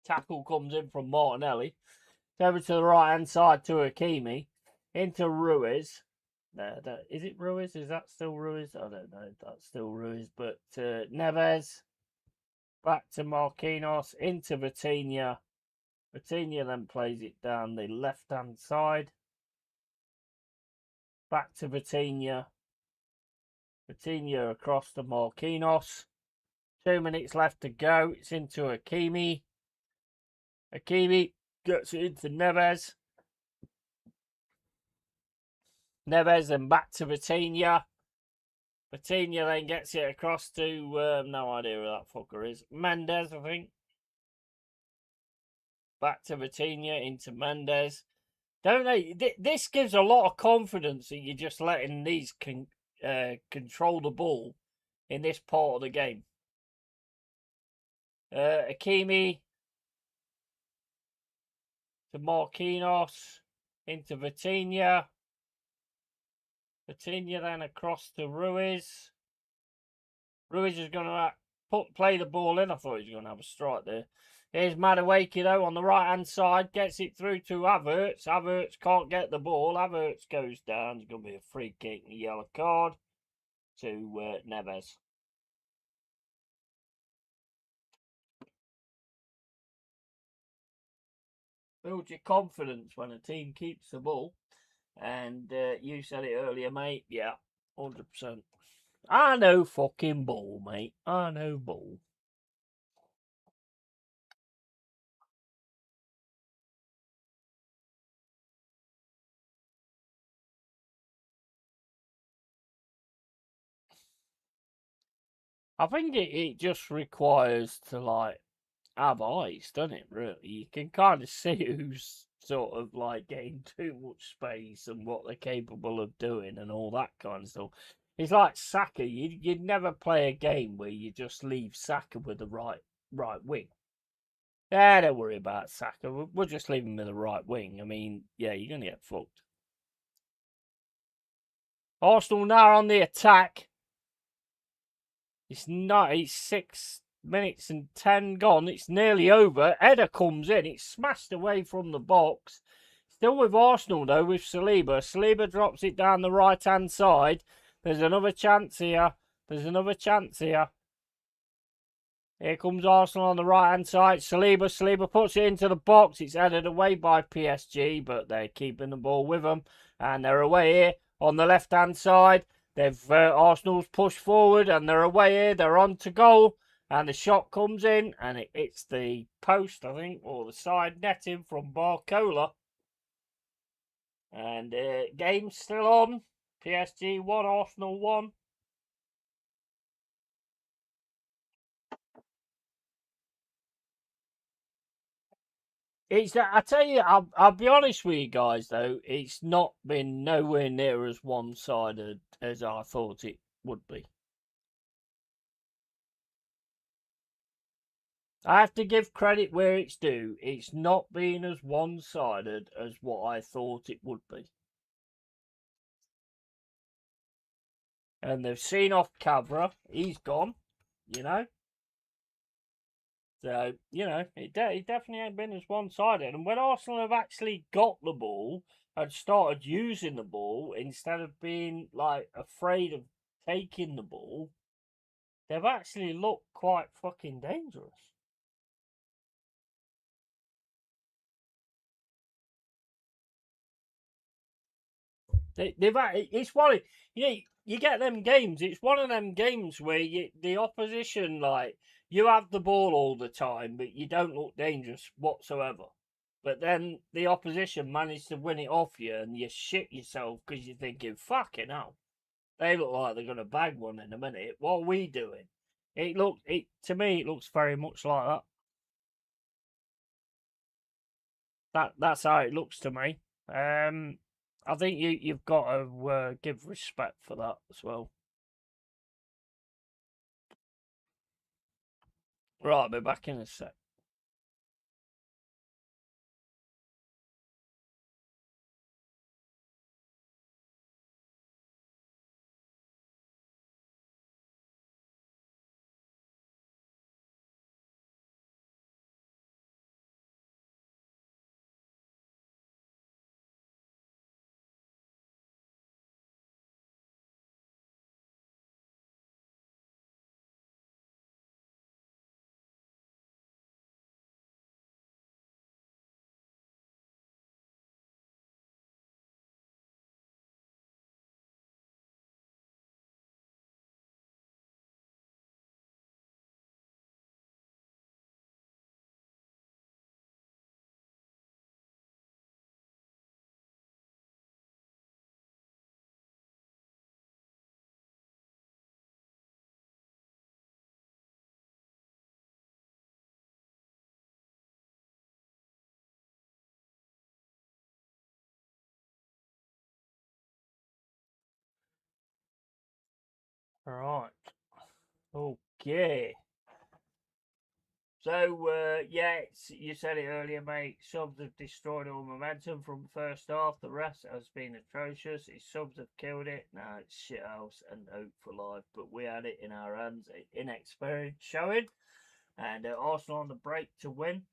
[SPEAKER 1] Tackle comes in from Martinelli. It's over to the right hand side to Hakimi. Into Ruiz. Is it Ruiz? Is that still Ruiz? I don't know if that's still Ruiz. But Neves. Back to Marquinhos. Into Vitinha. Vitinha then plays it down the left hand side. Back to Vitinha. Vitinha across to Marquinhos. 2 minutes left to go. It's into Hakimi. Hakimi gets it into Neves. Neves then back to Vitinha. Vitinha then gets it across to, no idea who that fucker is. Mendes, I think. Back to Vitinha, into Mendes. Don't they? This gives a lot of confidence that you're just letting these control the ball in this part of the game. Hakimi to Marquinhos, into Vitinha. Vitinha then across to Ruiz. Ruiz is going to play the ball in. I thought he was going to have a strike there. Here's Madueke, though, on the right-hand side. Gets it through to Havertz. Havertz can't get the ball. Havertz goes down. It's going to be a free kick and a yellow card to Neves. Build your confidence when a team keeps the ball. And you said it earlier, mate. Yeah, 100%. I know fucking ball, mate. I know ball. I think it just requires to, like, have eyes, doesn't it, really? You can kind of see who's sort of, like, getting too much space and what they're capable of doing and all that kind of stuff. It's like Saka. You'd never play a game where you just leave Saka with the right wing. Yeah, don't worry about Saka. We'll just leave him with the right wing. I mean, yeah, you're going to get fucked. Arsenal now on the attack. It's not. It's 6 minutes and 10 gone. It's nearly over. Eder comes in. It's smashed away from the box. Still with Arsenal, though, with Saliba. Saliba drops it down the right-hand side. There's another chance here. There's another chance here. Here comes Arsenal on the right-hand side. Saliba puts it into the box. It's headed away by PSG, but they're keeping the ball with them. And they're away here on the left-hand side. Arsenal's pushed forward, and they're away here. They're on to goal. And the shot comes in, and it hits the post, I think, or the side netting from Barcola. And game's still on. PSG 1, Arsenal 1. I tell you, I'll be honest with you guys though. It's not been nowhere near as one-sided as I thought it would be. I have to give credit where it's due. It's not been as one-sided as what I thought it would be. And they've seen off Cavra. He's gone. You know. So, it definitely ain't been as one-sided. And when Arsenal have actually got the ball and started using the ball instead of being, like, afraid of taking the ball, they've actually looked quite fucking dangerous. It's one of, you get them games. It's one of them games where the opposition, like, you have the ball all the time, but you don't look dangerous whatsoever. But then the opposition managed to win it off you, and you shit yourself because you're thinking, fucking hell, they look like they're going to bag one in a minute. What are we doing? To me, it looks very much like that. That's how it looks to me. I think you've got to give respect for that as well. Right, I'll be back in a sec. Right. Okay. So, yeah, you said it earlier, mate. Subs have destroyed all momentum from the first half. The rest has been atrocious. His subs have killed it. Now it's shithouse and hope for life. But we had it in our hands. Inexperience showing. And Arsenal on the break to win.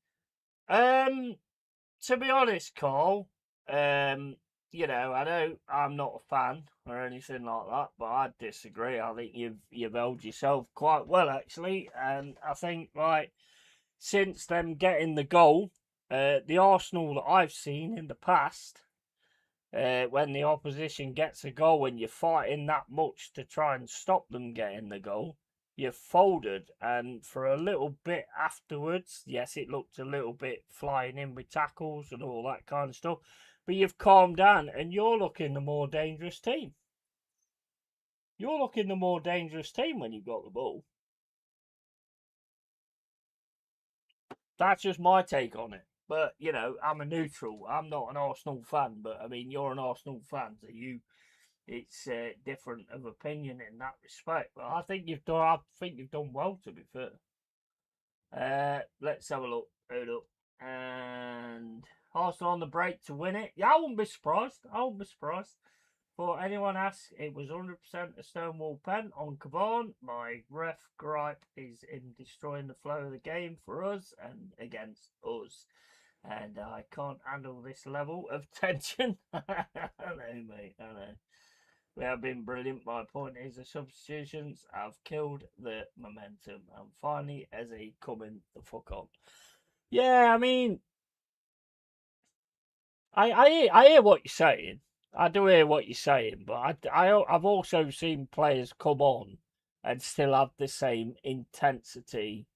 [SPEAKER 1] To be honest, Cole, you know, I know I'm not a fan or anything like that, but I disagree. I think you've held yourself quite well actually, and I think like since them getting the goal, the Arsenal that I've seen in the past, when the opposition gets a goal and you're fighting that much to try and stop them getting the goal, you've folded. And for a little bit afterwards, yes, it looked a little bit flying in with tackles and all that kind of stuff, but you've calmed down and you're looking the more dangerous team. You're looking the more dangerous team when you've got the ball. That's just my take on it. But, you know, I'm a neutral. I'm not an Arsenal fan, but I mean, you're an Arsenal fan, so it's different of opinion in that respect. But I think you've done well, to be fair. Let's have a look. Hold up. And Arsenal on the break to win it. Yeah, I wouldn't be surprised. I wouldn't be surprised. For anyone asks, it was 100% a Stonewall pen on Cavani. My ref gripe is in destroying the flow of the game for us and against us. And I can't handle this level of tension. I know, mate, I know. We have been brilliant. My point is the substitutions have killed the momentum. And finally, Eze coming the fuck on. Yeah, I mean, I hear what you're saying. I do hear what you're saying, but I've also seen players come on and still have the same intensity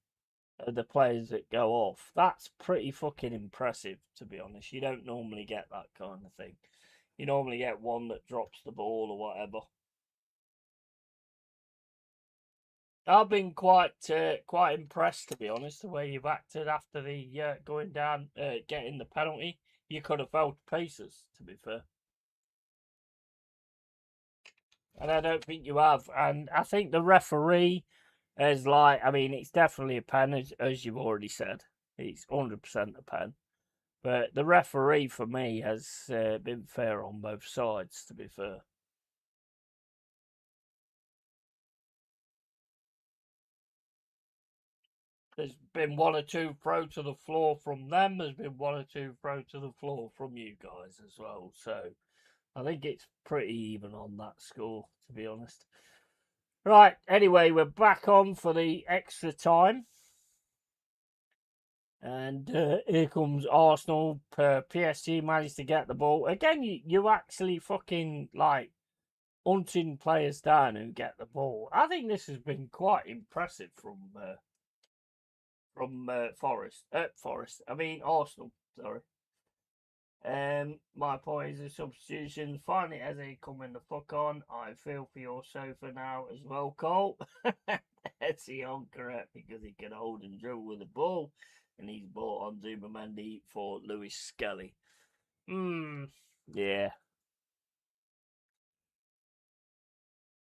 [SPEAKER 1] of the players that go off. That's pretty fucking impressive, to be honest. You don't normally get that kind of thing. You normally get one that drops the ball or whatever. I've been quite impressed, to be honest, the way you've acted after the going down, getting the penalty. You could have fell to pieces, to be fair. And I don't think you have. And I think the referee is like, I mean, it's definitely a pen, as you've already said. It's 100% a pen. But the referee, for me, has been fair on both sides, to be fair. There's been one or two throw to the floor from them. There's been one or two throw to the floor from you guys as well. So I think it's pretty even on that score, to be honest. Right, anyway, we're back on for the extra time. And here comes Arsenal. PSG managed to get the ball. Again, you actually fucking like hunting players down who get the ball. I think this has been quite impressive from Forest. I mean Arsenal. Sorry. My point is a substitution. Finally, as they coming the fuck on, I feel for your sofa now as well, Cole. That's the correct because he can hold and dribble with the ball, and he's bought on Zubimendi for Lewis Skelly. Yeah.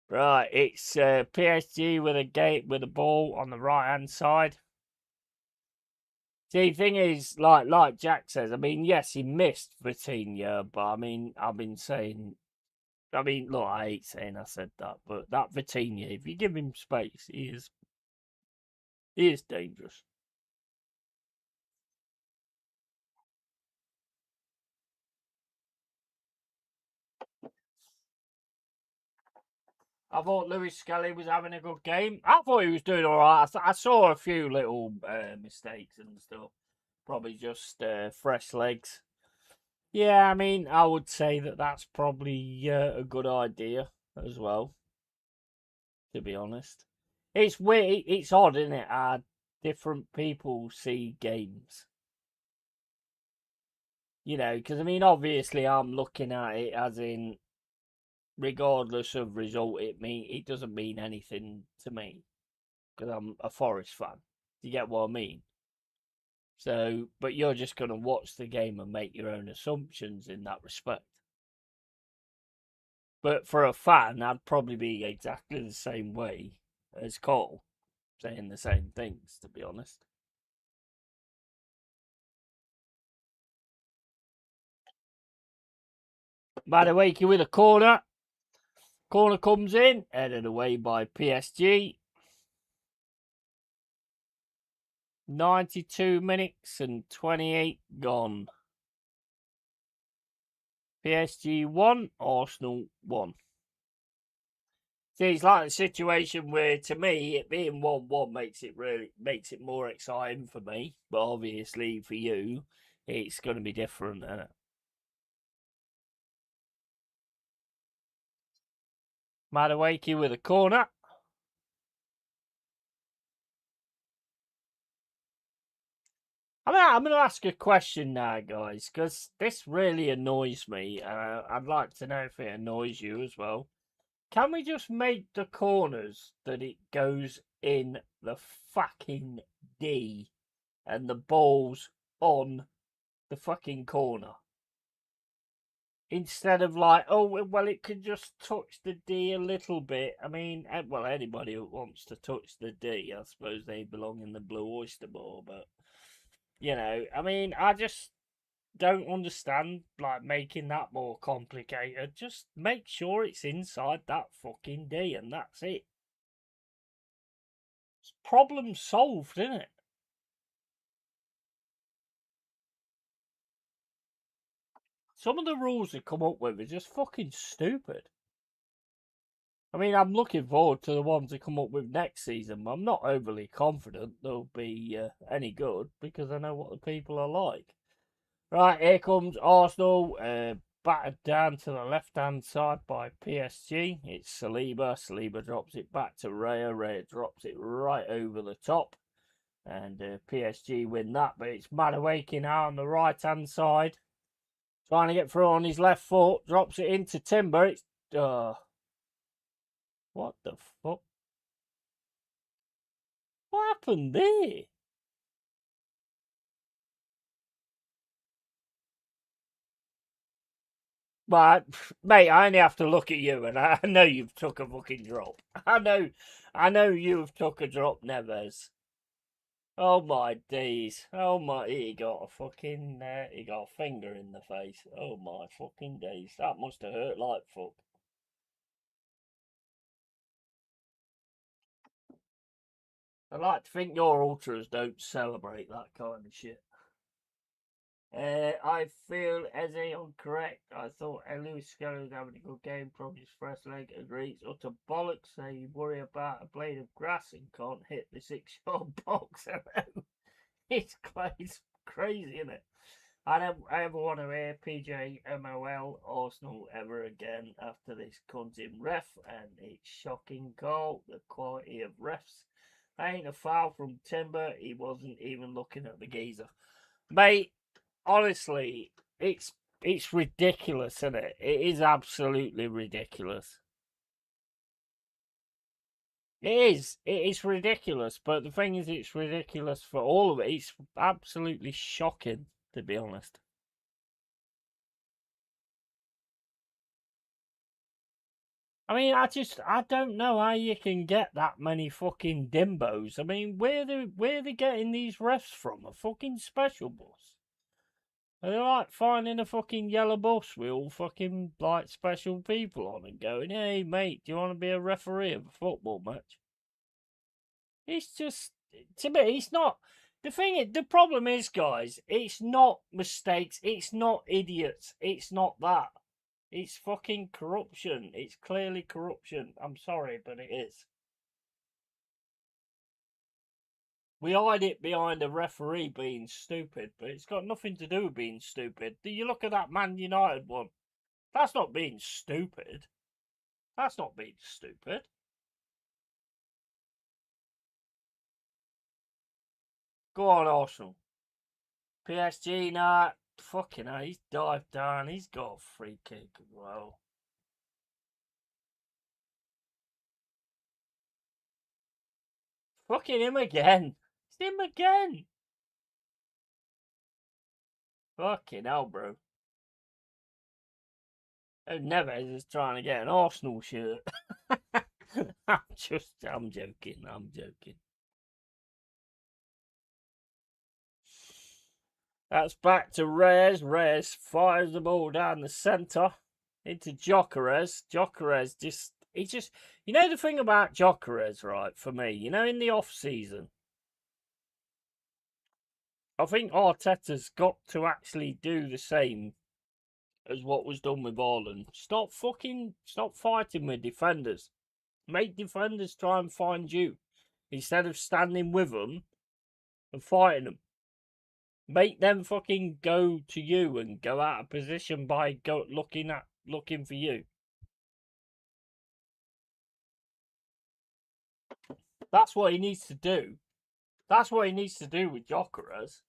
[SPEAKER 1] Right, it's PSG with a ball on the right hand side. See, the thing is, like Jack says, I mean, yes, he missed Vitinha, but I mean, I've been saying, I mean, look, I hate saying I said that, but that Vitinha, if you give him space, he is dangerous. I thought Lewis Skelly was having a good game. I thought he was doing all right. I saw a few little mistakes and stuff. Probably just fresh legs. Yeah, I mean, I would say that's probably a good idea as well, to be honest. It's weird. It's odd, isn't it? How different people see games. You know, because I mean, obviously, I'm looking at it as in, regardless of result, it doesn't mean anything to me because I'm a Forest fan. You get what I mean? So, but you're just going to watch the game and make your own assumptions in that respect. But for a fan, I'd probably be exactly the same way as Cole, saying the same things, to be honest. Madueke with a corner. Corner comes in, headed away by PSG. 92 minutes and 28 gone. PSG 1, Arsenal 1. See, it's like a situation where, to me, it being 1-1 makes it more exciting for me. But obviously, for you, it's going to be different, isn't it? Madueke with a corner. I'm going to ask a question now, guys, because this really annoys me. I'd like to know if it annoys you as well. Can we just make the corners that it goes in the fucking D and the ball's on the fucking corner? Instead of like, oh, well, it can just touch the D a little bit. I mean, well, anybody who wants to touch the D, I suppose they belong in the Blue Oyster Bar, but, I mean, I just don't understand, like, making that more complicated. Just make sure it's inside that fucking D and that's it. It's problem solved, isn't it? Some of the rules they come up with are just fucking stupid. I mean, I'm looking forward to the ones they come up with next season, but I'm not overly confident they'll be any good because I know what the people are like. Right, here comes Arsenal, battered down to the left-hand side by PSG. It's Saliba. Saliba drops it back to Raya. Raya drops it right over the top. And PSG win that, but it's Madueke now on the right-hand side. Trying to get through on his left foot. Drops it into Timber. It's... what the fuck? What happened there? But, mate, I only have to look at you, and I know you've took a fucking drop. I know you've took a drop, Neves. Oh my days! Oh my, he got a finger in the face. Oh my fucking days! That must have hurt like fuck. I like to think your ultras don't celebrate that kind of shit. I feel Eze incorrect. I thought Lewis Skelly was having a good game from his first leg. Agrees. Utter bollocks. Say you worry about a blade of grass and can't hit the 6-yard box. It's crazy, isn't it? I don't ever want to hear PJ MOL Arsenal ever again after this cunting ref and its shocking goal. The quality of refs. Ain't a foul from Timber. He wasn't even looking at the geezer. Mate, honestly, it's ridiculous, isn't it? It is absolutely ridiculous. It is. It is ridiculous. But the thing is, it's ridiculous for all of it. It's absolutely shocking, to be honest. I mean, I don't know how you can get that many fucking dimbos. I mean, where they getting these refs from? A fucking special bus? Are they like finding a fucking yellow bus with all fucking like special people on and going, hey mate, do you want to be a referee of a football match? It's just, to me, it's not. The problem is, guys, it's not mistakes. It's not idiots. It's not that. It's fucking corruption. It's clearly corruption. I'm sorry, but it is. We hide it behind a referee being stupid, but it's got nothing to do with being stupid. Do you look at that Man United one? That's not being stupid. That's not being stupid. Go on, Arsenal. PSG, nah. Fucking hell, he's dived down. He's got a free kick as well. Fucking him again. It's him again. Fucking hell, bro. Oh, Neves is trying to get an Arsenal shirt. I'm joking. I'm joking. That's back to Reyes. Reyes fires the ball down the centre. into Gyökeres. Gyökeres just, you know the thing about Gyökeres, right? For me, you know, in the off season, I think Arteta's got to actually do the same as what was done with Ireland. Stop fighting with defenders. Make defenders try and find you instead of standing with them and fighting them. Make them fucking go to you and go out of position by looking for you. That's what he needs to do. That's what he needs to do with Gyökeres.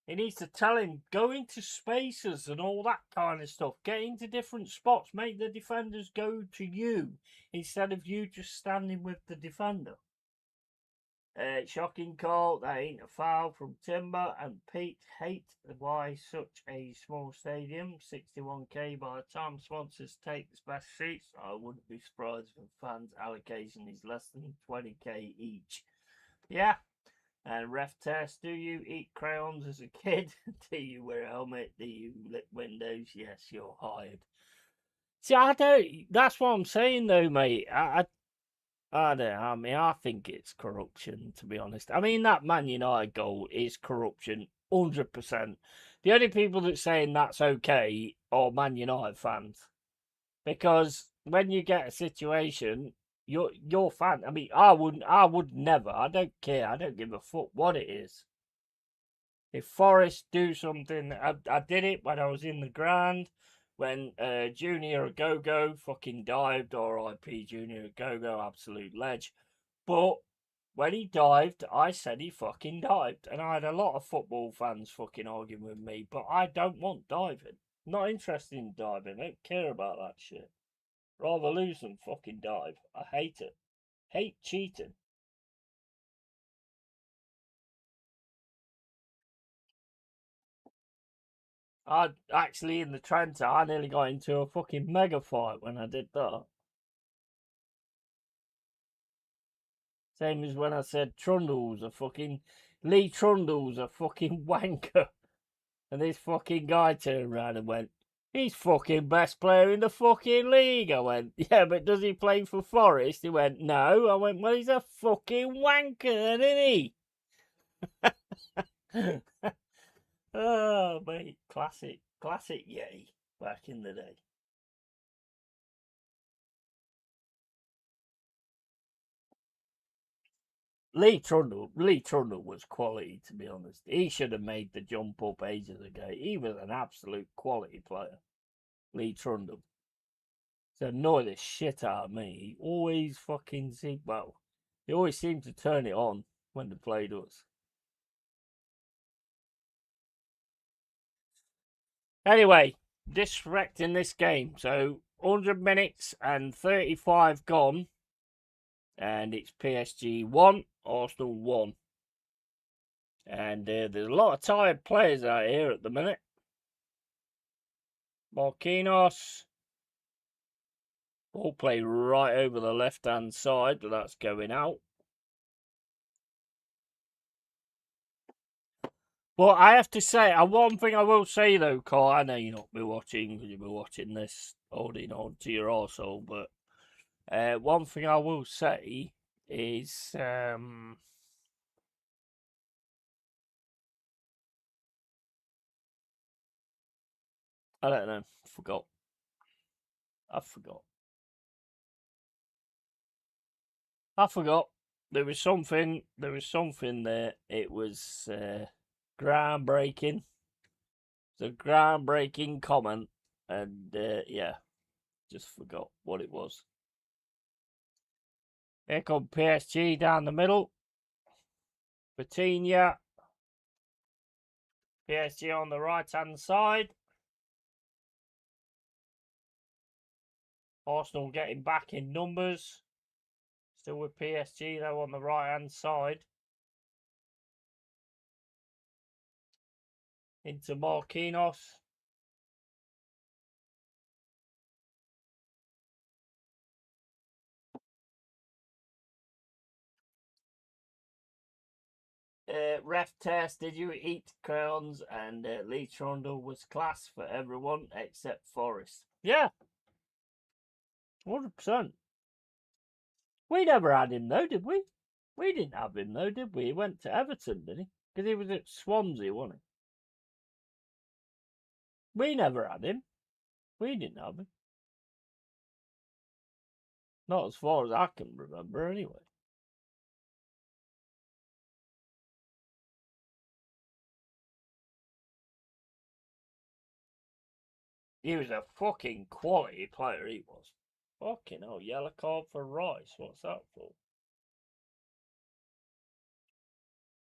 [SPEAKER 1] He needs to tell him, go into spaces and all that kind of stuff. Get into different spots. Make the defenders go to you instead of you just standing with the defender. Shocking call. That ain't a foul from Timber and Pete. Hate why such a small stadium. 61k by the time sponsors take the best seats. I wouldn't be surprised if fans' allocation is less than 20k each. Yeah. And ref test, do you eat crayons as a kid? Do you wear a helmet? Do you lick windows? Yes, you're hired. See, I don't. That's what I'm saying, though, mate. I don't know. I mean, I think it's corruption, to be honest. I mean, that Man United goal is corruption, 100%. The only people that saying that's okay are Man United fans. Because when you get a situation, your fan. I mean, I would never. I don't care. I don't give a fuck what it is. If Forest do something, I did it when I was in the ground when Junior Agogo fucking dived. R.I.P. Junior Agogo, absolute ledge. But when he dived, I said he fucking dived, and I had a lot of football fans fucking arguing with me. But I don't want diving. Not interested in diving. I don't care about that shit. Rather lose than fucking dive. I hate it. Hate cheating. I actually in the Trenta, I nearly got into a fucking mega fight when I did that. Same as when I said Trundle's a fucking Lee Trundle's a fucking wanker, and this fucking guy turned around and went, "He's fucking best player in the fucking league." I went, "Yeah, but does he play for Forest?" He went, "No." I went, "Well, he's a fucking wanker, isn't he?" Oh, mate, classic Yeti back in the day. Lee Trundle was quality, to be honest. He should have made the jump up ages ago. He was an absolute quality player, Lee Trundle. To annoy the shit out of me. He always fucking he always seemed to turn it on when they played us. Anyway, disrespecting this game. So 100 minutes and 35 gone, and it's PSG 1, Arsenal 1. And there's a lot of tired players out here at the minute. Marquinhos. Ball play right over the left-hand side, but that's going out. Well, I have to say, one thing I will say though, Carl, I know you'll not be watching because you'll be watching this holding on to your arsehole, but one thing I will say is I don't know, forgot. I forgot. I forgot. There was something there. It was groundbreaking. It's a groundbreaking comment, and yeah, just forgot what it was. Here come PSG down the middle. Vitinha. PSG on the right hand side. Arsenal getting back in numbers. Still with PSG though on the right hand side. Into Marquinhos. Ref test, did you eat crayons? And Lee Trundle was class for everyone except Forest. Yeah. 100%. We never had him, though, did we? We didn't have him, though, did we? He went to Everton, didn't he? Because he was at Swansea, wasn't he? We never had him. We didn't have him. Not as far as I can remember, anyway. He was a fucking quality player, he was. Fucking hell, yellow card for Rice. What's that for?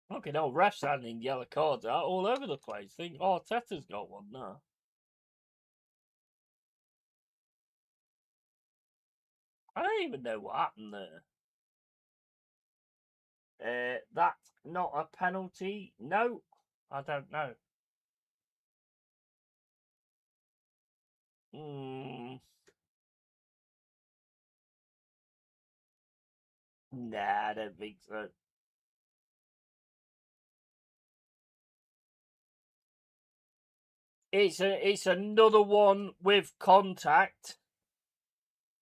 [SPEAKER 1] Fucking hell, refs handing yellow cards out all over the place. I think Arteta's got one now. I don't even know what happened there. That's not a penalty. No, I don't know. Nah, I don't think so. It's another one with contact,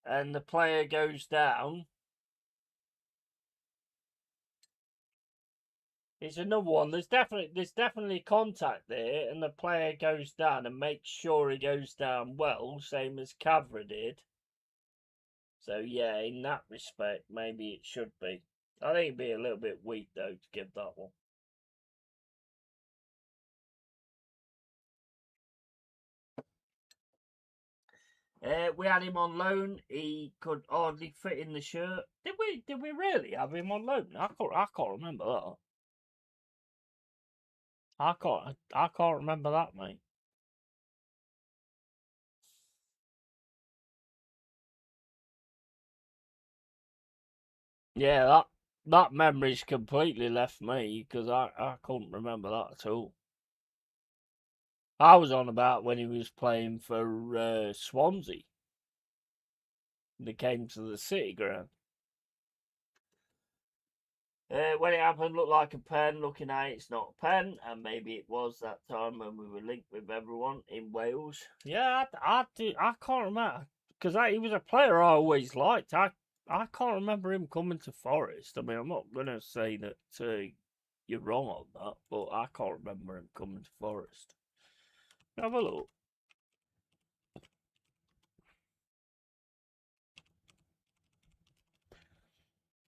[SPEAKER 1] and the player goes down. It's another one. There's definitely contact there, and the player goes down and makes sure he goes down well, same as Cavra did. So yeah, in that respect, maybe it should be. I think it'd be a little bit weak though to give that one. We had him on loan. He could hardly fit in the shirt. Did we? Did we really have him on loan? I can't remember that. I can't remember that, mate. Yeah, that memory's completely left me because I couldn't remember that at all. I was on about when he was playing for Swansea. They came to the City ground. When it happened, looked like a pen. Looking at it, it's not a pen, and maybe it was that time when we were linked with everyone in Wales. Yeah, I can't remember because he was a player I always liked. I can't remember him coming to Forest. I mean, I'm not going to say that you're wrong on that, but I can't remember him coming to Forest. Have a look.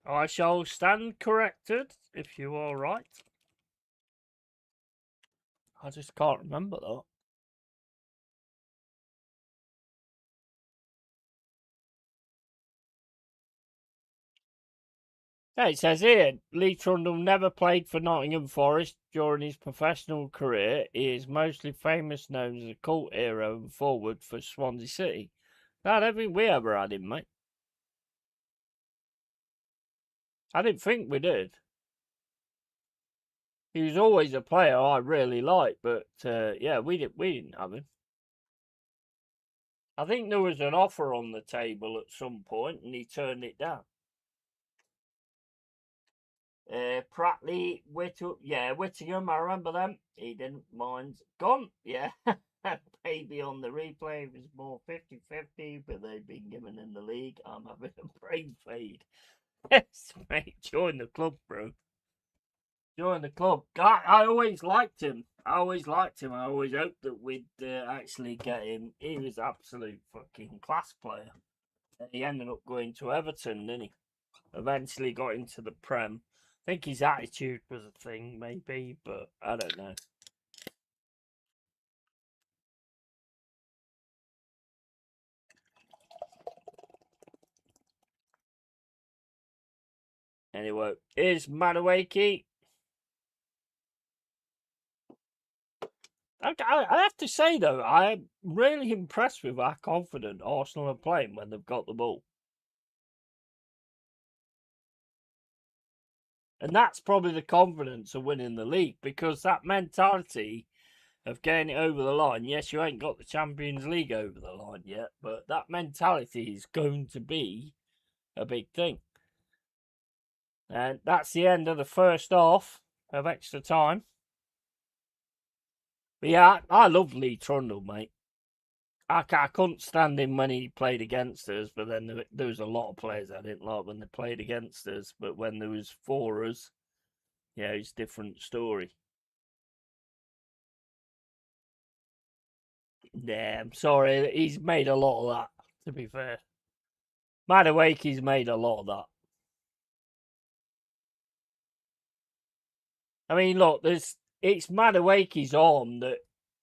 [SPEAKER 1] I shall stand corrected if you are right. I just can't remember that. Yeah, it says here, Lee Trundle never played for Nottingham Forest during his professional career. He is mostly famous known as a cult hero and forward for Swansea City. No, I don't think we ever had him, mate. I didn't think we did. He was always a player I really liked, but yeah, we didn't have him. I think there was an offer on the table at some point, and he turned it down. Pratley, Whittingham, I remember them. He didn't mind. Gone, yeah. Maybe on the replay it was more 50-50, but they've been given in the league. I'm having a brain fade. Yes, mate, join the club, bro. Join the club. I always liked him. I always hoped that we'd actually get him. He was absolute fucking class player. He ended up going to Everton, didn't he? Eventually got into the Prem. I think his attitude was a thing, maybe, but I don't know. Anyway, here's Madueke. I have to say, though, I'm really impressed with how confident Arsenal are playing when they've got the ball. And that's probably the confidence of winning the league, because that mentality of getting it over the line, yes, you ain't got the Champions League over the line yet, but that mentality is going to be a big thing. And that's the end of the first half of extra time. But yeah, I love Lee Trundle, mate. I couldn't stand him when he played against us, but then there was a lot of players I didn't like when they played against us. But when there was for us, yeah, it's a different story. Yeah, I'm sorry. He's made a lot of that, to be fair. Madueke's made a lot of that. I mean, look, it's Madueke's arm that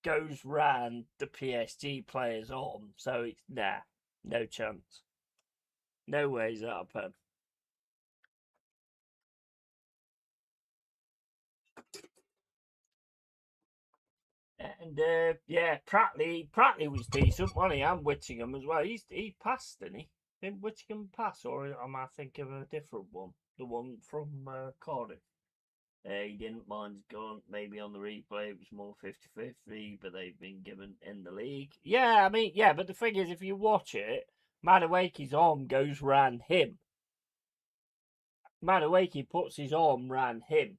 [SPEAKER 1] goes round the PSG player's arm, so it's no chance. No ways that happen. And yeah, Pratley was decent, wasn't he? And Whittingham as well. He passed, didn't he? Didn't Whittingham pass, or am I thinking of a different one? The one from Cardiff. He didn't mind going maybe on the replay. It was more 50-50, but they've been given in the league. Yeah, I mean, yeah, but the thing is, if you watch it, Madueke's arm goes round him. Madueke puts his arm round him.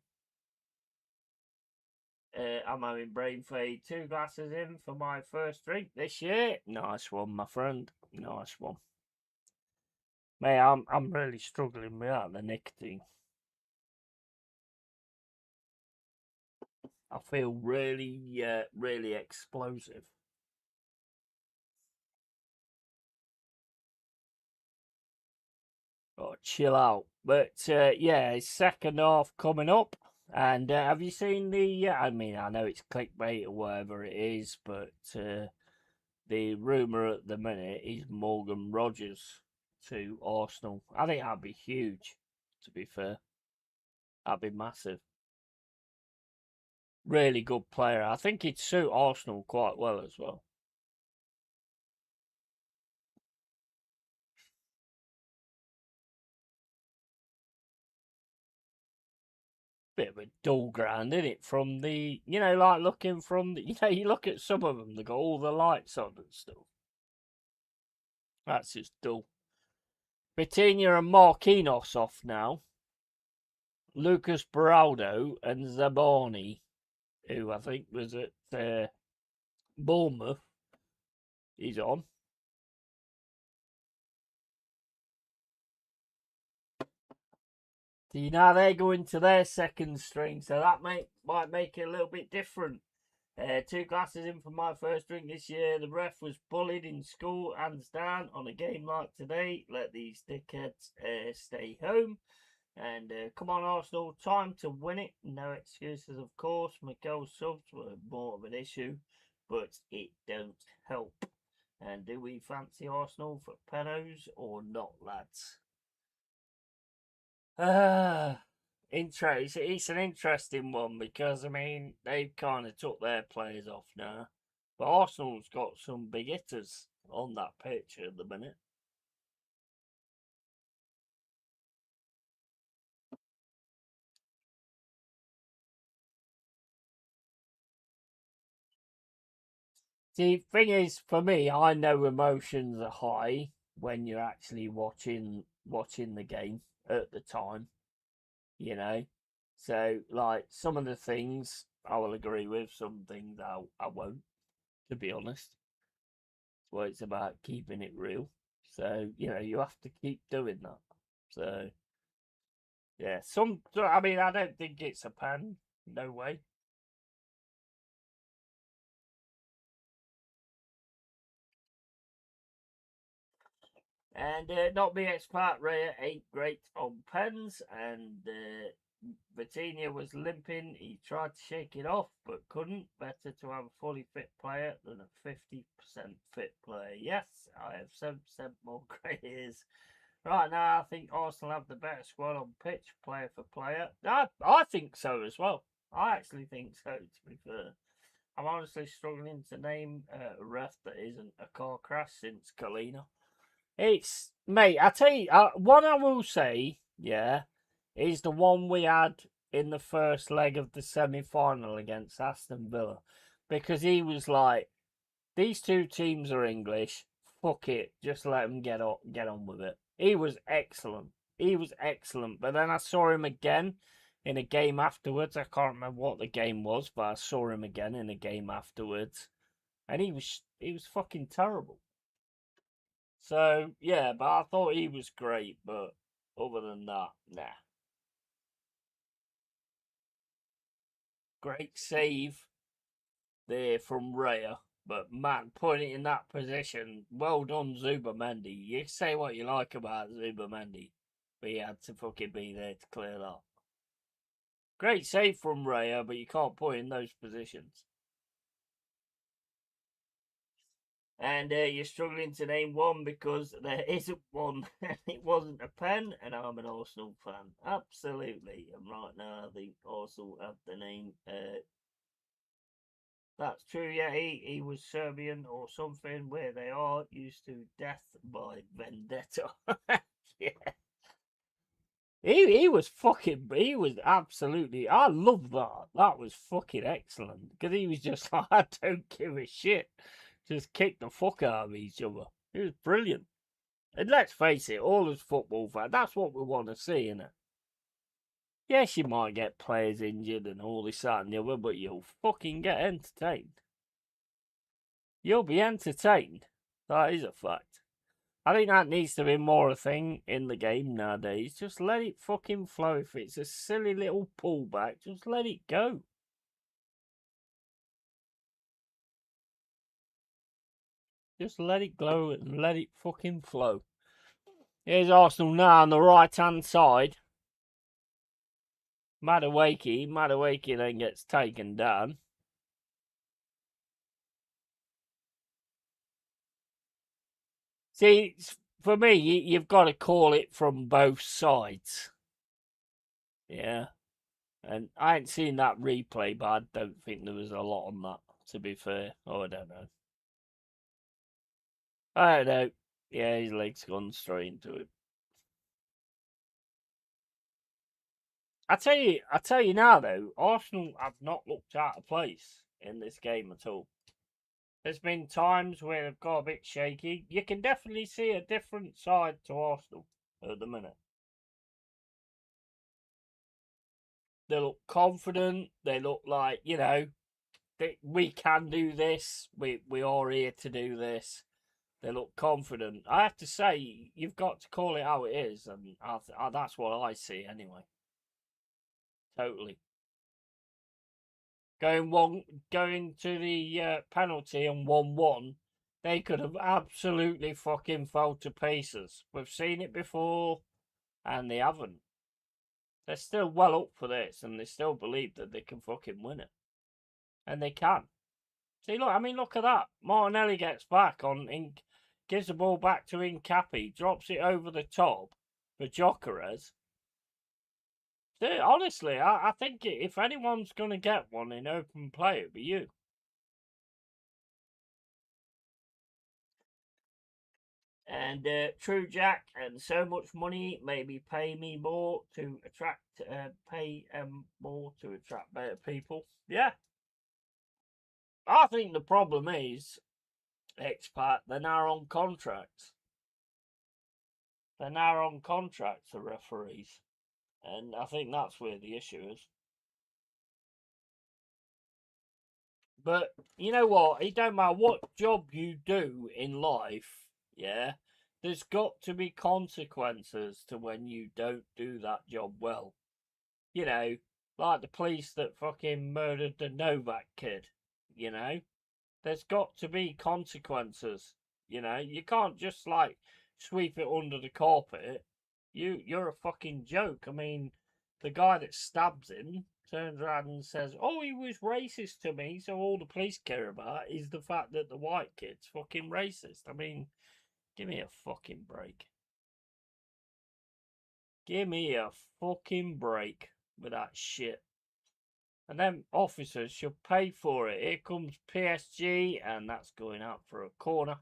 [SPEAKER 1] I'm having brain fade. 2 glasses in for my first drink this year. Nice one, my friend. Nice one. Mate, I'm really struggling without the nicotine. I feel really explosive. Oh, chill out. But yeah, second half coming up. And have you seen the? I mean, I know it's clickbait or whatever it is, but the rumor at the minute is Morgan Rogers to Arsenal. I think that'd be huge. To be fair, that'd be massive. Really good player. I think he'd suit Arsenal quite well as well. Bit of a dull ground, isn't it? From the, like looking from the, you look at some of them, they got all the lights on and stuff. That's just dull. Vitinha and Marquinhos off now. Lucas Beraldo and Zabani, who I think was at Bournemouth, he's on. See, now they're going to their second string, so that might make it a little bit different. 2 glasses in for my first drink this year. The ref was bullied in school, hands down, on a game like today. Let these dickheads stay home. And come on, Arsenal, time to win it. No excuses, of course. Miguel's subs were more of an issue, but it don't help. And do we fancy Arsenal for penos or not, lads? It's an interesting one because I mean they've kind of took their players off now, but Arsenal's got some big hitters on that pitch at the minute. See, thing is, for me, I know emotions are high when you're actually watching the game at the time, you know. So, like some of the things I will agree with, some things I won't. To be honest, well, it's about keeping it real. So you have to keep doing that. So yeah, I mean, I don't think it's a pan. No way. And not being expert rare ain't great on pens. And Vitinha was limping. He tried to shake it off, but couldn't. Better to have a fully fit player than a 50% fit player. Yes, I have 7% more grey hairs. Right now, I think Arsenal have the better squad on pitch, player for player. I think so as well. I actually think so, to be fair. I'm honestly struggling to name a ref that isn't a car crash since Kalina. It's mate. I tell you, one I will say, yeah, is the one we had in the first leg of the semi-final against Aston Villa, because he was like, "These two teams are English. Fuck it, just let them get on with it." He was excellent. He was excellent. But then I saw him again in a game afterwards. I can't remember what the game was, but I saw him again in a game afterwards. and he was fucking terrible. So yeah, but I thought he was great, but other than that, nah. Great save there from Raya, but man, putting it in that position, well done, Zubamendi. You say what you like about Zubamendi, but he had to fucking be there to clear that. Great save from Raya, but you can't put in those positions. And you're struggling to name one because there isn't one. It wasn't a pen, and I'm an Arsenal fan. Absolutely. And right now, I think Arsenal have the name. That's true, yeah. He was Serbian or something, where they are used to death by vendetta. Yeah. He was fucking. He was absolutely. I love that. That was fucking excellent. Because he was just like, I don't give a shit. Just kick the fuck out of each other. It was brilliant. And let's face it, all as football fans, that's what we want to see, innit? Yes, you might get players injured and all this, that, and the other, but you'll fucking get entertained. You'll be entertained. That is a fact. I think that needs to be more a thing in the game nowadays. Just let it fucking flow. If it's a silly little pullback, just let it go. Just let it go and let it fucking flow. Here's Arsenal now on the right hand side. Madueke then gets taken down. See, for me, you've got to call it from both sides. Yeah. And I ain't seen that replay, but I don't think there was a lot on that, to be fair. Oh, I don't know. I don't know. Yeah, his leg's gone straight into it. I tell you now though, Arsenal have not looked out of place in this game at all. There's been times where they've got a bit shaky. You can definitely see a different side to Arsenal at the minute. They look confident. They look like, we can do this. We are here to do this. They look confident. I have to say, you've got to call it how it is, and that's what I see anyway. Totally. Going to the penalty and 1-1, they could have absolutely fucking fell to pieces. We've seen it before, and they haven't. They're still well up for this, and they still believe that they can fucking win it, and they can. See, look at that. Martinelli gets back gives the ball back to Incapi, drops it over the top for Gyökeres. See, honestly, I think if anyone's going to get one in open play, it'd be you. And True Jack, and so much money, maybe pay me more to more to attract better people. Yeah. I think the problem is, expat, they're now on contracts. They're now on contracts, the referees. And I think that's where the issue is. But you know what? It don't matter what job you do in life, yeah, there's got to be consequences to when you don't do that job well. You know, like the police that fucking murdered the Novak kid, you know? There's got to be consequences. You can't just like sweep it under the carpet. You're a fucking joke. I mean, the guy that stabs him turns around and says, "Oh, he was racist to me." So all the police care about is the fact that the white kid's fucking racist. I mean, give me a fucking break. Give me a fucking break with that shit. And them officers should pay for it. Here comes PSG, and that's going out for a corner.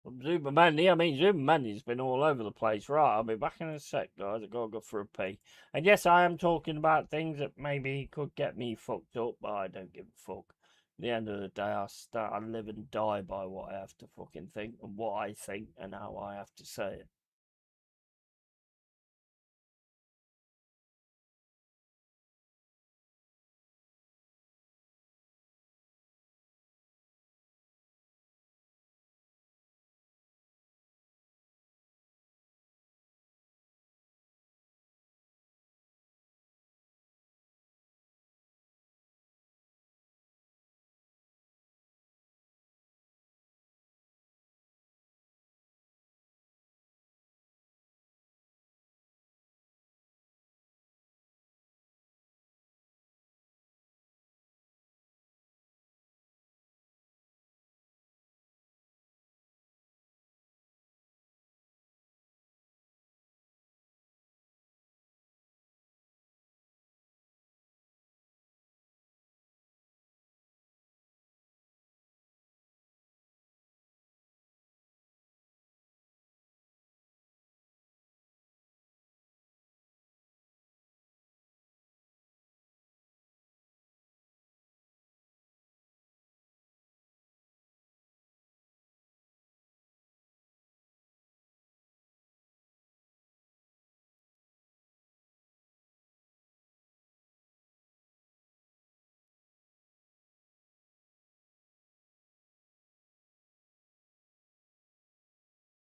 [SPEAKER 1] Zubamendi's been all over the place. Right, I'll be back in a sec, guys. I've got to go for a pee. And yes, I am talking about things that maybe could get me fucked up, but I don't give a fuck. At the end of the day, I live and die by what I have to fucking think and what I think and how I have to say it.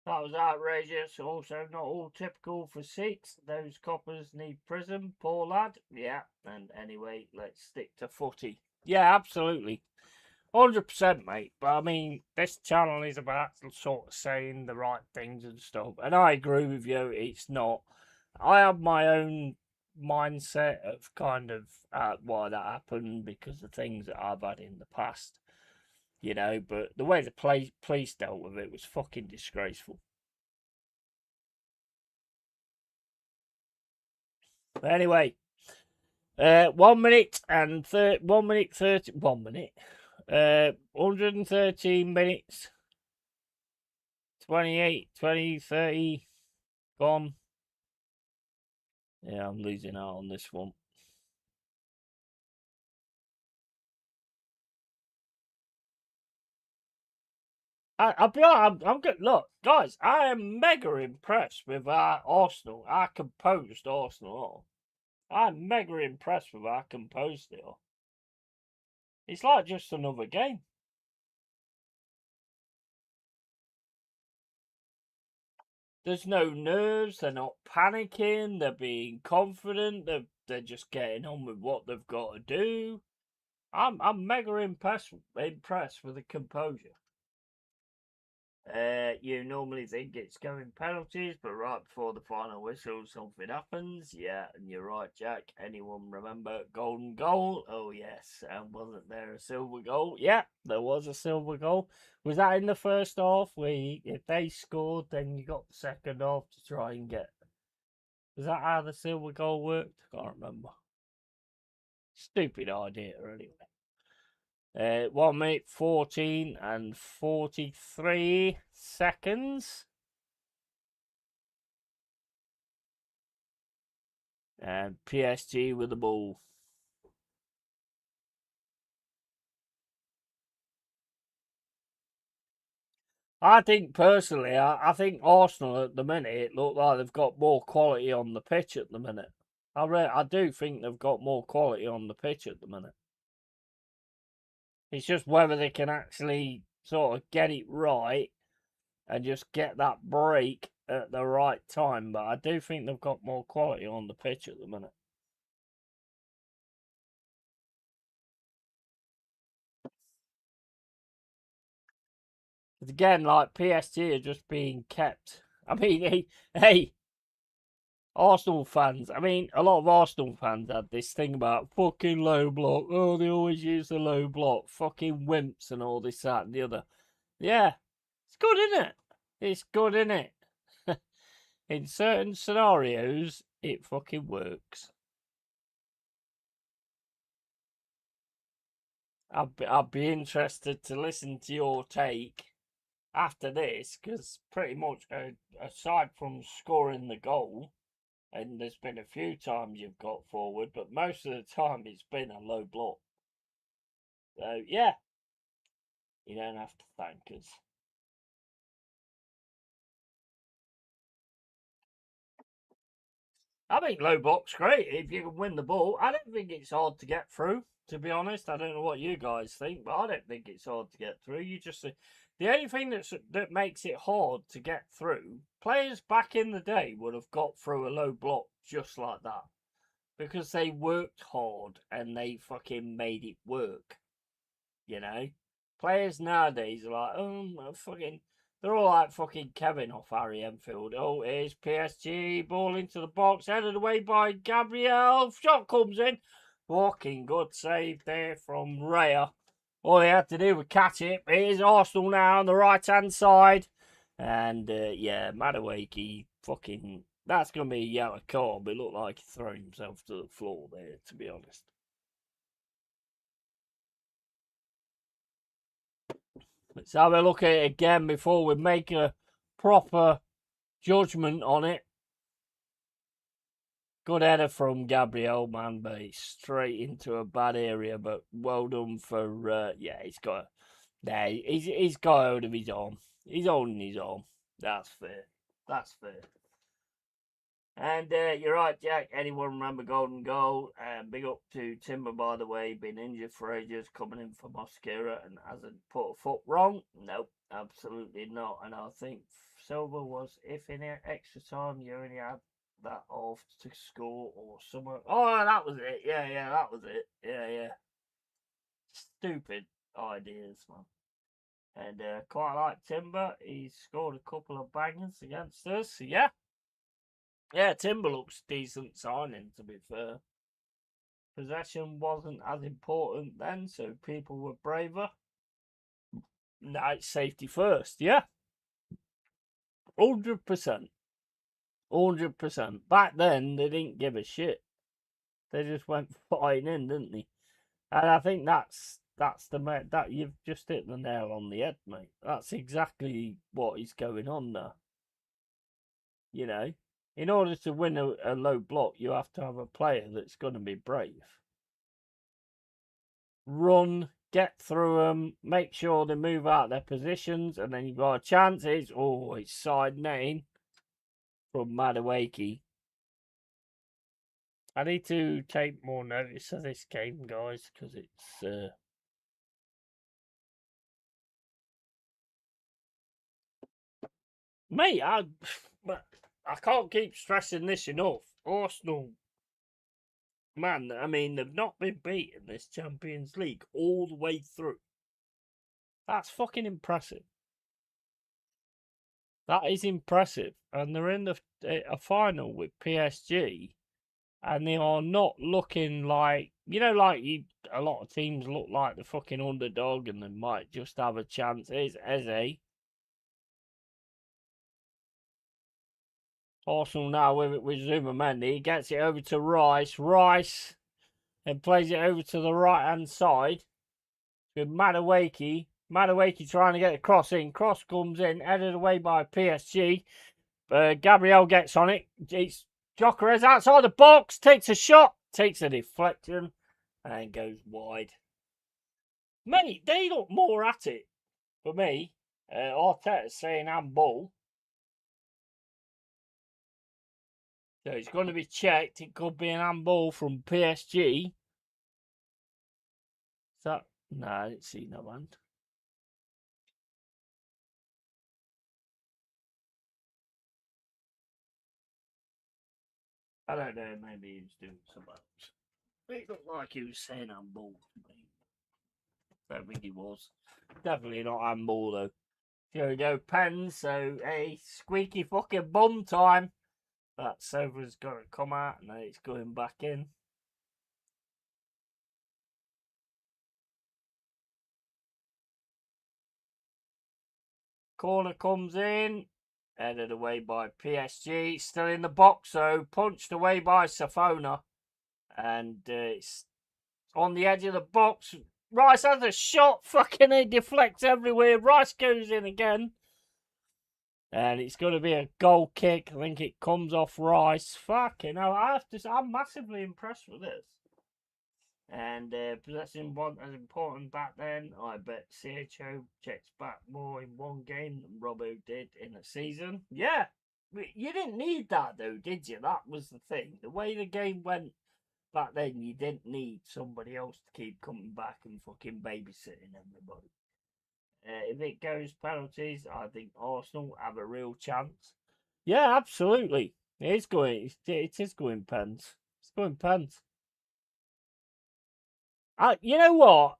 [SPEAKER 1] That was outrageous. Also, not all typical for Seats. Those coppers need prison. Poor lad. Yeah. And anyway, let's stick to footy. Yeah, absolutely. 100%, mate. But I mean, this channel is about sort of saying the right things and stuff. And I agree with you, it's not. I have my own mindset of kind of why that happened because of things that I've had in the past, you know. But the way the police dealt with it was fucking disgraceful. But anyway, 1 minute and 1 minute 113 minutes, 28, 20, 30, gone. Yeah, I'm losing out on this one. I'll be honest, I'm good. Look, guys, I am mega impressed with our Arsenal, our composed Arsenal. I'm mega impressed with our composed deal. It's like just another game. There's no nerves. They're not panicking. They're being confident. They're just getting on with what they've got to do. I'm mega impressed with the composure. You normally think it's going penalties, but right before the final whistle, something happens. Yeah, and you're right, Jack. Anyone remember golden goal? Oh, yes. And wasn't there a silver goal? Yeah, there was a silver goal. Was that in the first half? If they scored, then you got the second half to try and get. Was that how the silver goal worked? I can't remember. Stupid idea, anyway. 1 minute 14 and 43 seconds. And PSG with the ball. I think personally, I think Arsenal at the minute look like they've got more quality on the pitch at the minute. I do think they've got more quality on the pitch at the minute. It's just whether they can actually sort of get it right and just get that break at the right time. But I do think they've got more quality on the pitch at the minute. But again, like PSG are just being kept. I mean, hey, Arsenal fans. I mean, a lot of Arsenal fans had this thing about fucking low block. Oh, they always use the low block. Fucking wimps and all this, that, and the other. Yeah, it's good, isn't it? It's good, isn't it? In certain scenarios, it fucking works. I'd be interested to listen to your take after this, because pretty much, aside from scoring the goal, and there's been a few times you've got forward, but most of the time it's been a low block. So, yeah, you don't have to thank us. I think low block's great if you can win the ball. I don't think it's hard to get through, to be honest. I don't know what you guys think, but I don't think it's hard to get through. You just the only thing that makes it hard to get through, players back in the day would have got through a low block just like that because they worked hard and they fucking made it work. You know, players nowadays are like, oh, fucking. They're all like fucking Kevin off Harry Enfield. Oh, here's PSG, ball into the box, headed away by Gabriel. Shot comes in. Fucking good save there from Raya. All they had to do was catch it. Here's Arsenal now on the right hand side. And yeah, Madueke, fucking. That's going to be a yellow card, but it looked like he threw himself to the floor there, to be honest. Let's have a look at it again before we make a proper judgment on it. Good header from Gabriel, man, but he's straight into a bad area. But well done for yeah, he's got hold of his arm. He's holding his arm. That's fair. That's fair. And you're right, Jack. Anyone remember Golden Goal? Big up to Timber, by the way. Been injured for ages, coming in for Mosquera and hasn't put a foot wrong. Nope, absolutely not. And I think Silva was if in extra time you only had that off to score or somewhere. Oh, that was it. Yeah, that was it. Yeah. Stupid ideas, man. And quite like Timber. He's scored a couple of bangers against us. So yeah, Timber looks decent signing, to be fair. Possession wasn't as important then, so people were braver. Now it's safety first, yeah. 100%. 100%. Back then, they didn't give a shit. They just went flying in, didn't they? And I think that's that you've just hit the nail on the head, mate. That's exactly what is going on there. You know, in order to win a low block, you have to have a player that's going to be brave. Run, get through them, make sure they move out their positions, and then you've got a chance. It's side netting from Madueke. I need to take more notice of this game, guys, because it's mate, I can't keep stressing this enough. Arsenal, man, I mean, they've not been beaten this Champions League all the way through. That's fucking impressive. That is impressive. And they're in a final with PSG, and they are not looking like, like a lot of teams look like the fucking underdog and they might just have a chance. It's Eze. Arsenal now with Zumamendi. He gets it over to Rice. Rice and plays it over to the right hand side with Madueke. Madueke trying to get the cross in. Cross comes in, headed away by PSG. Gabriel gets on it. It's Jokeres outside the box, takes a shot, takes a deflection, and goes wide. Mate, they look more at it for me. Arteta's saying handball. So it's going to be checked. It could be an handball from PSG. No, I didn't see no hand. I don't know, maybe he was doing something else. It looked like he was saying handball to me. I don't think he was. Definitely not handball though. Here we go, pens. So, hey, squeaky fucking bum time. That sofa's got to come out and then it's going back in. Corner comes in. Headed away by PSG. Still in the box though. Punched away by Safona. And it's on the edge of the box. Rice has a shot. Fucking it deflects everywhere. Rice goes in again. And it's going to be a goal kick. I think it comes off Rice. Fucking hell. I'm massively impressed with this. And possession wasn't as important back then. I bet CHO checks back more in one game than Robbo did in a season. Yeah. You didn't need that though, did you? That was the thing. The way the game went back then, you didn't need somebody else to keep coming back and fucking babysitting everybody. If it goes penalties, I think Arsenal have a real chance. Yeah, absolutely. It is going pens. It's going pens. You know what?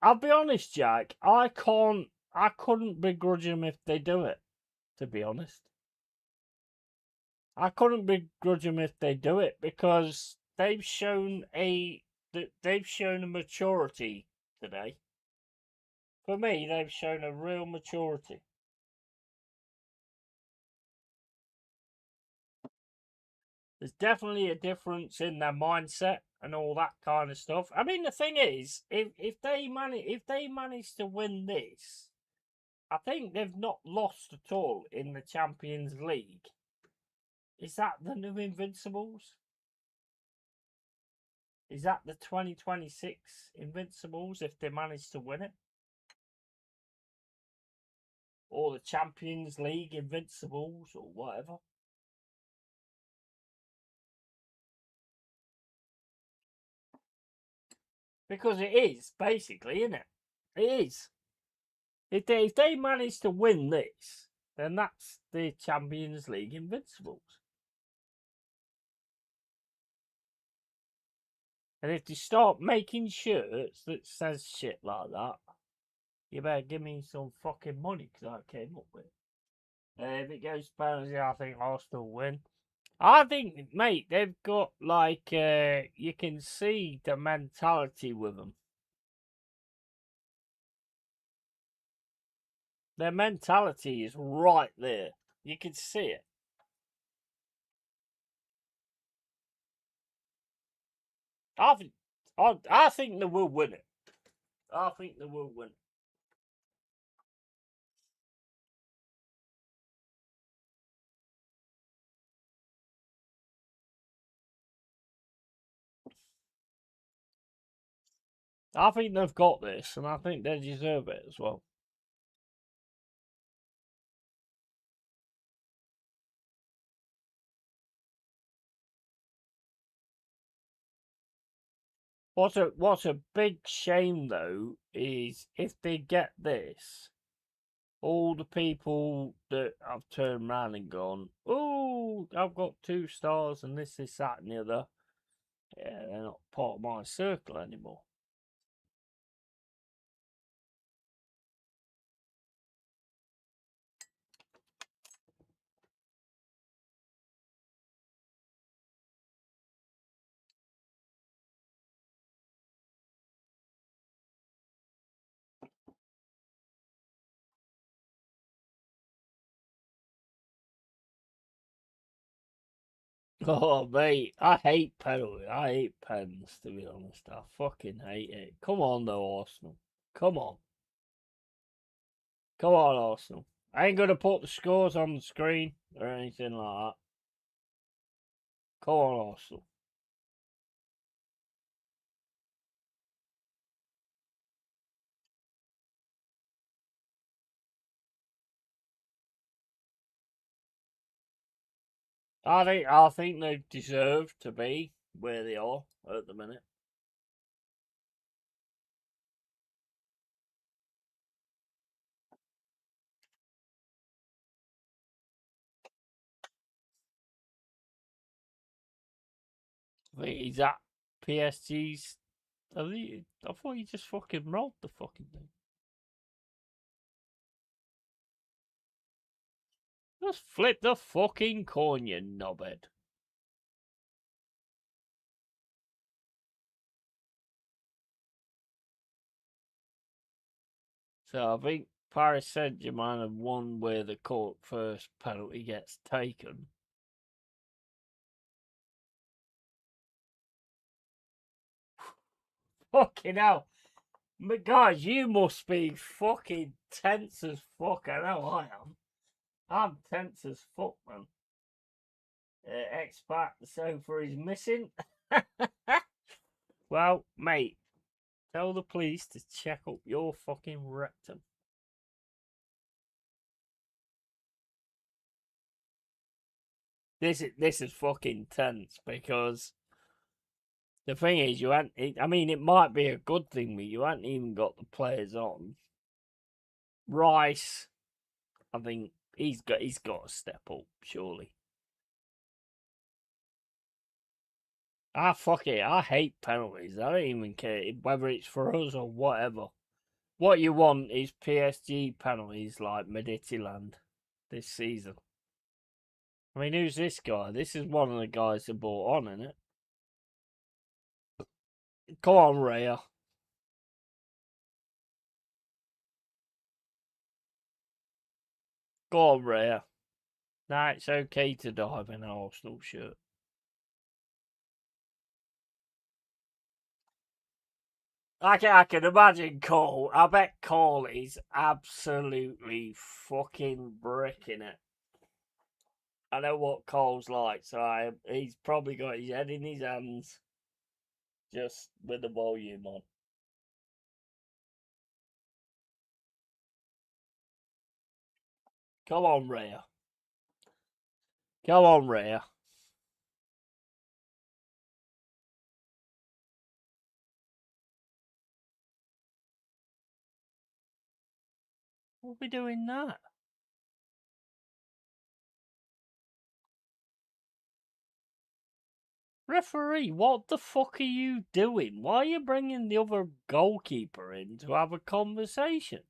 [SPEAKER 1] I'll be honest, Jack. I couldn't begrudge them if they do it. To be honest, I couldn't begrudge them if they do it because they've shown a maturity today. For me, they've shown a real maturity. There's definitely a difference in their mindset and all that kind of stuff. I mean, the thing is, if they manage to win this, I think they've not lost at all in the Champions League. Is that the new Invincibles? Is that the 2026 Invincibles if they manage to win it? Or the Champions League Invincibles or whatever? Because it is, basically, isn't it? It is. If they manage to win this, then that's the Champions League Invincibles. And if you start making shirts that says shit like that, you better give me some fucking money because I came up with it. If it goes to penalty, I think Arsenal win. I think, mate, they've got like you can see the mentality with them. Their mentality is right there. You can see it. I think they will win it. I think they will win. I think they've got this, and I think they deserve it as well. What's a big shame though is if they get this, all the people that have turned around and gone, oh, I've got 2 stars and this, that, and the other. Yeah, they're not part of my circle anymore. Oh, mate, I hate penalty. I hate pens, to be honest. I fucking hate it. Come on, though, Arsenal. Come on. Come on, Arsenal. I ain't going to put the scores on the screen or anything like that. Come on, Arsenal. I think they deserve to be where they are at the minute. I think he's at PSG's. I thought he just fucking robbed the fucking thing. Just flip the fucking coin, you knobhead. So I think Paris Saint-Germain have won where the court first penalty gets taken. Fucking hell. But guys, you must be fucking tense as fuck. I know I am. I'm tense as fuck, man. X-Pac, the sofa is missing. Well, mate, tell the police to check up your fucking rectum. This is fucking tense because the thing is, you hadn't. I mean, it might be a good thing, but you hadn't even got the players on. Rice, I think he's got to step up, surely. Fuck it. I hate penalties. I don't even care whether it's for us or whatever. What you want is PSG penalties like Midtjylland this season. I mean, who's this guy? This is one of the guys that brought on, isn't it? Come on, Raya. Go on, Raya. Nah, it's okay to dive in an Arsenal shirt. I can imagine Cole. I bet Cole is absolutely fucking bricking it. I know what Cole's like, so he's probably got his head in his hands just with the volume on. Come on, Rhea. Come on, Rhea. What are we doing that? Referee, what the fuck are you doing? Why are you bringing the other goalkeeper in to have a conversation?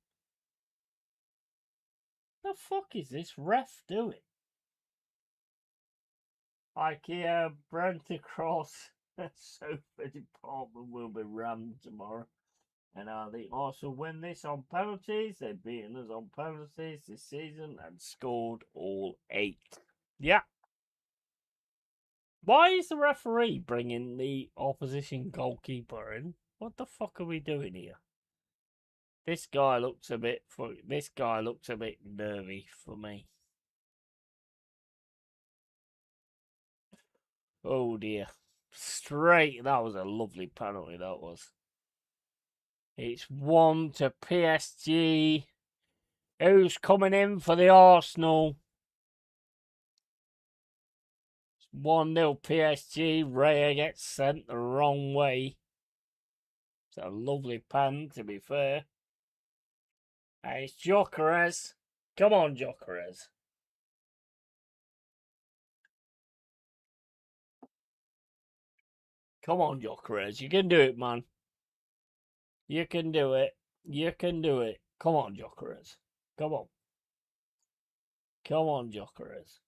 [SPEAKER 1] The fuck is this ref doing? IKEA, Brent Cross, Sofa department will be rammed tomorrow. And the Arsenal win this on penalties. They've beaten us on penalties this season and scored all 8. Yeah. Why is the referee bringing the opposition goalkeeper in? What the fuck are we doing here? This guy looks a bit nervy for me. Oh dear. Straight, that was a lovely penalty, that was. It's 1 to PSG. Who's coming in for the Arsenal? 1-0 PSG. Raya gets sent the wrong way. It's a lovely pen, to be fair. And it's Gyökeres. Come on, Gyökeres. Come on, Gyökeres. You can do it, man. You can do it. You can do it. Come on, Gyökeres. Come on. Come on, Gyökeres.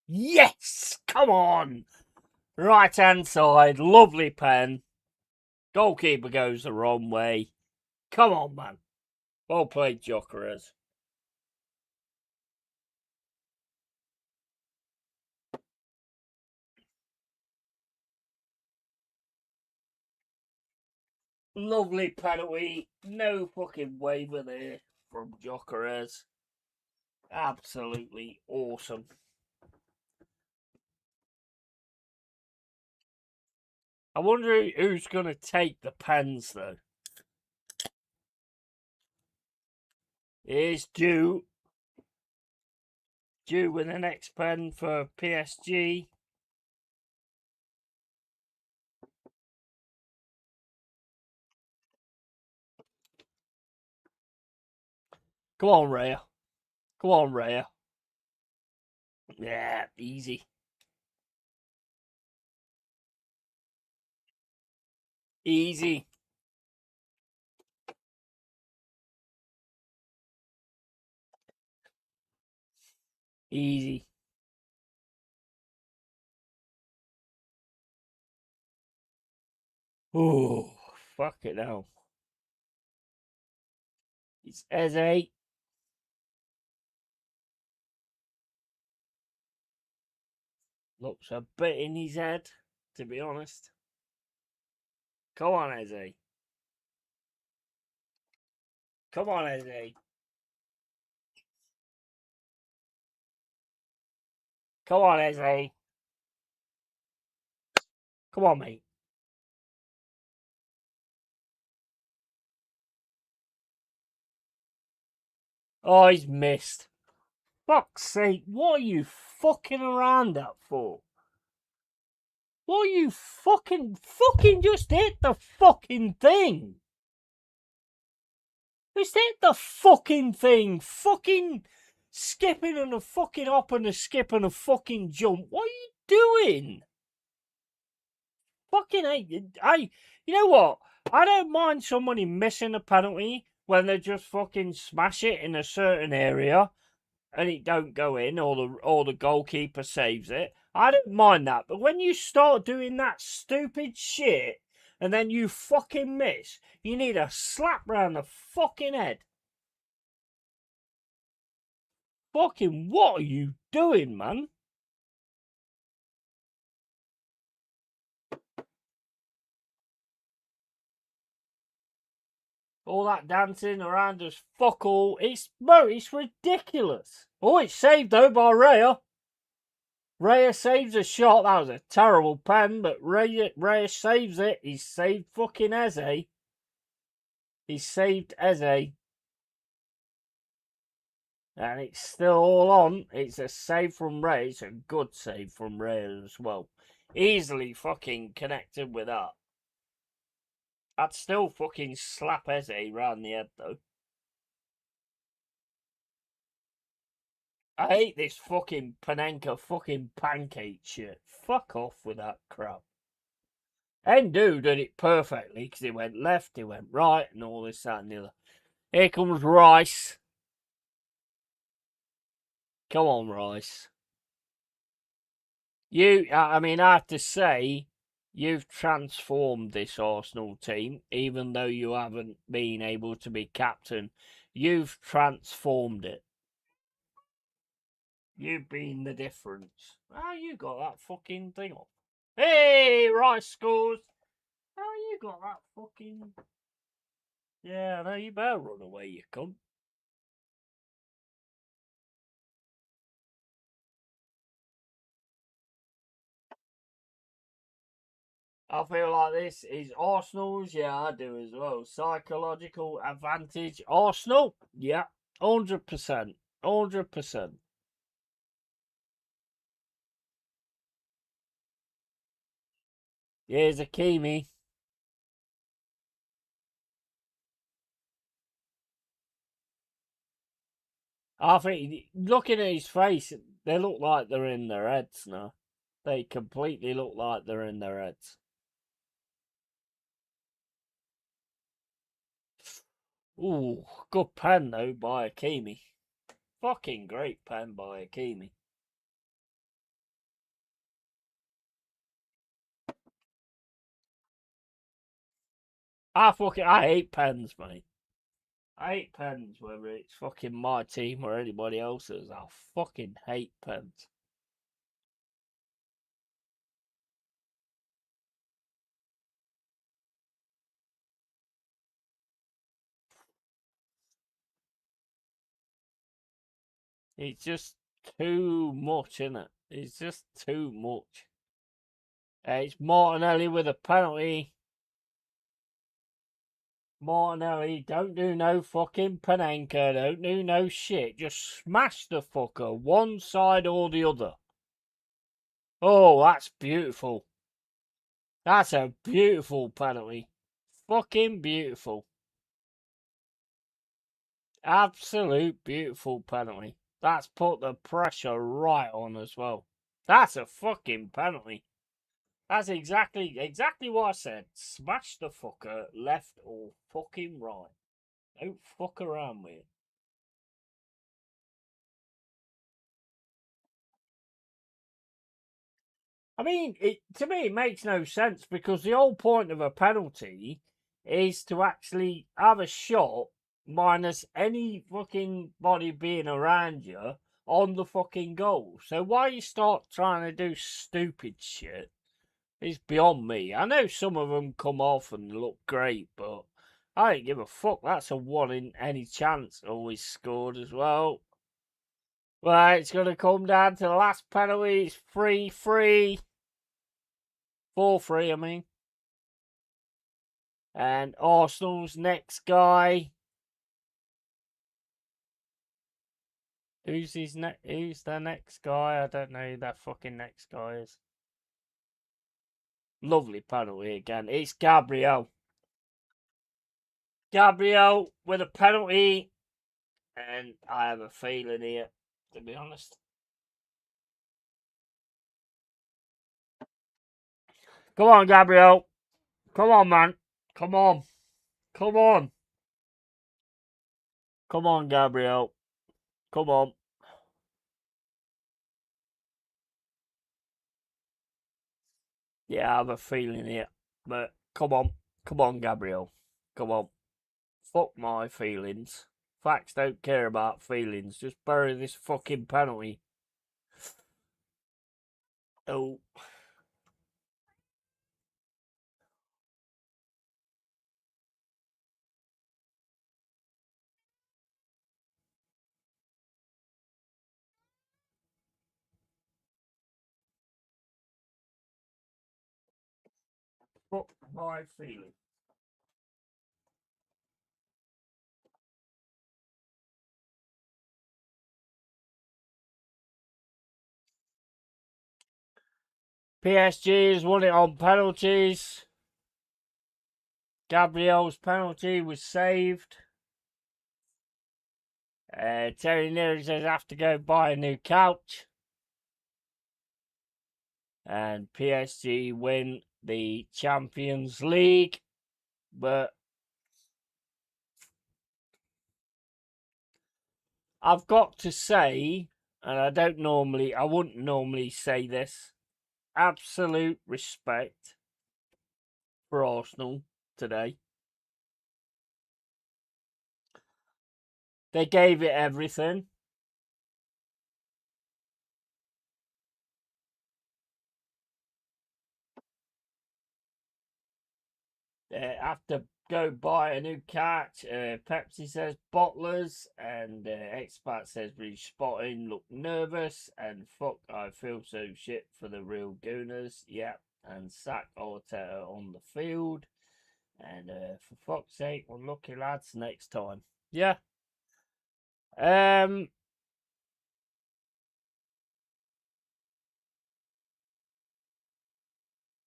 [SPEAKER 1] Yes! Come on! Right hand side. Lovely pen. Goalkeeper goes the wrong way. Come on, man. Well played, Gyökeres. Lovely penalty. No fucking waiver there from Gyökeres. Absolutely awesome. I wonder who's going to take the pens, though. Here's Dew. Dew with the next pen for PSG. Come on, Raya. Come on, Raya. Yeah, easy. Easy. Easy. Oh, fuck it now. It's Eze. Looks a bit in his head, to be honest. Come on, Eze. Come on, Eze. Come on, Eze. Come on, mate. Oh, he's missed. Fuck's sake, what are you fucking around at for? What are you fucking just hit the fucking thing? Just hit the fucking thing. Fucking skipping and a fucking hop and a skip and a fucking jump. What are you doing? Fucking you know what? I don't mind somebody missing a penalty when they just fucking smash it in a certain area and it don't go in, or the goalkeeper saves it. I don't mind that. But when you start doing that stupid shit and then you fucking miss, you need a slap round the fucking head. Fucking what are you doing, man? All that dancing around us, fuck all. It's ridiculous. Oh, it's saved though by Raya. Raya saves a shot. That was a terrible pen, but Raya saves it. He's saved fucking Eze. He saved Eze. And it's still all on. It's a save from Raya. It's a good save from Raya as well. Easily fucking connected with that. I'd still fucking slap Eze round the head though. I hate this fucking Panenka fucking pancake shit. Fuck off with that crap. Endo did it perfectly because he went left, he went right, and all this, that, and the other. Here comes Rice. Come on, Rice. I mean, I have to say, you've transformed this Arsenal team, even though you haven't been able to be captain. You've transformed it. You've been the difference. How you got that fucking thing off? Hey, Rice scores. How you got that fucking... Yeah, no, you better run away, you cunt. I feel like this is Arsenal's. Yeah, I do as well. Psychological advantage. Arsenal. Yeah, 100%. 100%. Here's Akimi. I think, looking at his face, they look like they're in their heads now. They completely look like they're in their heads. Ooh, good pen though by Akimi. Fucking great pen by Akimi. I hate pens, mate. I hate pens, whether it's fucking my team or anybody else's. I fucking hate pens. It's just too much, isn't it? It's just too much. It's Martinelli with a penalty. Martinelli, don't do no fucking Panenka, don't do no shit. Just smash the fucker, one side or the other. Oh, that's beautiful. That's a beautiful penalty. Fucking beautiful. Absolute beautiful penalty. That's put the pressure right on as well. That's a fucking penalty. That's exactly what I said. Smash the fucker left or fucking right. Don't fuck around with it. I mean, to me, it makes no sense because the whole point of a penalty is to actually have a shot minus any fucking body being around you on the fucking goal. So why you start trying to do stupid shit is beyond me. I know some of them come off and look great, but I don't give a fuck. That's a one in any chance always scored as well. Right, it's going to come down to the last penalty. It's 3-3. 4-3, I mean. And Arsenal's next guy. Who's their next guy? I don't know who that fucking next guy is. Lovely penalty again. It's Gabriel. Gabriel with a penalty. And I have a feeling here, to be honest. Come on, Gabriel. Come on, man. Come on. Come on. Come on, Gabriel. Come on. Yeah, I have a feeling here. But come on. Come on, Gabriel. Come on. Fuck my feelings. Facts don't care about feelings. Just bury this fucking penalty. Oh. Fuck my feelings. PSG has won it on penalties. Gabriel's penalty was saved. Terry Neary says I have to go buy a new couch. And PSG win the Champions League. But I've got to say, and I wouldn't normally say this, absolute respect for Arsenal today. They gave it everything. Have to go buy a new couch. Pepsi says bottlers, and Expat says respotting look nervous, and fuck, I feel so shit for the real gooners. Yep, and sack Arteta on the field, and for fuck's sake, unlucky lads next time. Yeah.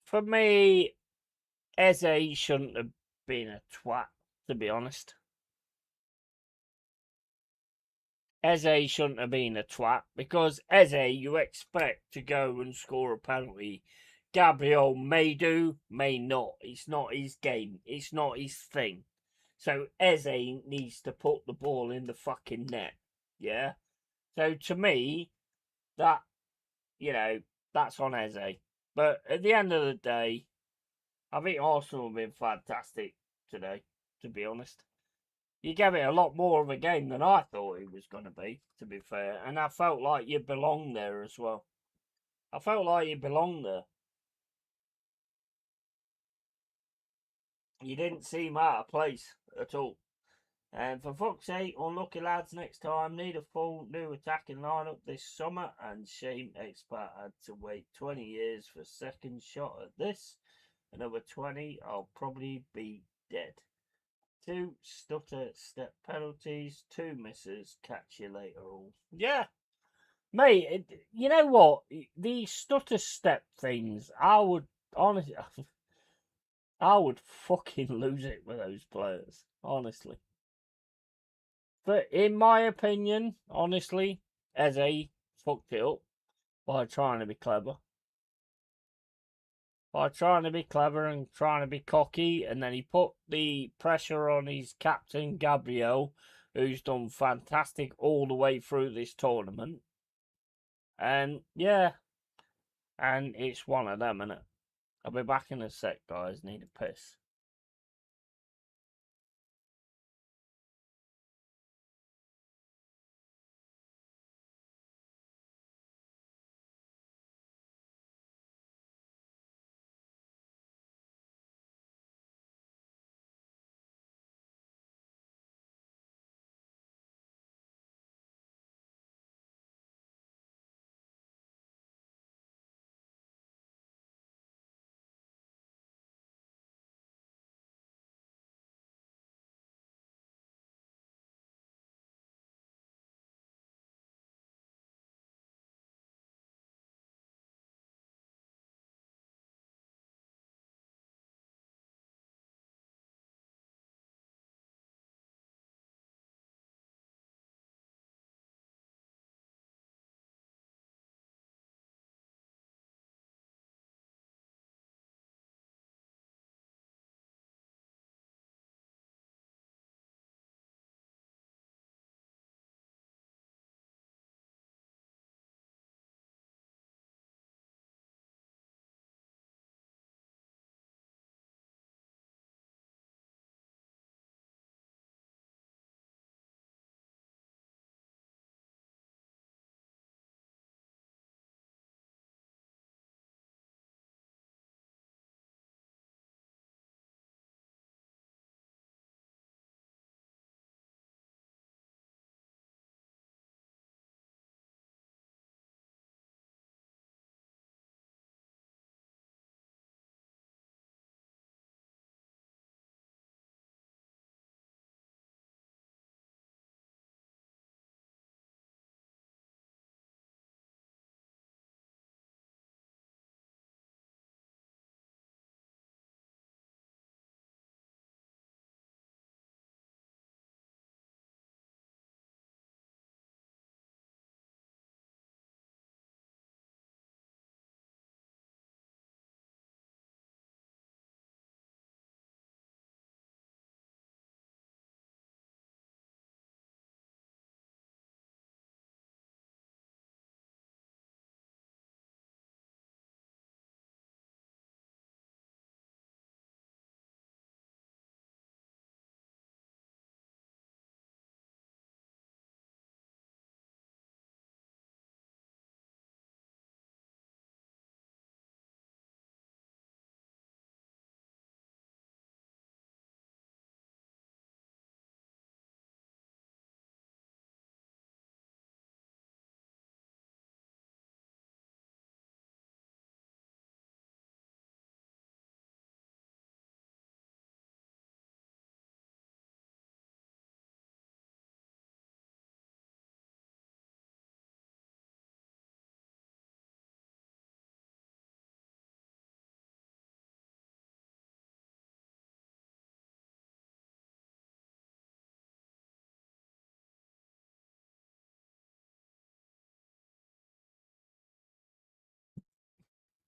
[SPEAKER 1] For me, Eze shouldn't have been a twat, to be honest. Eze shouldn't have been a twat because Eze, you expect to go and score a penalty. Gabriel may do, may not. It's not his game. It's not his thing. So Eze needs to put the ball in the fucking net. Yeah. So to me, that that's on Eze. But at the end of the day, I think Arsenal have been fantastic today. To be honest. You gave it a lot more of a game than I thought it was going to be, to be fair. And I felt like you belonged there as well. I felt like you belonged there. You didn't seem out of place at all. And for fuck's sake, unlucky lads next time. Need a full new attacking lineup this summer. And shame Expat had to wait 20 years for a second shot at this. Another 20, I'll probably be dead. 2 stutter step penalties, 2 misses. Catch you later, all. Yeah, mate. You know what? These stutter step things, I would honestly, I would fucking lose it with those players. Honestly, but in my opinion, honestly, Eze fucked it up by trying to be clever. By trying to be clever and trying to be cocky, and then he put the pressure on his captain Gabriel, who's done fantastic all the way through this tournament. And yeah, and it's one of them, innit? I'll be back in a sec, guys. Need a piss.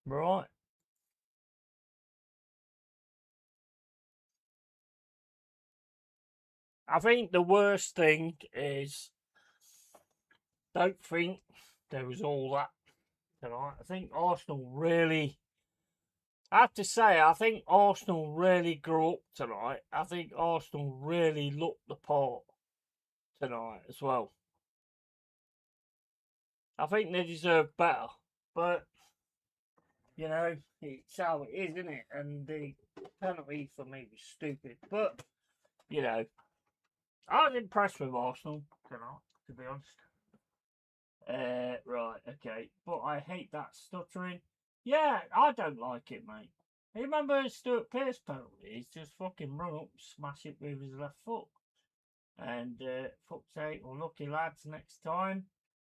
[SPEAKER 1] Right. I think the worst thing is, don't think there was all that tonight. I think Arsenal really, I have to say, I think Arsenal really grew up tonight. I think Arsenal really looked the part tonight as well. I think they deserve better, but you know, it's how it is, isn't it? And the penalty for me was stupid, but you know, I was impressed with Arsenal tonight, to be honest. Right, okay. But I hate that stuttering. Yeah, I don't like it, mate. You remember Stuart Pearce penalty? He's just fucking run up, smash it with his left foot. And fuck's sake, unlucky lads next time.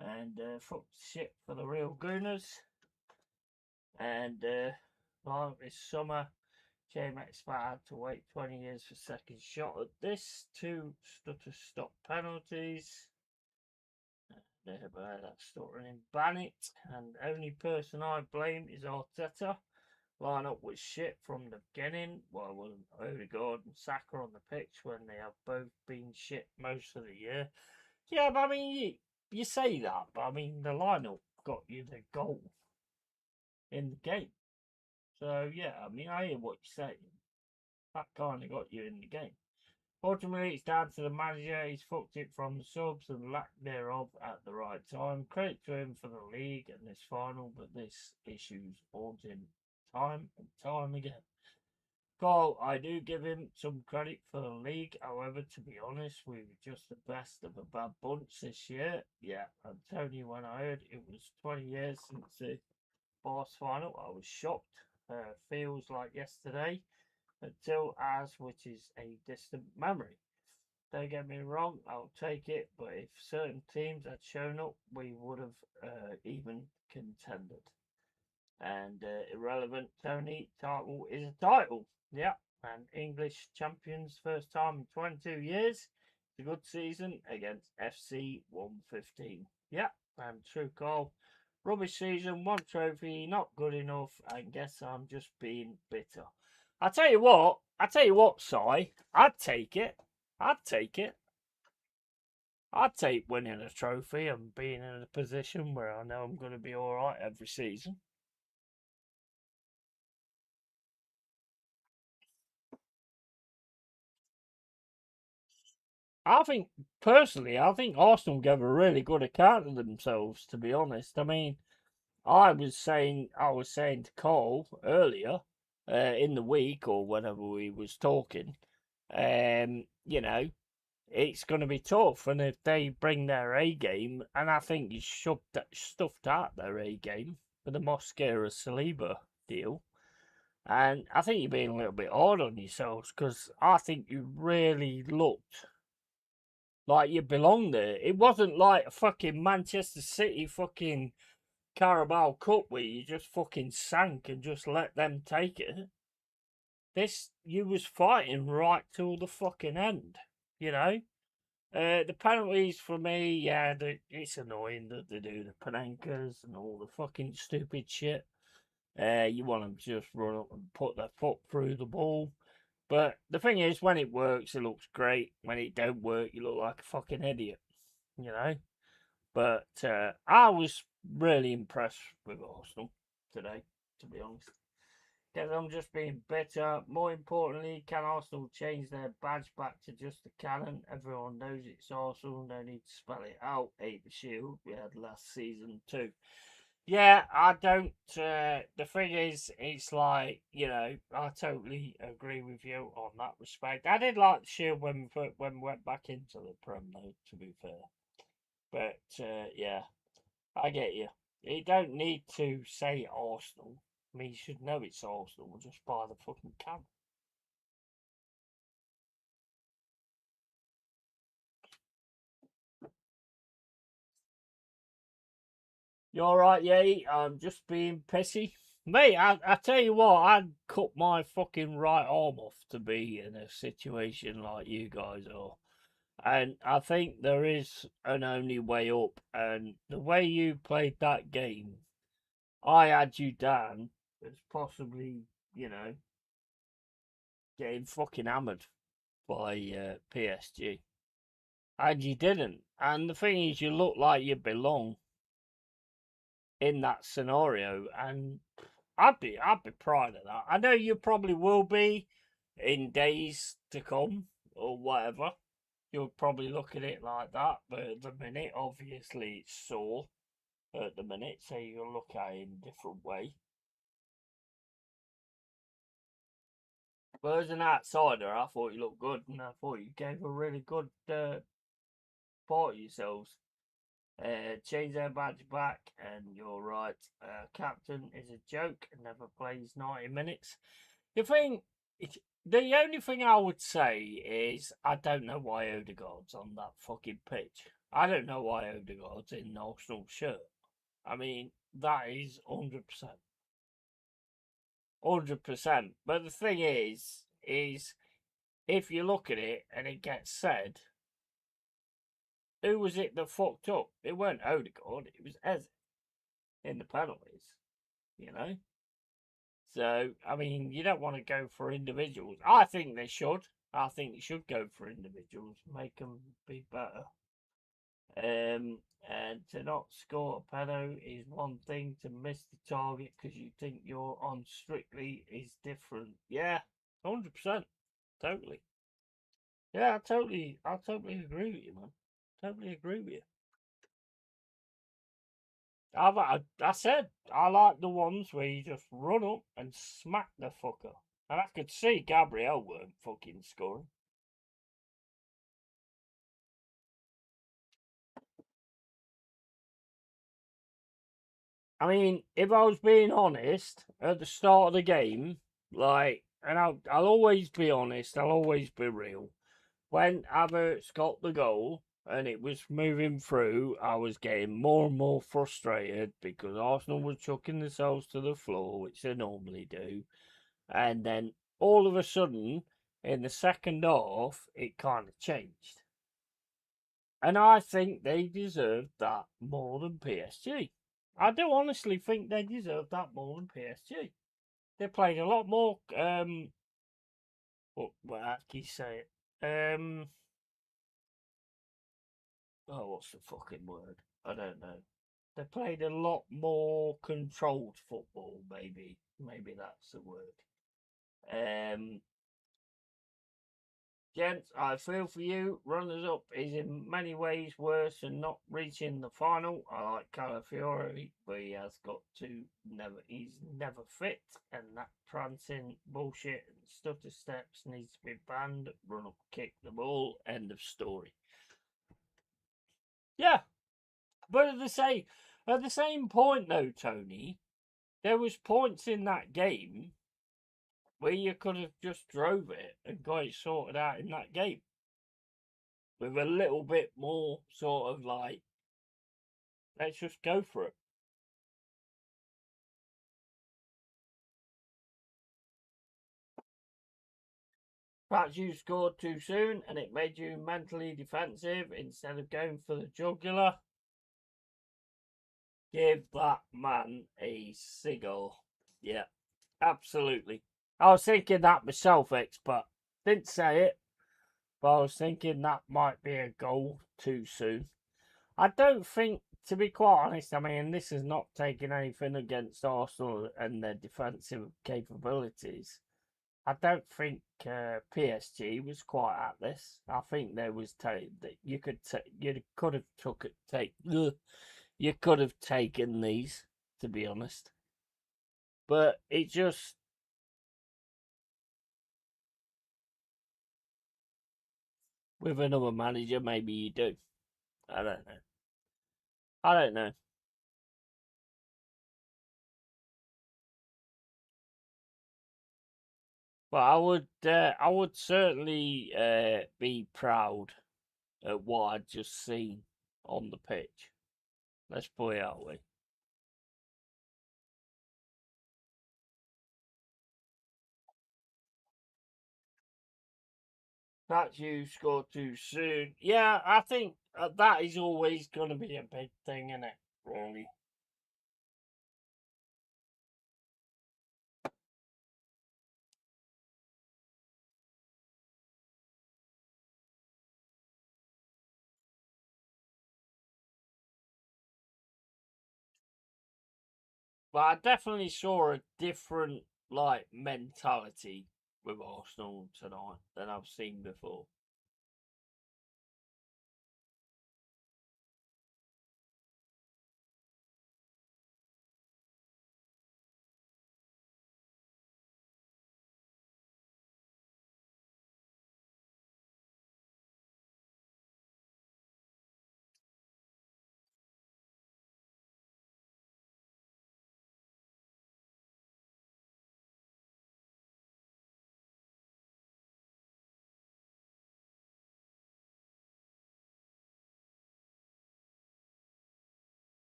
[SPEAKER 1] And fuck shit for the real Gooners. And well, this summer, JMX had to wait 20 years for second shot at this. Two stutter stop penalties. By that stuttering in Bannett, and only person I blame is Arteta. Line up was shit from the beginning. Well, wasn't Odegaard and Saka on the pitch when they have both been shit most of the year. Yeah, but I mean, you say that, but I mean, the lineup got you the goal in the game. So, yeah, I mean, I hear what you're saying. That kind of got you in the game. Ultimately, it's down to the manager. He's fucked it from the subs and lack thereof at the right time. Credit to him for the league and this final, but this issue's haunting time and time again. Carl, I do give him some credit for the league. However, to be honest, we were just the best of a bad bunch this year. Yeah, I'm telling you, when I heard it was 20 years since the boss final, I was shocked. Feels like yesterday until as which is a distant memory. Don't get me wrong, I'll take it, but if certain teams had shown up, we would have even contended. And irrelevant, Tony, title is a title. Yeah, and English champions, first time in 22 years. It's a good season against FC 115. Yeah, and true call. Rubbish season, one trophy, not good enough, and guess I'm just being bitter. I tell you what, Si, I'd take it. I'd take it. I'd take winning a trophy and being in a position where I know I'm going to be all right every season. I think, personally, I think Arsenal gave a really good account of themselves, to be honest. I mean, I was saying to Cole earlier in the week or whenever we was talking, you know, it's going to be tough. And if they bring their A game, and I think you stuffed out their A game with the Mosquera Saliba deal, and I think you're being a little bit hard on yourselves because I think you really looked like you belonged there. It wasn't like a fucking Manchester City fucking Carabao Cup where you just fucking sank and just let them take it. This, you was fighting right till the fucking end, you know? The penalties for me, yeah, it's annoying that they do the Panenkas and all the fucking stupid shit. You want them to just run up and put their foot through the ball. But the thing is, when it works, it looks great. When it don't work, you look like a fucking idiot, you know? But I was really impressed with Arsenal today, to be honest. Guess I'm just being bitter. More importantly, can Arsenal change their badge back to just a cannon? Everyone knows it's Arsenal. No need to spell it out. Hate the shield we had last season too. Yeah, I don't. The thing is, it's like, you know, I totally agree with you on that respect. I did like the shield when we went back into the Prem, though. To be fair, but yeah, I get you. You don't need to say Arsenal. I mean, you should know it's Arsenal just by the fucking camp. You alright, yeah? I'm just being pissy. Mate, I tell you what, I'd cut my fucking right arm off to be in a situation like you guys are. And I think there is an only way up. And the way you played that game I had you down as possibly, getting fucking hammered by PSG. And you didn't. And the thing is, you look like you belong in that scenario, and I'd be proud of that. I know you probably will be in days to come or whatever. You'll probably look at it like that, but at the minute, obviously, it's sore at the minute, so you'll look at it in a different way. But as an outsider, I thought you looked good, and I thought you gave a really good part of yourselves. Change their badge back, and you're right. Captain is a joke and never plays 90 minutes. The thing, the only thing I would say is I don't know why Odegaard's on that fucking pitch. I don't know why Odegaard's in an Arsenal shirt. I mean, that is 100%. 100%. But the thing is if you look at it and it gets said, who was it that fucked up? It weren't Odegaard, it was Eze in the penalties, you know? So, I mean, you don't want to go for individuals. I think they should. I think you should go for individuals, make them be better. And to not score a penalty is one thing. To miss the target because you think you're on strictly is different. Yeah, 100%, totally. Yeah, I totally agree with you, man. Totally agree with you. I said I like the ones where you just run up and smack the fucker. And I could see Gabriel weren't fucking scoring. I mean, if I was being honest at the start of the game, and I'll always be honest, I'll always be real. When Havertz got the goal and it was moving through, I was getting more and more frustrated because Arsenal were chucking themselves to the floor, which they normally do. And then all of a sudden, in the second half, it kind of changed. And I think they deserved that more than PSG. I do honestly think they deserved that more than PSG. They played a lot more. How can you say it? What's the fucking word? I don't know. They played a lot more controlled football. Maybe that's the word. Um, Gents, I feel for you. Runners up is in many ways worse than not reaching the final. I like Calafiore, but he has got to he's never fit, and that prancing bullshit and stutter steps needs to be banned. Run up, kick the ball. End of story. Yeah, but at the same point though, Tony, there was points in that game where you could have just drove it and got it sorted out in that game. With a little bit more sort of like, let's just go for it. Perhaps you scored too soon and it made you mentally defensive instead of going for the jugular. Give that man a cigar. Yeah, absolutely. I was thinking that myself, expert. Didn't say it, but I was thinking that might be a goal too soon. I don't think, to be quite honest, I mean, this is not taking anything against Arsenal and their defensive capabilities. I don't think PSG was quite at this. I think there was that you could have you could have taken these, to be honest. But it just with another manager, maybe you do. I don't know. I don't know. But I would certainly be proud at what I'd just seen on the pitch. Let's put it that way. That you scored too soon. Yeah, I think that is always going to be a big thing, isn't it? Really. But I definitely saw a different like mentality with Arsenal tonight than I've seen before.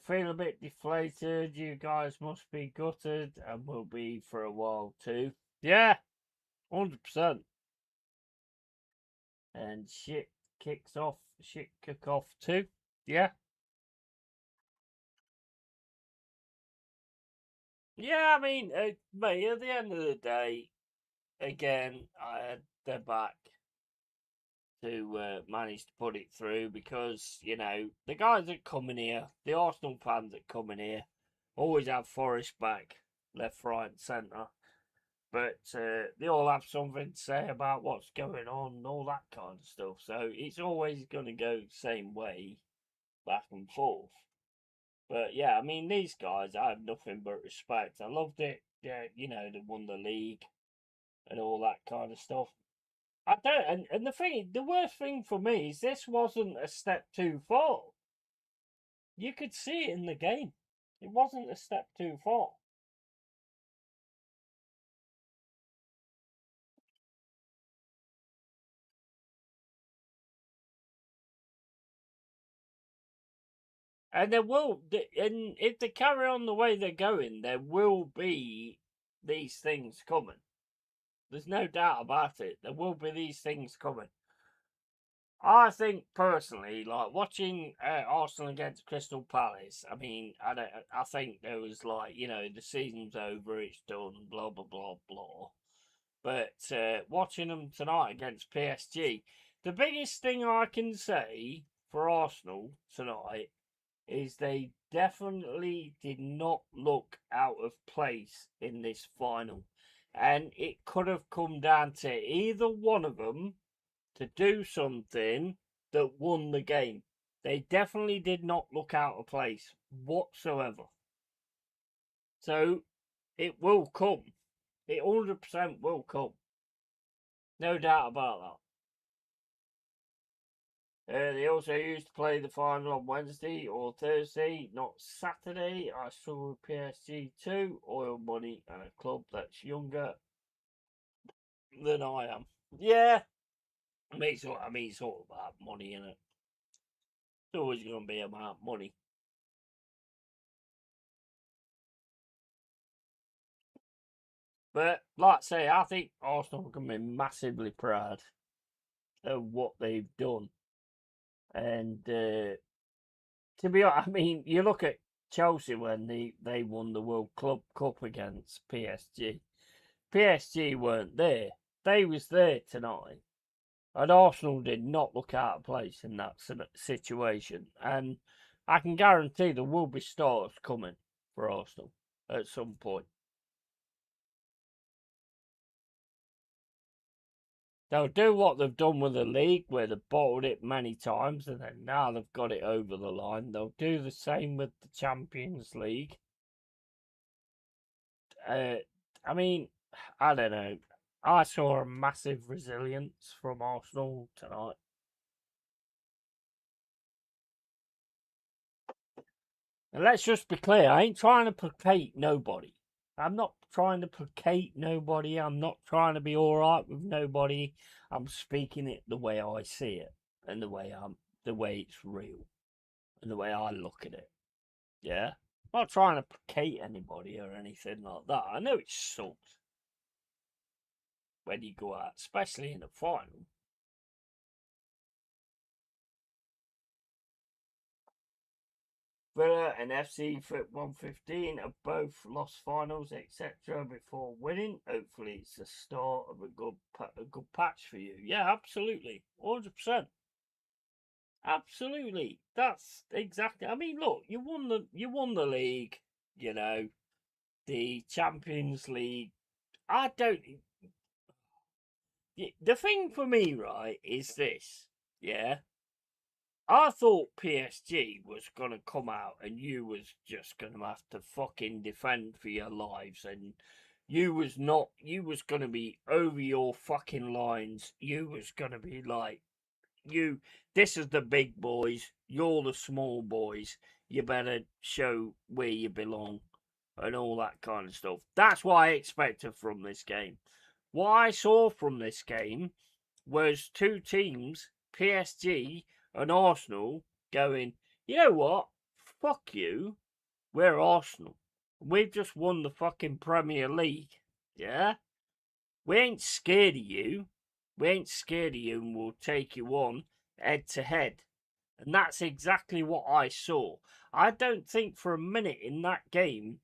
[SPEAKER 1] Feel a bit deflated. You guys must be gutted and will be for a while too. Yeah, 100%. And shit kicks off, shit kick off too. Yeah. Yeah, I mean, mate, at the end of the day, again, I had their back to manage to put it through because, you know, the guys that come in here, the Arsenal fans that come in here, always have Forest back, left, right, and centre. But they all have something to say about what's going on and all that kind of stuff. So it's always going to go the same way, back and forth. But yeah, I mean, these guys, I have nothing but respect. I loved it. Yeah, you know, they won the league and all that kind of stuff. I don't, and the thing, the worst thing for me is this wasn't a step too far. You could see it in the game. It wasn't a step too far. And there will, and if they carry on the way they're going, there will be these things coming. There's no doubt about it. There will be these things coming. I think personally, like watching Arsenal against Crystal Palace. I mean, I don't. I think there was like, you know, the season's over, it's done, blah blah blah blah. But watching them tonight against PSG, the biggest thing I can say for Arsenal tonight is they definitely did not look out of place in this final, and it could have come down to either one of them to do something that won the game. They definitely did not look out of place whatsoever. So it will come. It 100% will come. No doubt about that. They also used to play the final on Wednesday or Thursday, not Saturday. I saw PSG too. Oil money and a club that's younger than I am. Yeah, I mean, it's all about money, isn't it? It's always going to be about money. But like I say, I think Arsenal can be massively proud of what they've done. And to be honest, I mean, you look at Chelsea when they won the World Club Cup against PSG. PSG weren't there. They was there tonight. And Arsenal did not look out of place in that situation. And I can guarantee there will be stars coming for Arsenal at some point. They'll do what they've done with the league, where they've bottled it many times, and then now they've got it over the line. They'll do the same with the Champions League. Uh, I mean, I don't know. I saw a massive resilience from Arsenal tonight. And let's just be clear, I ain't trying to placate nobody. I'm not trying to placate nobody. I'm not trying to be alright with nobody. I'm speaking it the way I see it and the way it's real and the way I look at it. Yeah? I'm not trying to placate anybody or anything like that. I know it sucks when you go out, especially in the final. Villa and FC 115 have both lost finals, etc. before winning. Hopefully, it's the start of a good patch for you. Yeah, absolutely, 100%. Absolutely, that's exactly. I mean, look, you won the league. You know, the Champions League. I don't. The thing for me, right, is this. Yeah, I thought PSG was gonna come out and you was just gonna have to fucking defend for your lives, and you was not. You was gonna be over your fucking lines. You was gonna be like, you. This is the big boys. You're the small boys. You better show where you belong and all that kind of stuff. That's what I expected from this game. What I saw from this game was two teams, PSG and Arsenal, going, you know what? Fuck you. We're Arsenal. We've just won the fucking Premier League. Yeah? We ain't scared of you. We ain't scared of you, and we'll take you on head to head. And that's exactly what I saw. I don't think for a minute in that game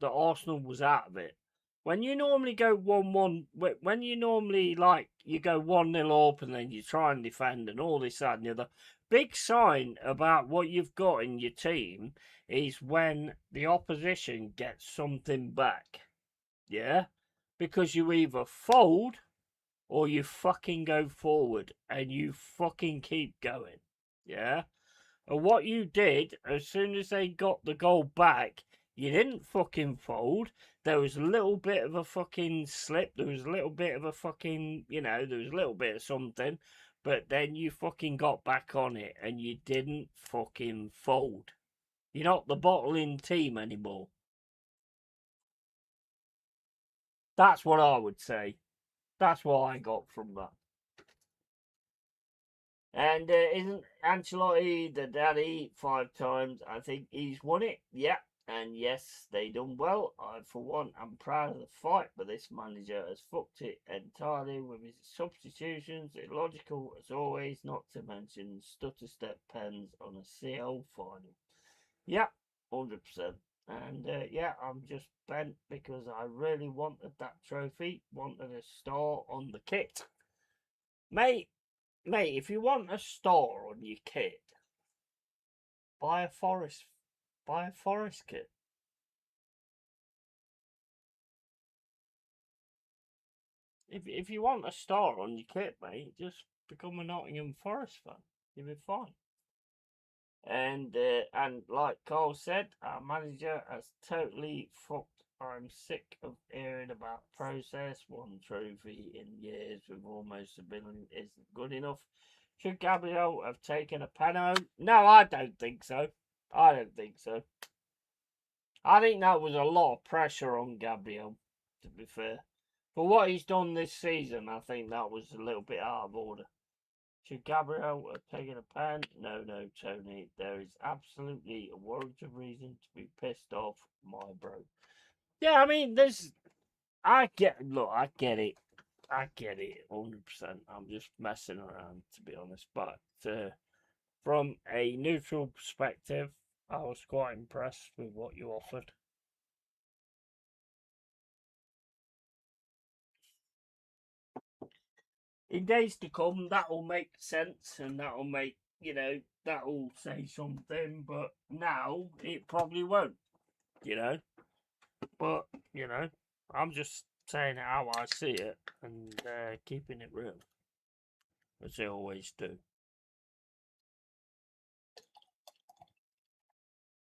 [SPEAKER 1] that Arsenal was out of it. When you normally go 1-1, when you normally, like, you go 1-0 up and then you try and defend and all this, that, and the other, big sign about what you've got in your team is when the opposition gets something back. Yeah? Because you either fold or you fucking go forward and you fucking keep going. Yeah? And what you did, as soon as they got the goal back, you didn't fucking fold. There was a little bit of a fucking slip. There was a little bit of a fucking, there was a little bit of something. But then you fucking got back on it and you didn't fucking fold. You're not the bottling team anymore. That's what I would say. That's what I got from that. And isn't Ancelotti the daddy 5 times? I think he's won it. Yeah. And yes, they done well. I, for one, am proud of the fight, but this manager has fucked it entirely with his substitutions. Illogical as always, not to mention stutter step pens on a CL final. Yeah, 100%. And yeah, I'm just bent because I really wanted that trophy, wanted a star on the kit. Mate, if you want a star on your kit, buy a forest kit. If you want a star on your kit, mate, just become a Nottingham Forest fan. You'll be fine. And like Carl said, our manager has totally fucked. I'm sick of hearing about process. One trophy in years with almost a billion isn't good enough. Should Gabriel have taken a penalty? No, I don't think so. I don't think so. I think that was a lot of pressure on Gabriel, to be fair. For what he's done this season, I think that was a little bit out of order. Should Gabriel have taken a pen? No, Tony. There is absolutely a warranted reason to be pissed off, my bro. Yeah, I mean, I get it. 100%. I'm just messing around, to be honest. But from a neutral perspective, I was quite impressed with what you offered. In days to come, that'll make sense and that'll make, that'll say something, but now it probably won't, you know. But, I'm just saying it how I see it and keeping it real, as I always do.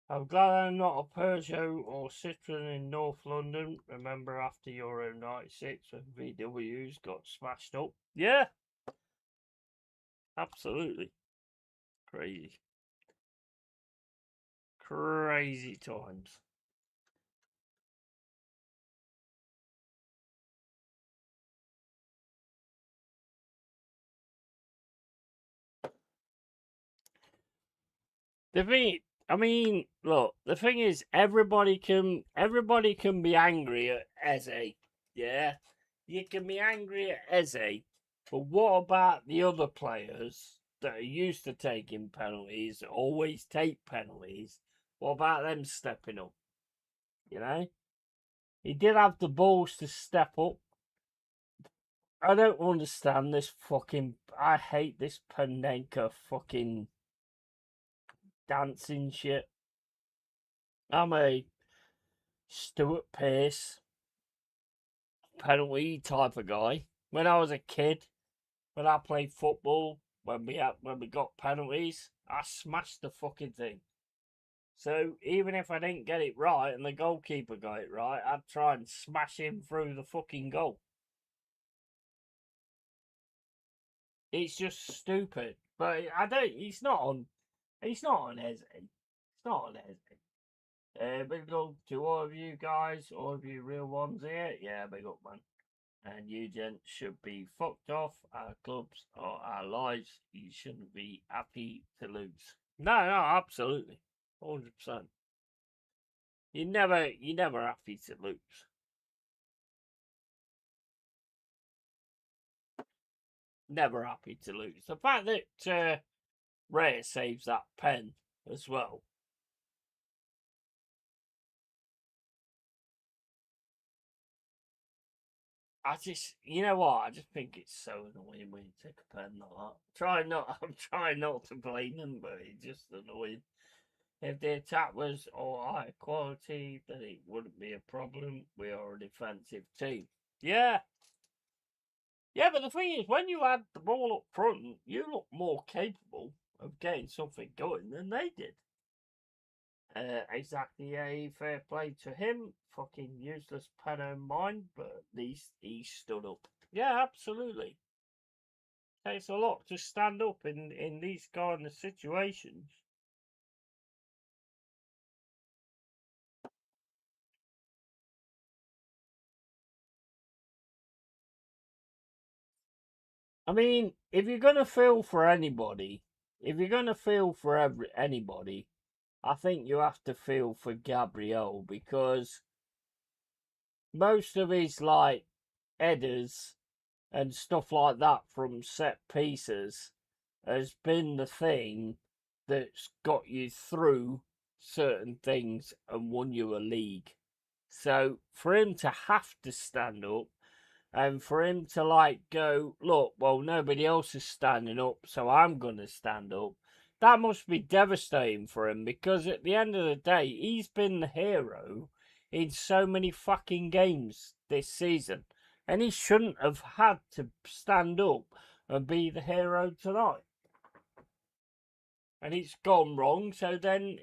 [SPEAKER 1] I'm glad I'm not a Peugeot or Citroen in North London. Remember after Euro 96 when VWs got smashed up? Yeah, absolutely. Crazy. Crazy times. The thing, I mean, look, the thing is, everybody can be angry at Eze, yeah. You can be angry at Eze, but what about the other players that are used to taking penalties, always take penalties, What about them stepping up? You know? He did have the balls to step up. I don't understand this fucking... I hate this Panenka fucking dancing shit. I'm a Stuart Pearce penalty type of guy. When I was a kid, when I played football, when we got penalties, I smashed the fucking thing. So even if I didn't get it right and the goalkeeper got it right, I'd try and smash him through the fucking goal. It's just stupid. But I don't. He's not on. He's not on Eze. It's not on Eze. Big up to all of you guys, all of you real ones here. Yeah, big up, man. And you gents should be fucked off. Our clubs or our lives. You shouldn't be happy to lose. No, absolutely, 100%. You're never happy to lose. Never happy to lose. The fact that Raya saves that pen as well. You know what? I just think it's so annoying when you take a pen like that. I'm trying not to blame them, but it's just annoying. If the attack was all high quality, then it wouldn't be a problem. We are a defensive team. Yeah. Yeah, but the thing is, when you had the ball up front, you look more capable of getting something going than they did. Exactly, a fair play to him. Fucking useless pen of mine, but at least he stood up. Yeah, absolutely. Takes a lot to stand up in these kind of situations. I mean, if you're gonna feel for anybody, anybody, I think you have to feel for Gabriel because most of his like headers and stuff like that from set pieces has been the thing that's got you through certain things and won you a league. So for him to have to stand up and for him to like go, look, well, nobody else is standing up, so I'm going to stand up, that must be devastating for him because at the end of the day, he's been the hero in so many fucking games this season. And he shouldn't have had to stand up and be the hero tonight. And it's gone wrong, so then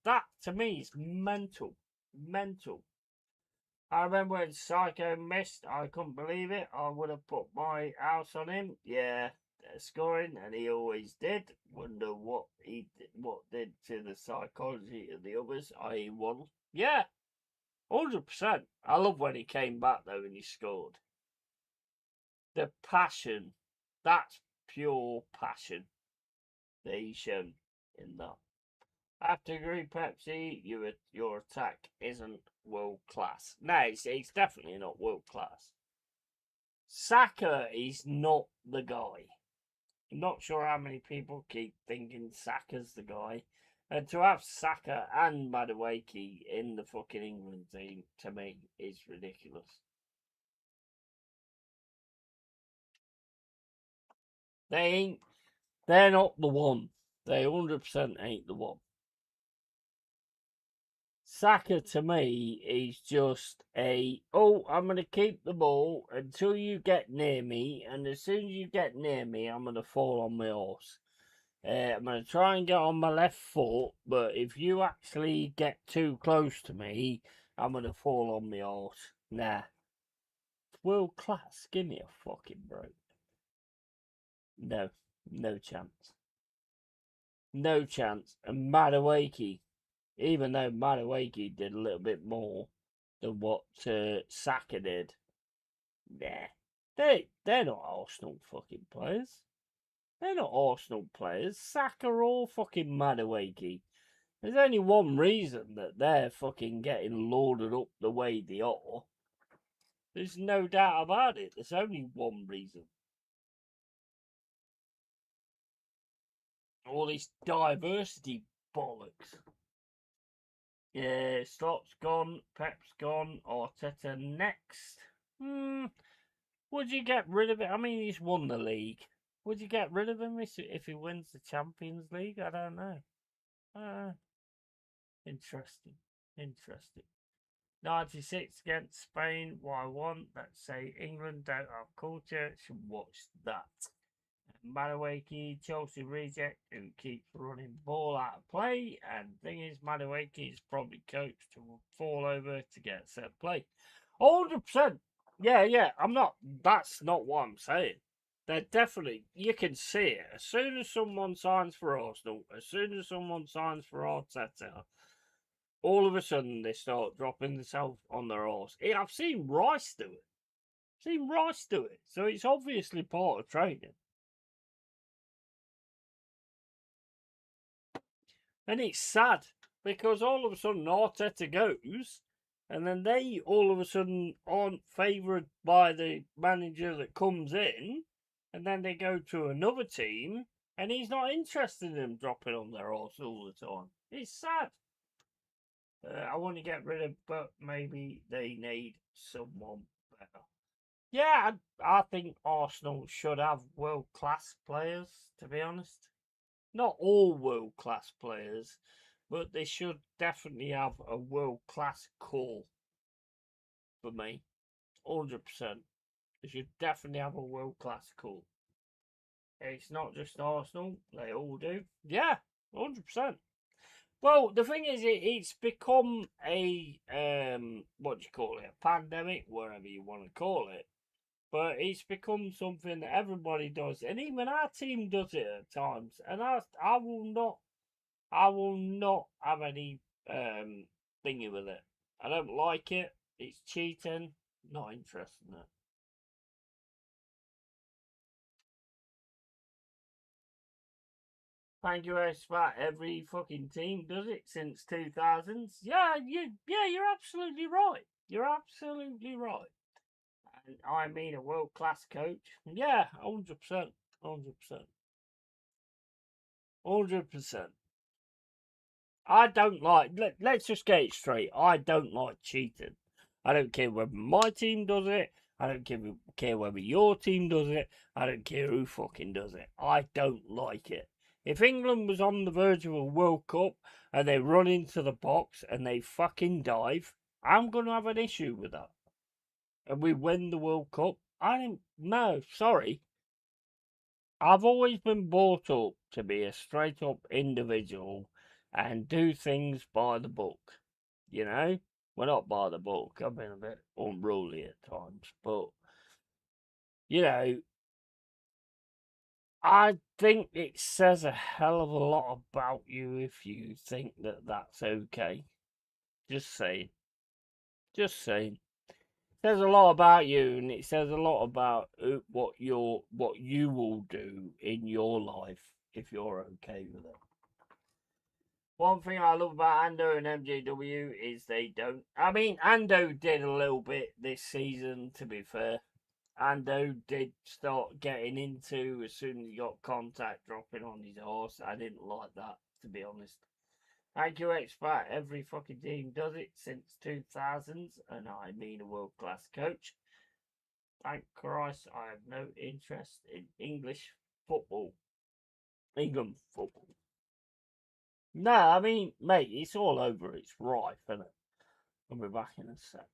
[SPEAKER 1] that to me is mental. Mental. I remember when Psycho missed, I couldn't believe it. I would have put my house on him. Yeah, scoring, and he always did. Wonder what did to the psychology of the others, i.e. one. Yeah, 100%. I love when he came back though and he scored. The passion, that's pure passion that he's shown in that. I have to agree, Pepsi, your attack isn't world class. No, it's definitely not world class. Saka is not the guy. I'm not sure how many people keep thinking Saka's the guy. And to have Saka and Madueke in the fucking England team, to me, is ridiculous. They're not the one. They 100% ain't the one. Saka to me is just I'm going to keep the ball until you get near me, and as soon as you get near me, I'm going to fall on my horse. I'm going to try and get on my left foot, but if you actually get too close to me, I'm going to fall on my horse. Nah. World class. Give me a fucking break. No. No chance. No chance. And Madueke, even though Madueke did a little bit more than what Saka did, nah, they're not Arsenal fucking players. They're not Arsenal players. Saka or fucking Madueke. There's only one reason that they're fucking getting loaded up the way they are. There's no doubt about it. There's only one reason. All this diversity bollocks. Yeah, Slott's gone, Pep's gone, Arteta next. Would you get rid of it? I mean, he's won the league. Would you get rid of him if he wins the Champions League? I don't know. Interesting. Interesting. 96 against Spain, Y1. Let's say England don't have culture. Should watch that. Madueke, Chelsea reject, who keeps running ball out of play. And thing is, Madueke is probably coached to fall over to get set play. 100%. Yeah. I'm not. That's not what I'm saying. They're definitely. You can see it as soon as someone signs for Arsenal. As soon as someone signs for Arteta, all of a sudden they start dropping themselves on their horse. I've seen Rice do it. So it's obviously part of training. And it's sad because all of a sudden Arteta goes, and then they all of a sudden aren't favoured by the manager that comes in, and then they go to another team, and he's not interested in them dropping on their horse all the time. It's sad. I want to get rid of, but maybe they need someone better. Yeah, I think Arsenal should have world class players, to be honest. Not all world class players, but they should definitely have a world class core for me. 100%. They should definitely have a world class core. It's not just Arsenal, they all do. Yeah, 100%. Well, the thing is, it's become a what do you call it? A pandemic, whatever you want to call it. But it's become something that everybody does, and even our team does it at times. And I will not have any thingy with it. I don't like it. It's cheating. Not interested in it. Thank you, Spot. Every fucking team does it since 2000s. You're absolutely right. You're absolutely right. And I mean a world class coach. Yeah, 100%. 100%. 100%. I don't like. Let's just get it straight. I don't like cheating. I don't care whether my team does it. I don't care whether your team does it. I don't care who fucking does it. I don't like it. If England was on the verge of a World Cup and they run into the box and they fucking dive, I'm gonna have an issue with that. And we win the World Cup. I don't. No, sorry. I've always been brought up to be a straight up individual and do things by the book. You know? Well, not by the book. I've been a bit unruly at times. But, you know, I think it says a hell of a lot about you if you think that that's okay. Just saying. Just saying. It says a lot about you, and it says a lot about what you will do in your life if you're okay with it. One thing I love about Ando and MJW is they don't. I mean, Ando did a little bit this season, to be fair. Ando did start getting into as soon as he got contact dropping on his horse. I didn't like that, to be honest. Thank you, Expat. Every fucking team does it since 2000s, and I mean a world class coach. Thank Christ, I have no interest in English football. England football. No, I mean, mate, it's all over. It's rife, isn't it? I'll be back in a sec.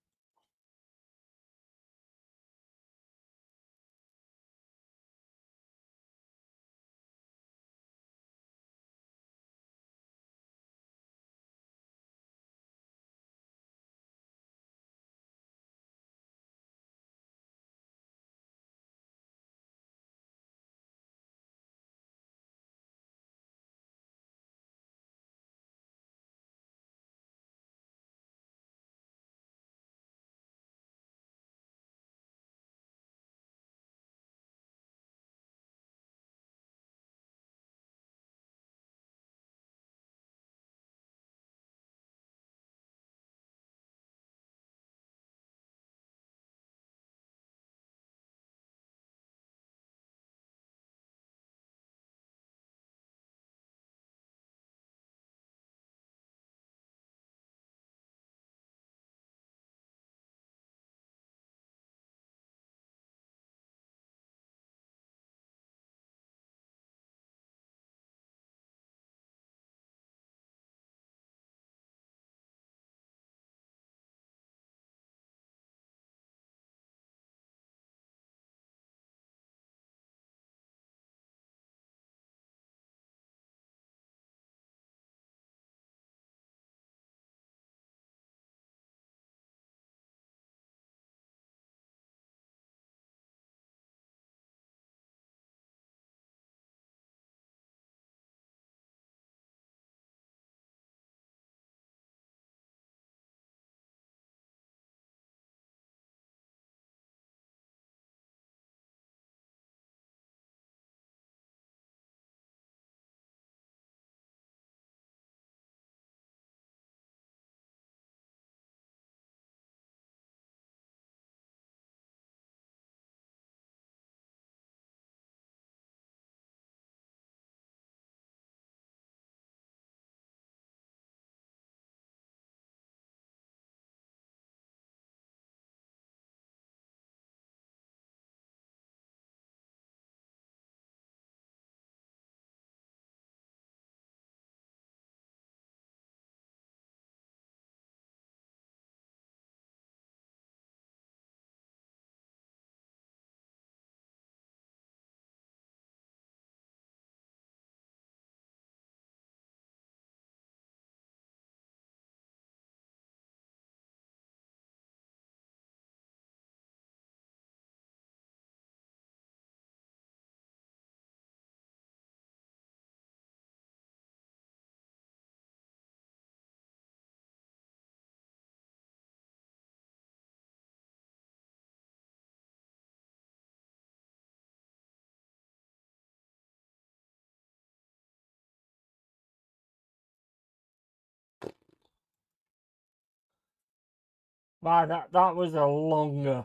[SPEAKER 1] Man, that was a longer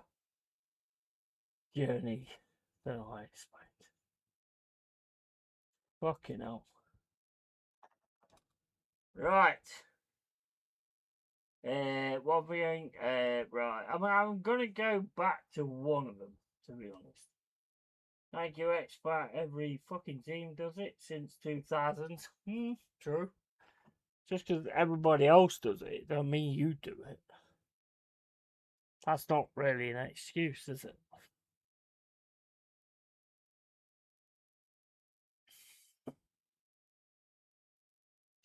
[SPEAKER 1] journey than I expected. Fucking hell. Right. What we ain't right. I'm gonna go back to one of them, to be honest. Thank you, expert. Every fucking team does it since 2000. True. Just because everybody else does it, don't mean you do it. That's not really an excuse, is it?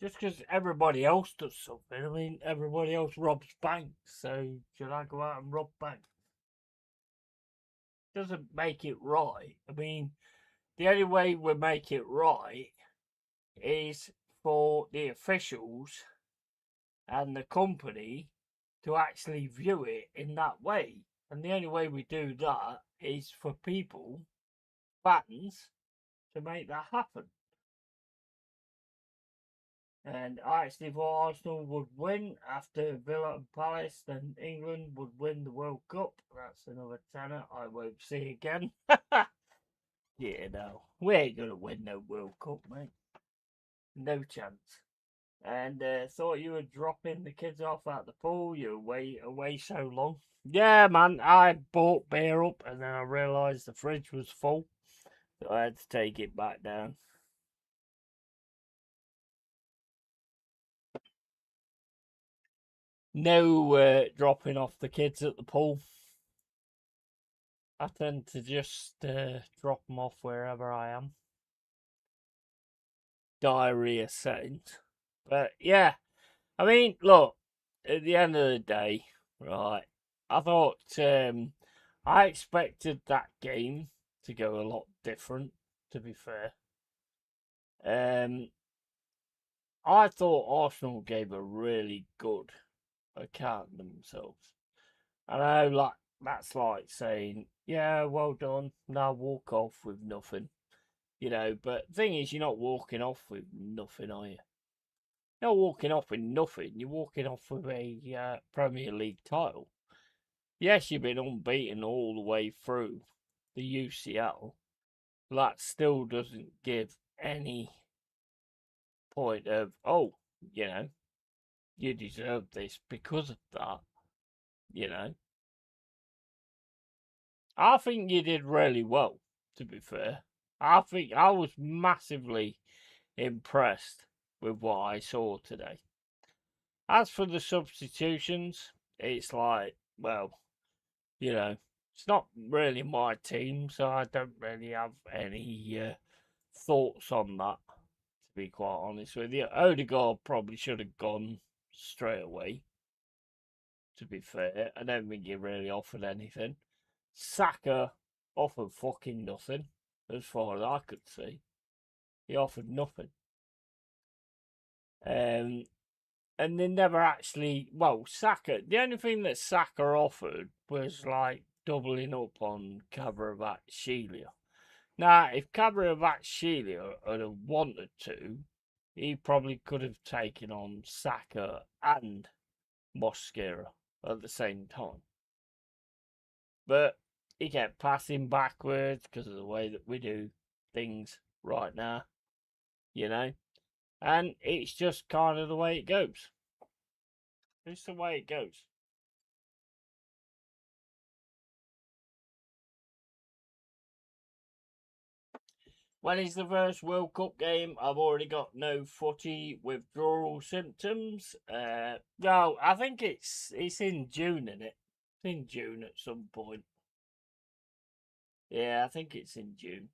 [SPEAKER 1] Just because everybody else does something, I mean, everybody else robs banks, so should I go out and rob banks? Doesn't make it right. I mean, the only way we make it right is for the officials and the company to actually view it in that way. And the only way we do that is for people, fans, to make that happen. And I actually thought Arsenal would win after Villa and Palace, then England would win the World Cup. That's another tenner I won't see again. Yeah, no. We ain't going to win no World Cup, mate. No chance. And thought you were dropping the kids off at the pool. You were away so long. Yeah, man. I bought beer up and then I realised the fridge was full. So I had to take it back down. No dropping off the kids at the pool. I tend to just drop them off wherever I am. Diarrhea saint. But yeah, I mean, look, at the end of the day, right, I thought I expected that game to go a lot different, to be fair. I thought Arsenal gave a really good account of themselves. I know, like, that's like saying, yeah, well done, now walk off with nothing. You know, but the thing is, you're not walking off with nothing, are you? You're not walking off with nothing. You're walking off with a Premier League title. Yes, you've been unbeaten all the way through the UCL. That still doesn't give any point of, oh, you know, you deserve this because of that. You know, I think you did really well, to be fair. I think I was massively impressed with what I saw today. As for the substitutions, it's like, well, you know, it's not really my team, so I don't really have any thoughts on that, to be quite honest with you. Odegaard probably should have gone straight away, to be fair. I don't think he really offered anything. Saka offered fucking nothing, as far as I could see. He offered nothing. Um, and they never actually. Well, Saka. The only thing that Saka offered was like doubling up on Kvaratskhelia. Now, if Kvaratskhelia had have wanted to, he probably could have taken on Saka and Mosquera at the same time. But he kept passing backwards because of the way that we do things right now, you know. And it's just kind of the way it goes. It's the way it goes. When is the first World Cup game? I've already got no footy withdrawal symptoms. No, I think it's in June, isn't it? It's in June at some point. Yeah, I think it's in June.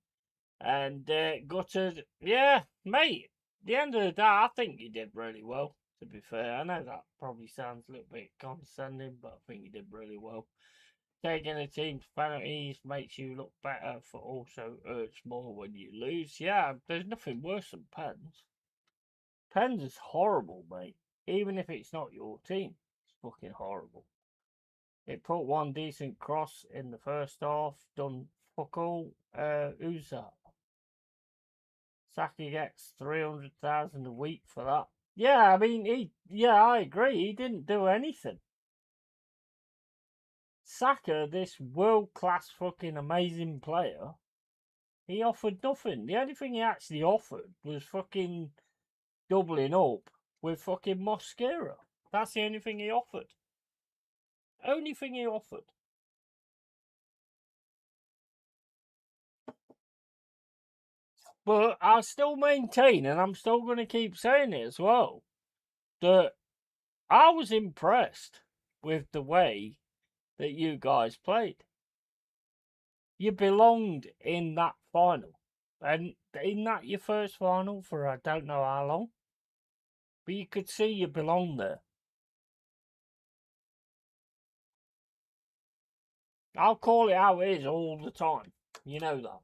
[SPEAKER 1] And gutted, yeah, mate. At the end of the day, I think you did really well. To be fair, I know that probably sounds a little bit condescending, but I think you did really well. Taking a team's penalties makes you look better, but also hurts more when you lose. Yeah, there's nothing worse than pens. Pens is horrible, mate. Even if it's not your team, it's fucking horrible. It put one decent cross in the first half, done fuck all. Who's that? Saki gets 300,000 a week for that. Yeah, I mean, I agree. He didn't do anything. Saka, this world-class fucking amazing player, he offered nothing. The only thing he actually offered was fucking doubling up with fucking Mosquera. That's the only thing he offered. Only thing he offered. But I still maintain, and I'm still going to keep saying it as well, that I was impressed with the way that you guys played. You belonged in that final. And in that your first final for I don't know how long. But you could see you belonged there. I'll call it how it is all the time. You know that.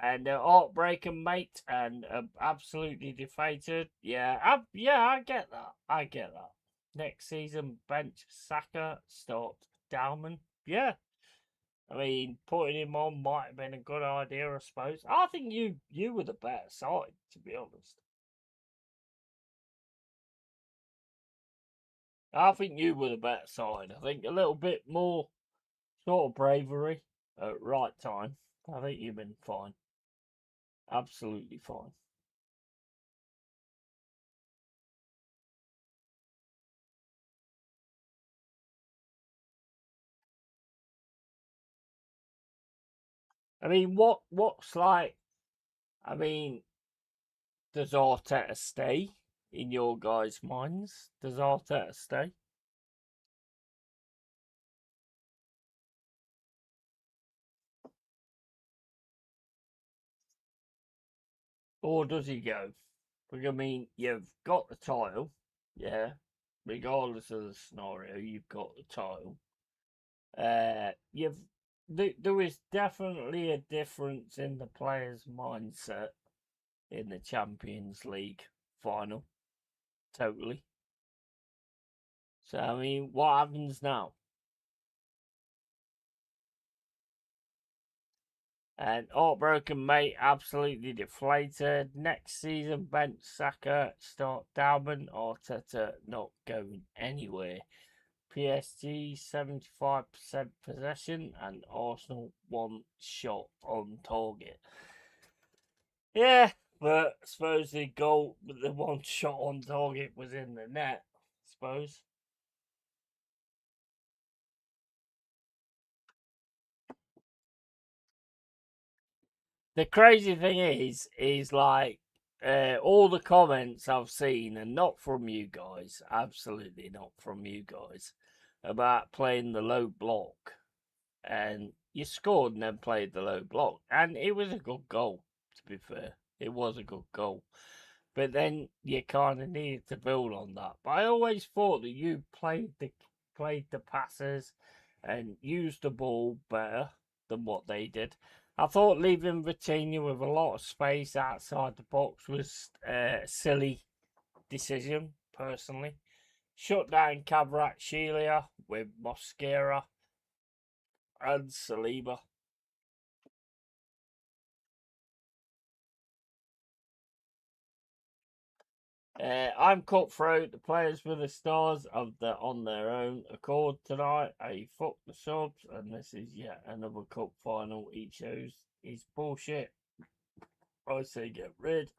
[SPEAKER 1] And heartbreaking, mate, and absolutely defeated. Yeah, I get that. I get that. Next season, bench Saka, start Dalman. Yeah, I mean, putting him on might have been a good idea, I suppose. I think you were the better side, to be honest. I think you were the better side. I think a little bit more sort of bravery at right time. I think you've been fine. Absolutely fine. I mean, what's like? I mean, does Arteta stay in your guys' minds? Does Arteta stay? Or does he go? Because, I mean, you've got the title, yeah. Regardless of the scenario, you've got the title. There is definitely a difference in the players' mindset in the Champions League final. Totally. So, I mean, what happens now? And heartbroken mate, absolutely deflated. Next season, bench Saka, start Dalman, Arteta not going anywhere. PSG 75% possession and Arsenal 1 shot on target. Yeah, but I suppose the 1 shot on target was in the net, I suppose. The crazy thing is like all the comments I've seen, and not from you guys, absolutely not from you guys, about playing the low block. And you scored and then played the low block. And it was a good goal, to be fair. It was a good goal. But then you kind of needed to build on that. But I always thought that you played the passes and used the ball better than what they did. I thought leaving Vitinha with a lot of space outside the box was a silly decision, personally. Shut down Kvaratskhelia with Mosquera and Saliba. I'm cutthroat. The players were the stars of on their own accord tonight. Fuck the subs, and this is yet another cup final. Each shows is bullshit. I say get rid.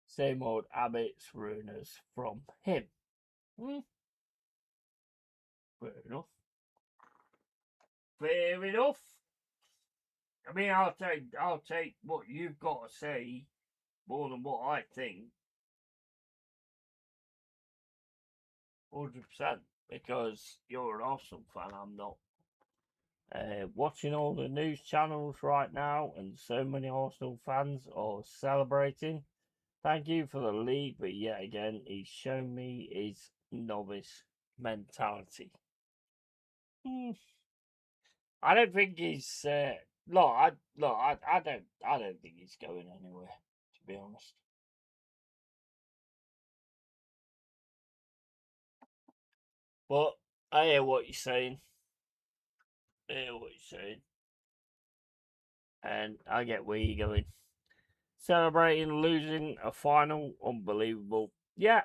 [SPEAKER 1] Same old habits, ruiners from him. Hmm. Fair enough. Fair enough. I mean, I'll take what you've got to say more than what I think. 100%, because you're an Arsenal fan. I'm not. Watching all the news channels right now, and so many Arsenal fans are celebrating. Thank you for the lead, but yet again, he's shown me his novice mentality. I don't think he's. I don't think he's going anywhere. To be honest, but I hear what you're saying. I hear what you're saying, and I get where you're going. Celebrating losing a final, unbelievable. Yeah,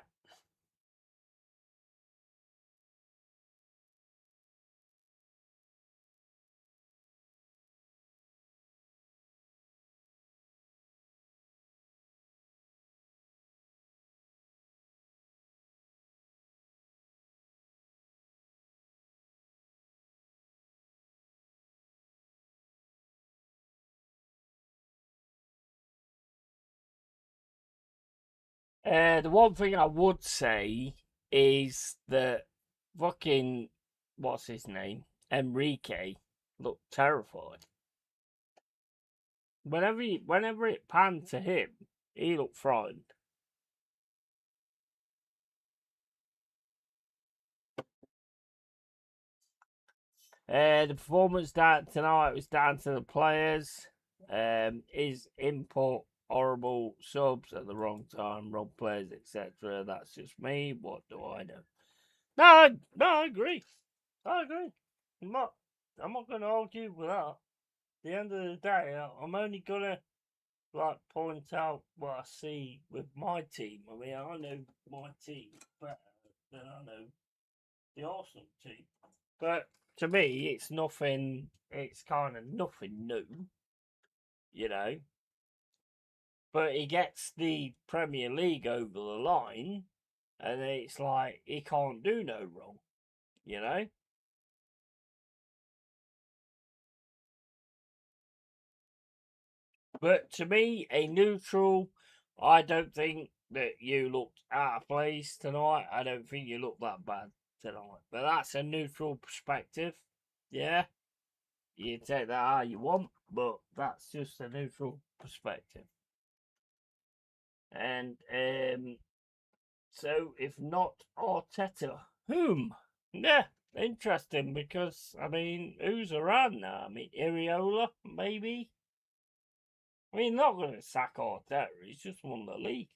[SPEAKER 1] The one thing I would say is that fucking what's his name, Enrique, looked terrified. Whenever it panned to him, he looked frightened. The performance tonight was down to the players. His input, horrible subs at the wrong time, wrong players, etc. That's just me. What do I know? No, I agree. I agree. I'm not. I'm not going to argue with that. At the end of the day, I'm only gonna like point out what I see with my team. I mean, I know my team better than I know the Arsenal team. But to me, it's nothing. It's kind of nothing new, you know. But he gets the Premier League over the line, and it's like he can't do no wrong, you know. But to me, a neutral, I don't think that you looked out of place tonight. I don't think you looked that bad tonight. But that's a neutral perspective. Yeah, you take that how you want, but that's just a neutral perspective. And so, if not Arteta, whom? Yeah, interesting because I mean, who's around now? I mean, Iriola, maybe. I mean, not going to sack Arteta. He's just won the league.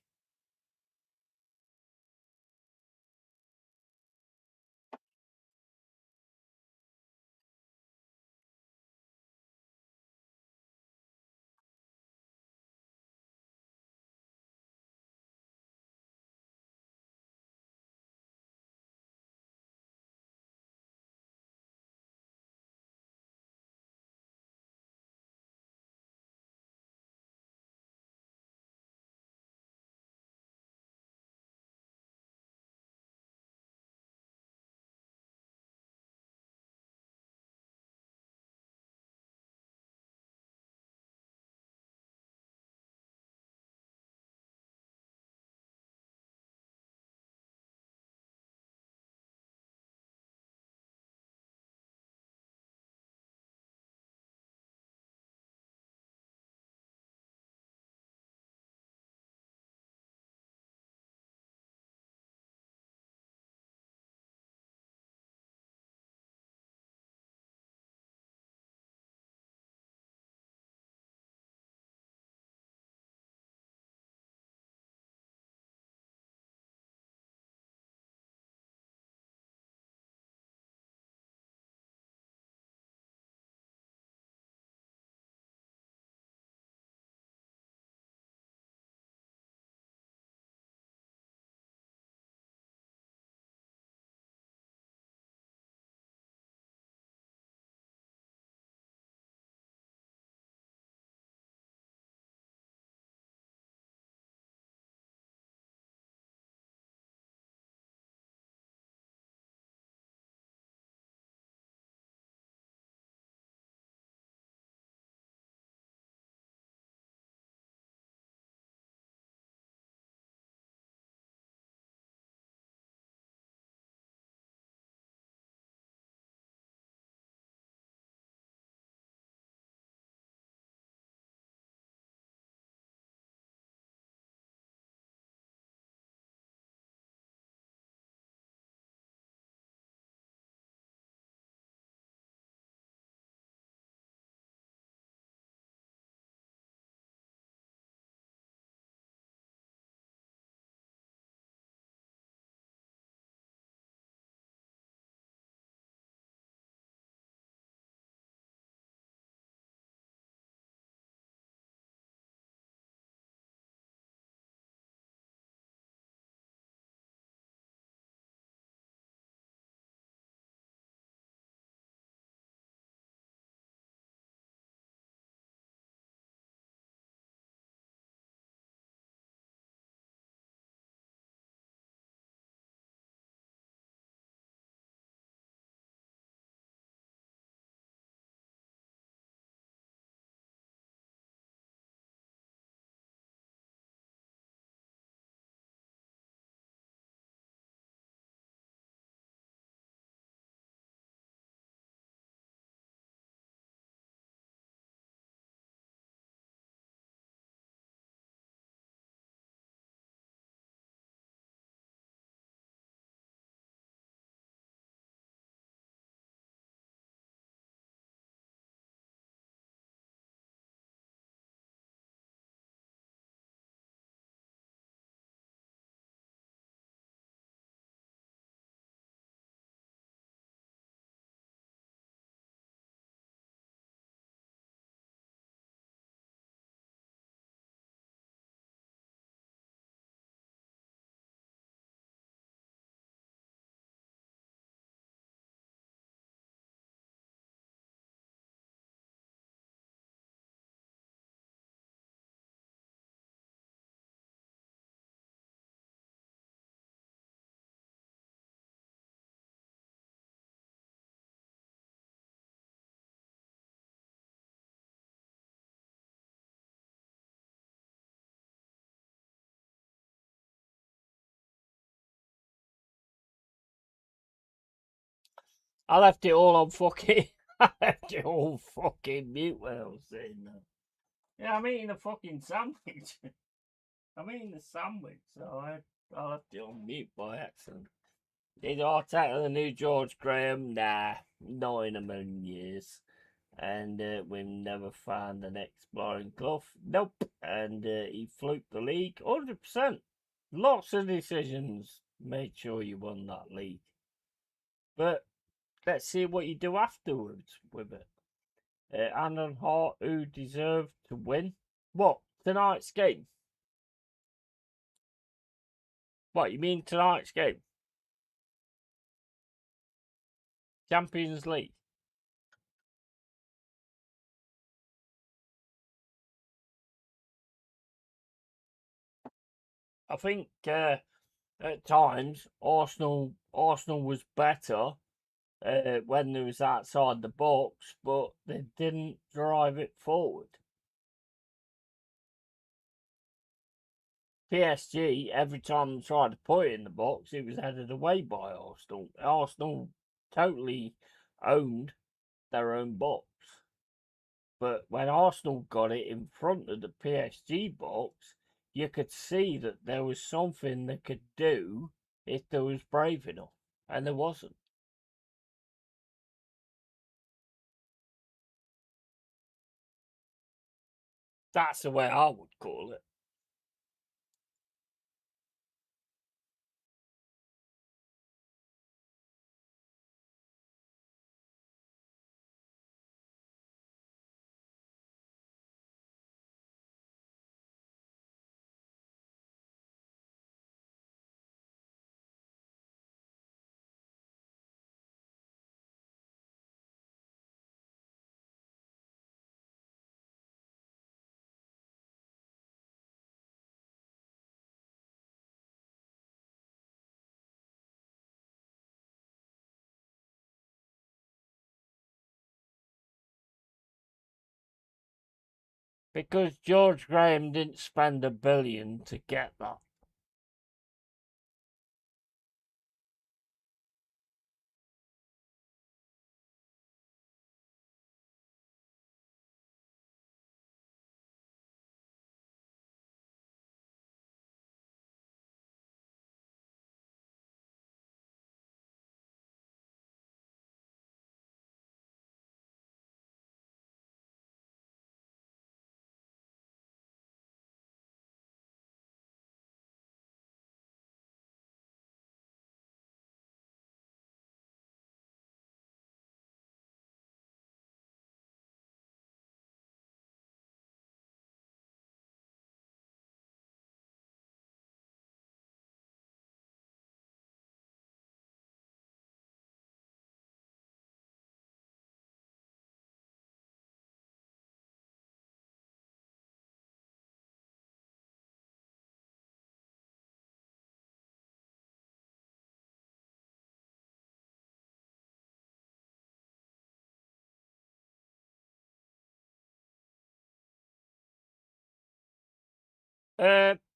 [SPEAKER 1] I left it all on fucking. I left it all fucking mute when I was saying that. Yeah, I'm eating a fucking sandwich. I'm eating the sandwich, so I left it on mute by accident. Did I take the new George Graham? Nah, not in a million years. And we've never found an exploring Clough. Nope. And he fluked the league 100%. Lots of decisions made sure you won that league. But let's see what you do afterwards with it. Anton Hart, who deserved to win. What? Tonight's game? What, you mean tonight's game? Champions League? I think at times Arsenal was better when they was outside the box, but they didn't drive it forward. PSG, every time they tried to put it in the box, it was headed away by Arsenal. Arsenal totally owned their own box. But when Arsenal got it in front of the PSG box, you could see that there was something they could do if they was brave enough. And there wasn't. That's the way I would call it. Because George Graham didn't spend $1 billion to get that.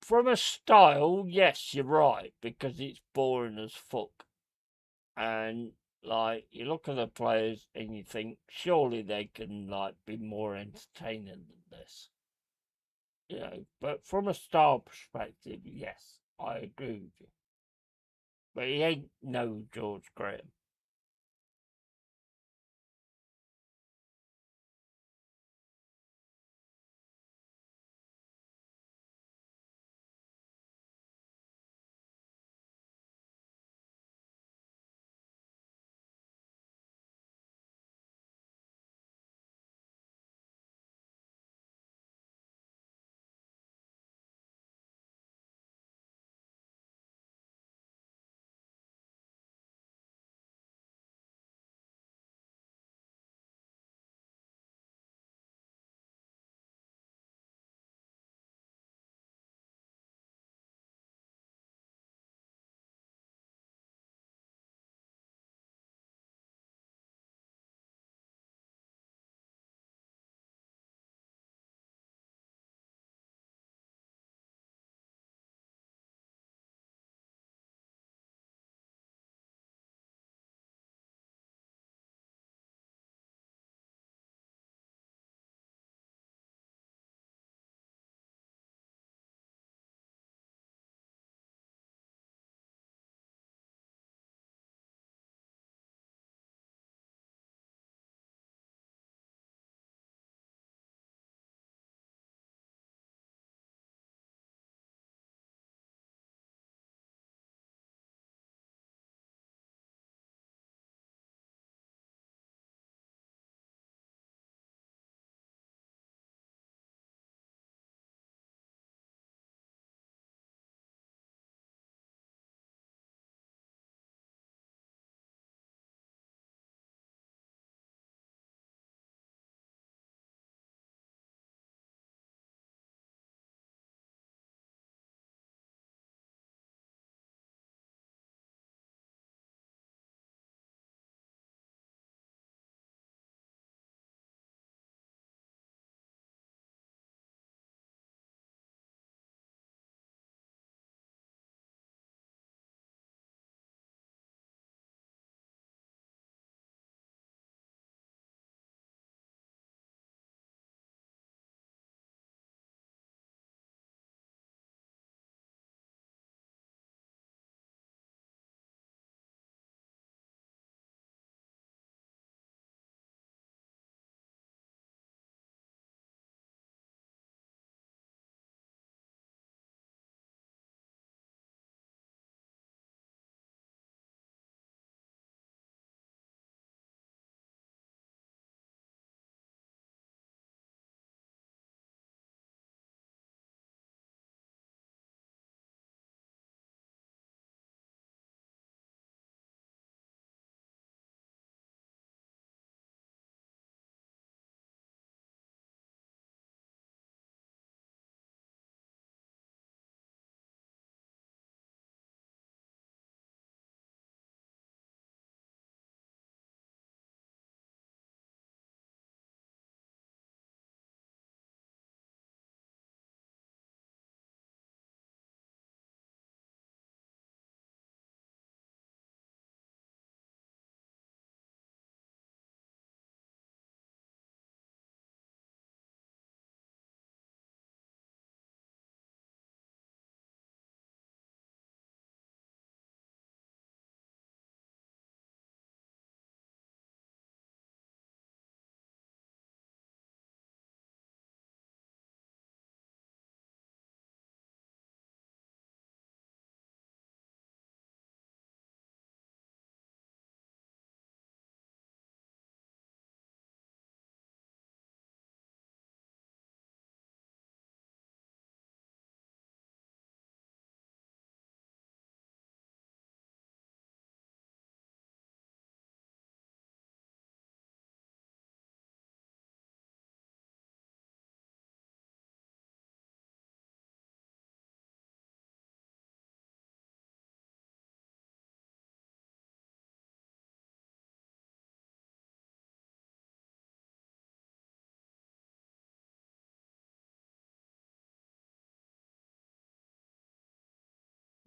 [SPEAKER 1] From a style, yes, you're right, because it's boring as fuck. And like you look at the players and you think surely they can like be more entertaining than this. You know, but from a style perspective, yes, I agree with you. But he ain't no George Graham.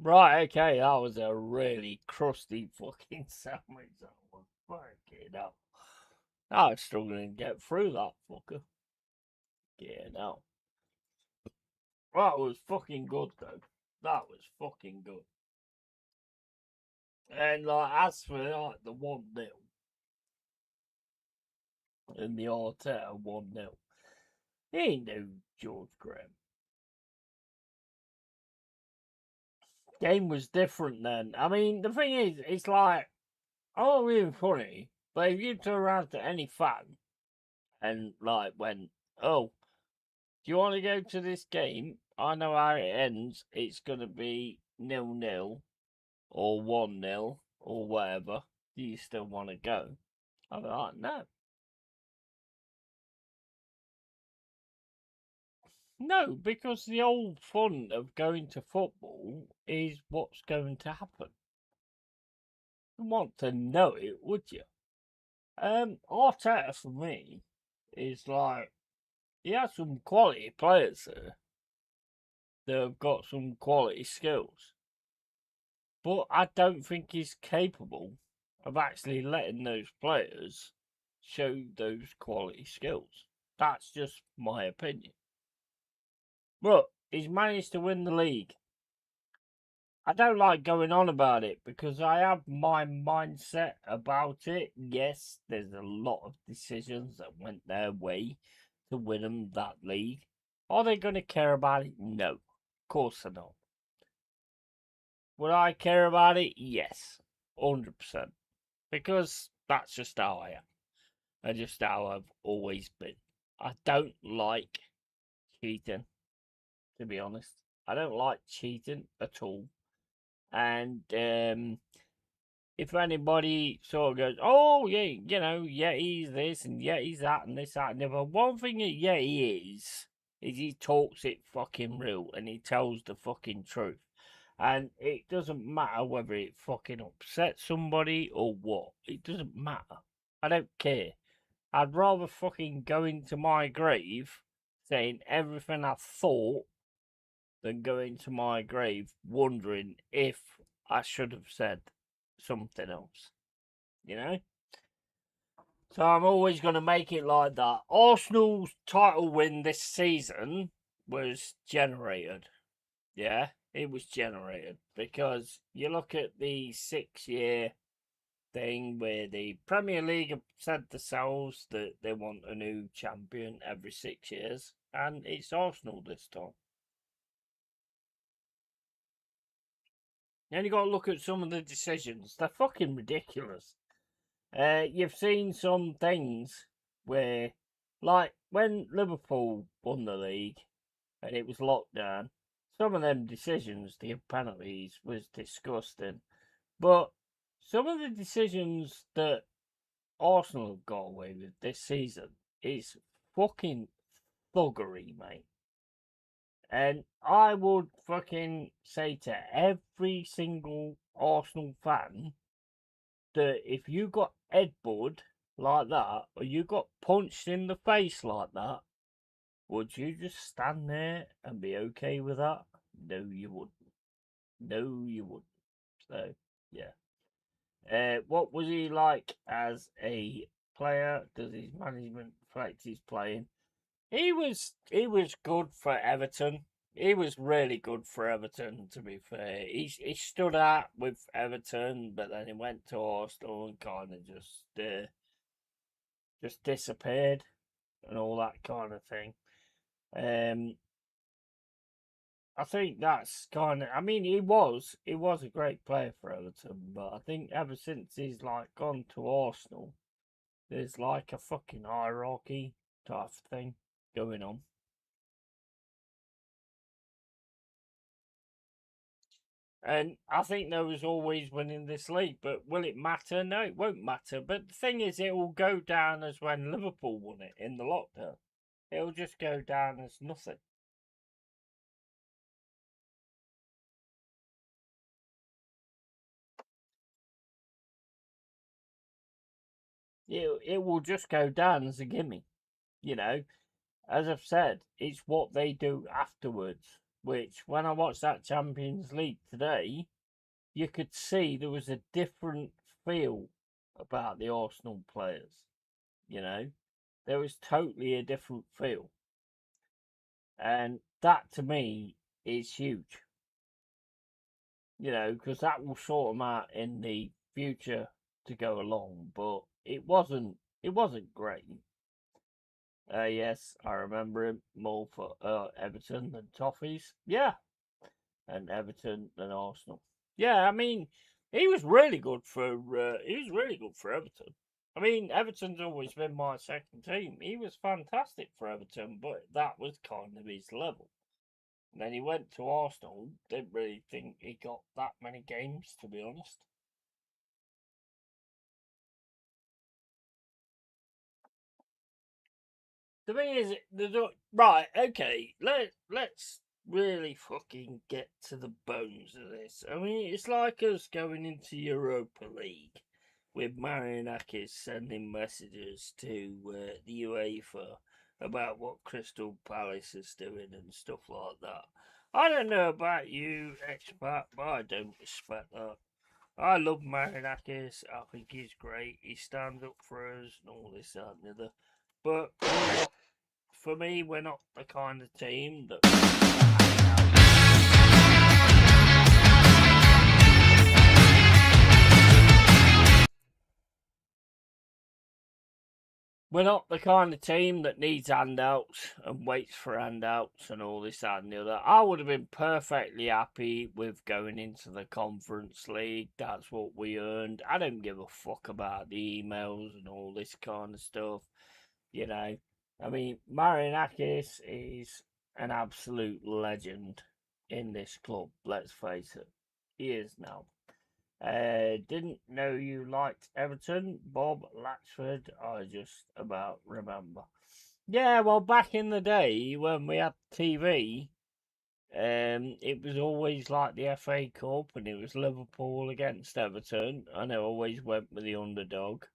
[SPEAKER 1] Right, okay, that was a really crusty fucking sandwich. That was fucking hell. I was struggling to get through that fucker. Yeah, no. That was fucking good though. That was fucking good. And like as for like the 1-0 and the Arteta 1-0, he ain't no George Graham. Game was different then. I mean, the thing is, it's like, oh, really funny, but if you turn around to any fan and like went, oh, do you want to go to this game? I know how it ends. It's going to be 0-0 or 1-0 or whatever. Do you still want to go? I'm like, no. No, because the old fun of going to football is what's going to happen. You want to know it, would you? Arteta for me is like he has some quality players there that have got some quality skills, but I don't think he's capable of actually letting those players show those quality skills. That's just my opinion. But he's managed to win the league. I don't like going on about it because I have my mindset about it. Yes, there's a lot of decisions that went their way to win them that league. Are they going to care about it? No, of course they're not. Would I care about it? Yes, 100%. Because that's just how I am. And just how I've always been. I don't like cheating, to be honest. I don't like cheating at all. And if anybody sort of goes, oh, yeah, you know, yeah, he's this and yeah, he's that and this, that, and the other. One thing that yeah, he is he talks it fucking real and he tells the fucking truth. And it doesn't matter whether it fucking upsets somebody or what. It doesn't matter. I don't care. I'd rather fucking go into my grave saying everything I thought than go into my grave wondering if I should have said something else. You know? So I'm always going to make it like that. Arsenal's title win this season was generated. Yeah, it was generated because you look at the 6-year thing where the Premier League have said themselves that they want a new champion every 6 years, and it's Arsenal this time. Then you got to look at some of the decisions. They're fucking ridiculous. You've seen some things where, like when Liverpool won the league and it was locked down, some of them decisions, the penalties, was disgusting. But some of the decisions that Arsenal have got away with this season is fucking thuggery, mate. And I would fucking say to every single Arsenal fan that if you got headbutted like that, or you got punched in the face like that, would you just stand there and be okay with that? No, you wouldn't. No, you wouldn't. So, yeah. What was he like as a player? Does his management reflect his playing? He was good for Everton. He was really good for Everton, to be fair. He stood out with Everton, but then he went to Arsenal and kind of just disappeared and all that kind of thing. I think that's kind of. I mean, he was a great player for Everton, but I think ever since he's like gone to Arsenal, there's like a fucking hierarchy type thing going on. And I think there was always winning this league, but will it matter? No, it won't matter. But the thing is, it will go down as when Liverpool won it in the lockdown. It'll just go down as nothing. It will just go down as a gimme. You know, as I've said, it's what they do afterwards which when I watched that Champions League today, you could see there was a different feel about the Arsenal players. You know, there was totally a different feel. And that to me is huge. You know, because that will sort them out in the future to go along. But it wasn't great. Yes, I remember him more for Everton than Toffees. Yeah, and Everton than Arsenal. Yeah, I mean, he was really good for Everton. I mean, Everton's always been my second team. He was fantastic for Everton, but that was kind of his level. And then he went to Arsenal. Didn't really think he got that many games, to be honest. The thing is, right, okay, let's really fucking get to the bones of this. I mean, it's like us going into Europa League with Marinakis sending messages to the UEFA about what Crystal Palace is doing and stuff like that. I don't know about you, expat, but I don't respect that. I love Marinakis. I think he's great. He stands up for us and all this, that, and the other. But for me, we're not the kind of team that. We're not the kind of team that needs handouts and waits for handouts and all this, that, and the other. I would have been perfectly happy with going into the Conference League. That's what we earned. I don't give a fuck about the emails and all this kind of stuff. You know, I mean, Marinakis is an absolute legend in this club. Let's face it, he is now. Didn't know you liked Everton, Bob Latchford. I just about remember. Yeah, well, back in the day when we had TV, it was always like the FA Cup, and it was Liverpool against Everton, and it always went with the underdog.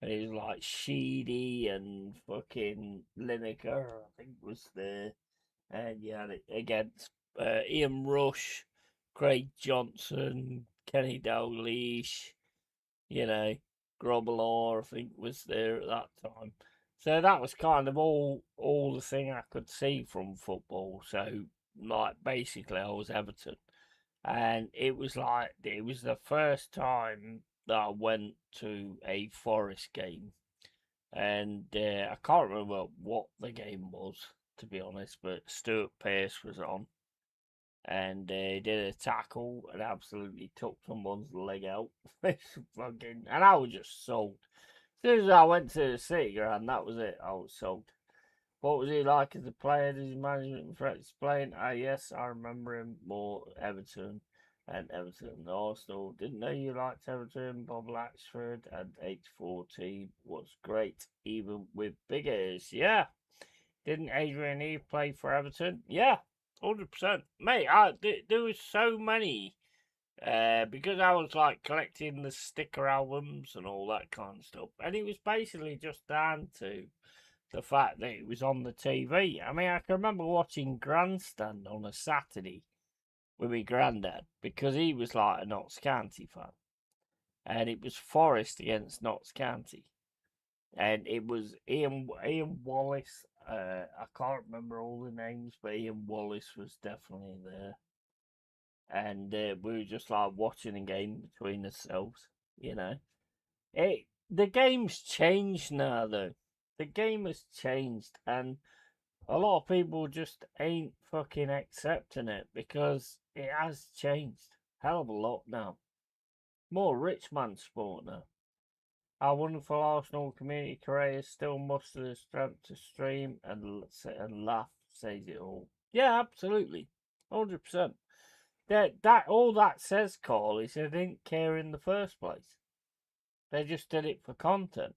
[SPEAKER 1] And it was like Sheedy and fucking Lineker, I think was there. And you had it against Ian Rush, Craig Johnson, Kenny Dalglish, you know, Grobbelaar, I think was there at that time. So that was kind of all the thing I could see from football. So like basically I was Everton. And it was the first time that I went to a Forest game, and I can't remember what the game was, to be honest, but Stuart Pearce was on, and he did a tackle and absolutely took someone's leg out. Fucking, and I was just sold. As soon as I went to the City ground, that was it. I was sold. What was he like as a player? Did his management explain? Ah, yes, I remember him more Everton and Arsenal. Didn't know you liked Everton. Bob Latchford and 84 team was great, even with big ears. Yeah. Didn't Adrian Eve play for Everton? Yeah, 100%. Mate, there was so many. Because I was like collecting the sticker albums and all that kind of stuff. And it was basically just down to the fact that it was on the TV. I mean, I can remember watching Grandstand on a Saturday with my granddad because he was like a Notts County fan. And it was Forest against Notts County. And it was Ian Wallace. I can't remember all the names, but Ian Wallace was definitely there. And we were just like watching a game between ourselves, you know. The game's changed now, though. The game has changed, and a lot of people just ain't fucking accepting it because it has changed. Hell of a lot now. More rich man sport now. Our wonderful Arsenal community creators still muster the strength to stream and laugh, says it all. Yeah, absolutely. 100%. That all that says, Carl, is they didn't care in the first place. They just did it for content.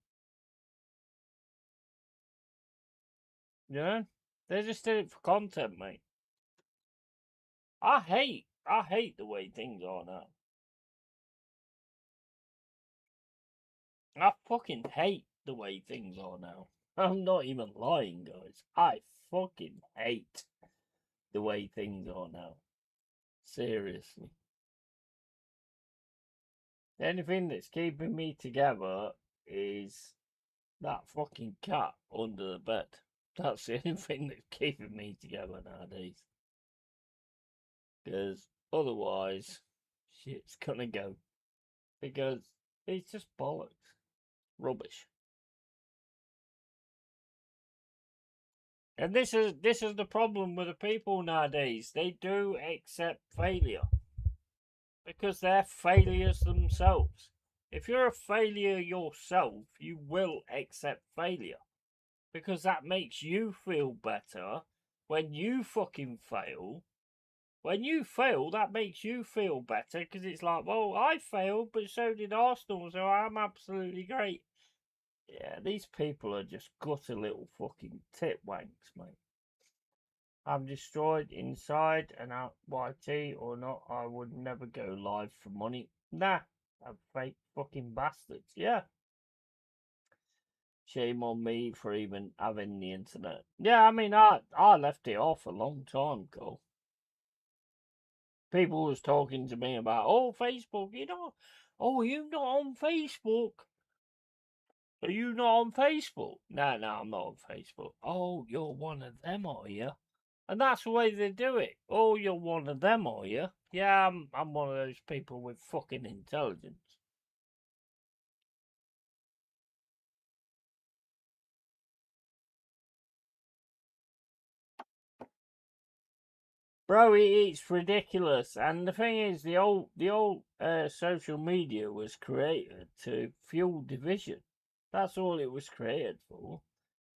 [SPEAKER 1] You know? They just did it for content, mate. I hate the way things are now. I fucking hate the way things are now. I'm not even lying, guys. I fucking hate the way things are now. Seriously. The only thing that's keeping me together is that fucking cat under the bed. That's the only thing that's keeping me together nowadays. Because otherwise, shit's gonna go. Because it's just bollocks. Rubbish. And this is the problem with the people nowadays. They do accept failure. Because they're failures themselves. If you're a failure yourself, you will accept failure. Because that makes you feel better when you fucking fail. When you fail, that makes you feel better because it's like, well, I failed, but so did Arsenal, so I'm absolutely great. Yeah, these people are just gutter little fucking titwanks, mate. I'm destroyed inside and out, YT or not, I would never go live for money. Nah, I'm fake fucking bastards, yeah. Shame on me for even having the internet. Yeah, I mean, I left it off a long time ago. People was talking to me about, oh, Facebook, oh, are you not on Facebook? Are you not on Facebook? No, I'm not on Facebook. Oh, you're one of them, are you? And that's the way they do it. Oh, you're one of them, are you? Yeah, I'm one of those people with fucking intelligence. Bro, it's ridiculous. And the thing is, the old social media was created to fuel division. That's all it was created for.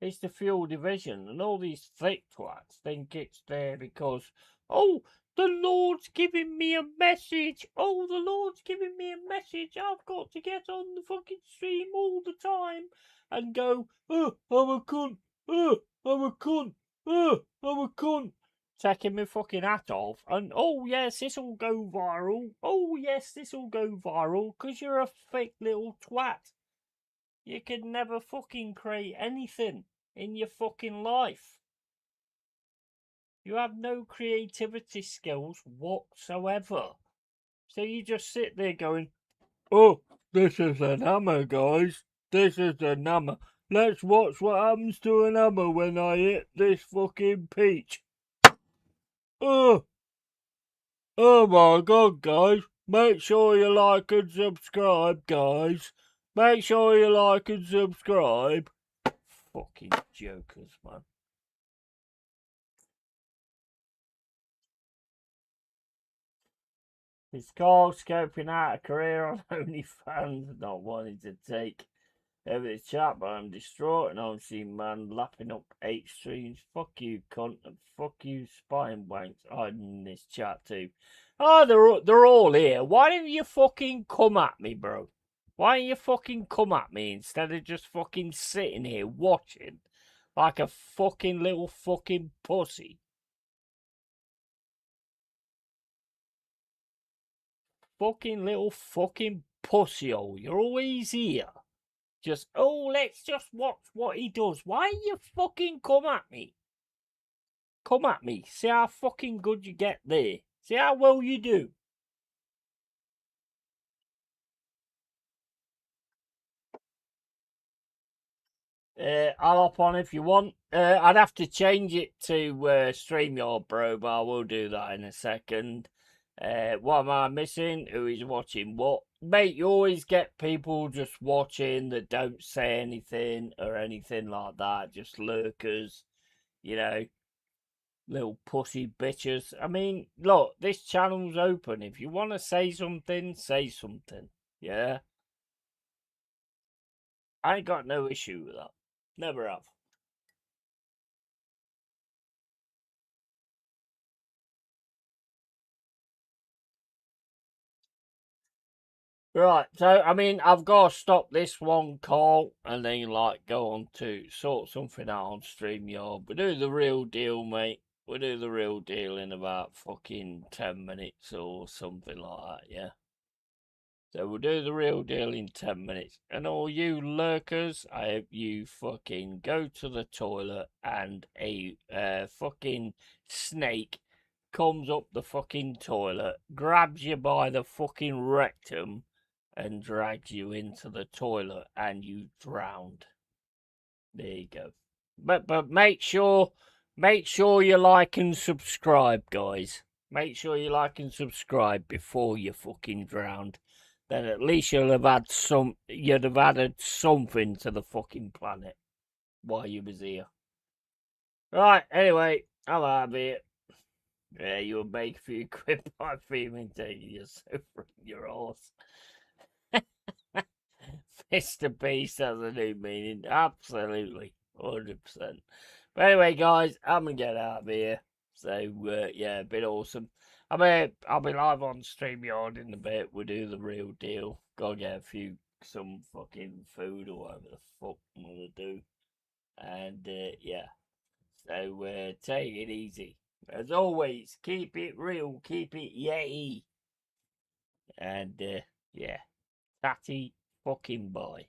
[SPEAKER 1] It's to fuel division, and all these thick twats think it's there because, oh, the Lord's giving me a message. Oh, the Lord's giving me a message. I've got to get on the fucking stream all the time and go, oh, I'm a cunt. Oh, I'm a cunt. Oh, I'm a cunt. Taking my fucking hat off, and oh yes, this'll go viral. Oh yes, this'll go viral because you're a thick little twat. You could never fucking create anything in your fucking life. You have no creativity skills whatsoever. So you just sit there going, oh, this is an hammer, guys. This is an hammer. Let's watch what happens to an hammer when I hit this fucking peach. Oh, oh my god, guys. Make sure you like and subscribe, guys. Make sure you like and subscribe. Fucking jokers, man. His call scoping out a career on OnlyFans, not wanting to take over the chat, but I'm distraught and obviously, man, lapping up 8 streams. Fuck you, cunt, and fuck you, spying wanks hiding in this chat too. Oh, they're all here. Why don't you fucking come at me, bro? Why don't you fucking come at me instead of just fucking sitting here watching like a fucking little fucking pussy? Fucking little fucking pussyhole. You're always here. Just, oh, let's just watch what he does. Why you fucking come at me? Come at me. See how fucking good you get there. See how well you do. I'll hop on if you want. I'd have to change it to StreamYard, bro, but I will do that in a second. What am I missing? Who is watching what? Mate, you always get people just watching that don't say anything or anything like that. Just lurkers, you know, little pussy bitches. I mean, look, this channel's open. If you want to say something, say something. Yeah? I ain't got no issue with that. Never have. Right, so I mean, I've got to stop this one call and then like go on to sort something out on StreamYard. We do the real deal, mate. We do the real deal in about fucking 10 minutes or something like that, yeah. So we'll do the real deal in 10 minutes. And all you lurkers, I hope you fucking go to the toilet and a fucking snake comes up the fucking toilet, grabs you by the fucking rectum, and drags you into the toilet and you drowned. There you go. But make sure you like and subscribe, guys. Make sure you like and subscribe before you fucking drowned. Then at least you'd have added something to the fucking planet while you was here. Right, anyway, I'm out of here. Yeah, you'll make a few quid by filming taking yourself from your horse. Mr. Beast has a new meaning. Absolutely. 100%. But anyway, guys, I'm going to get out of here. So, yeah, been awesome. I'll be live on StreamYard in a bit. We'll do the real deal. Gotta get some fucking food or whatever the fuck I'm gonna do. And, yeah. So, take it easy. As always, keep it real, keep it yay. And, yeah. Tatty fucking bye.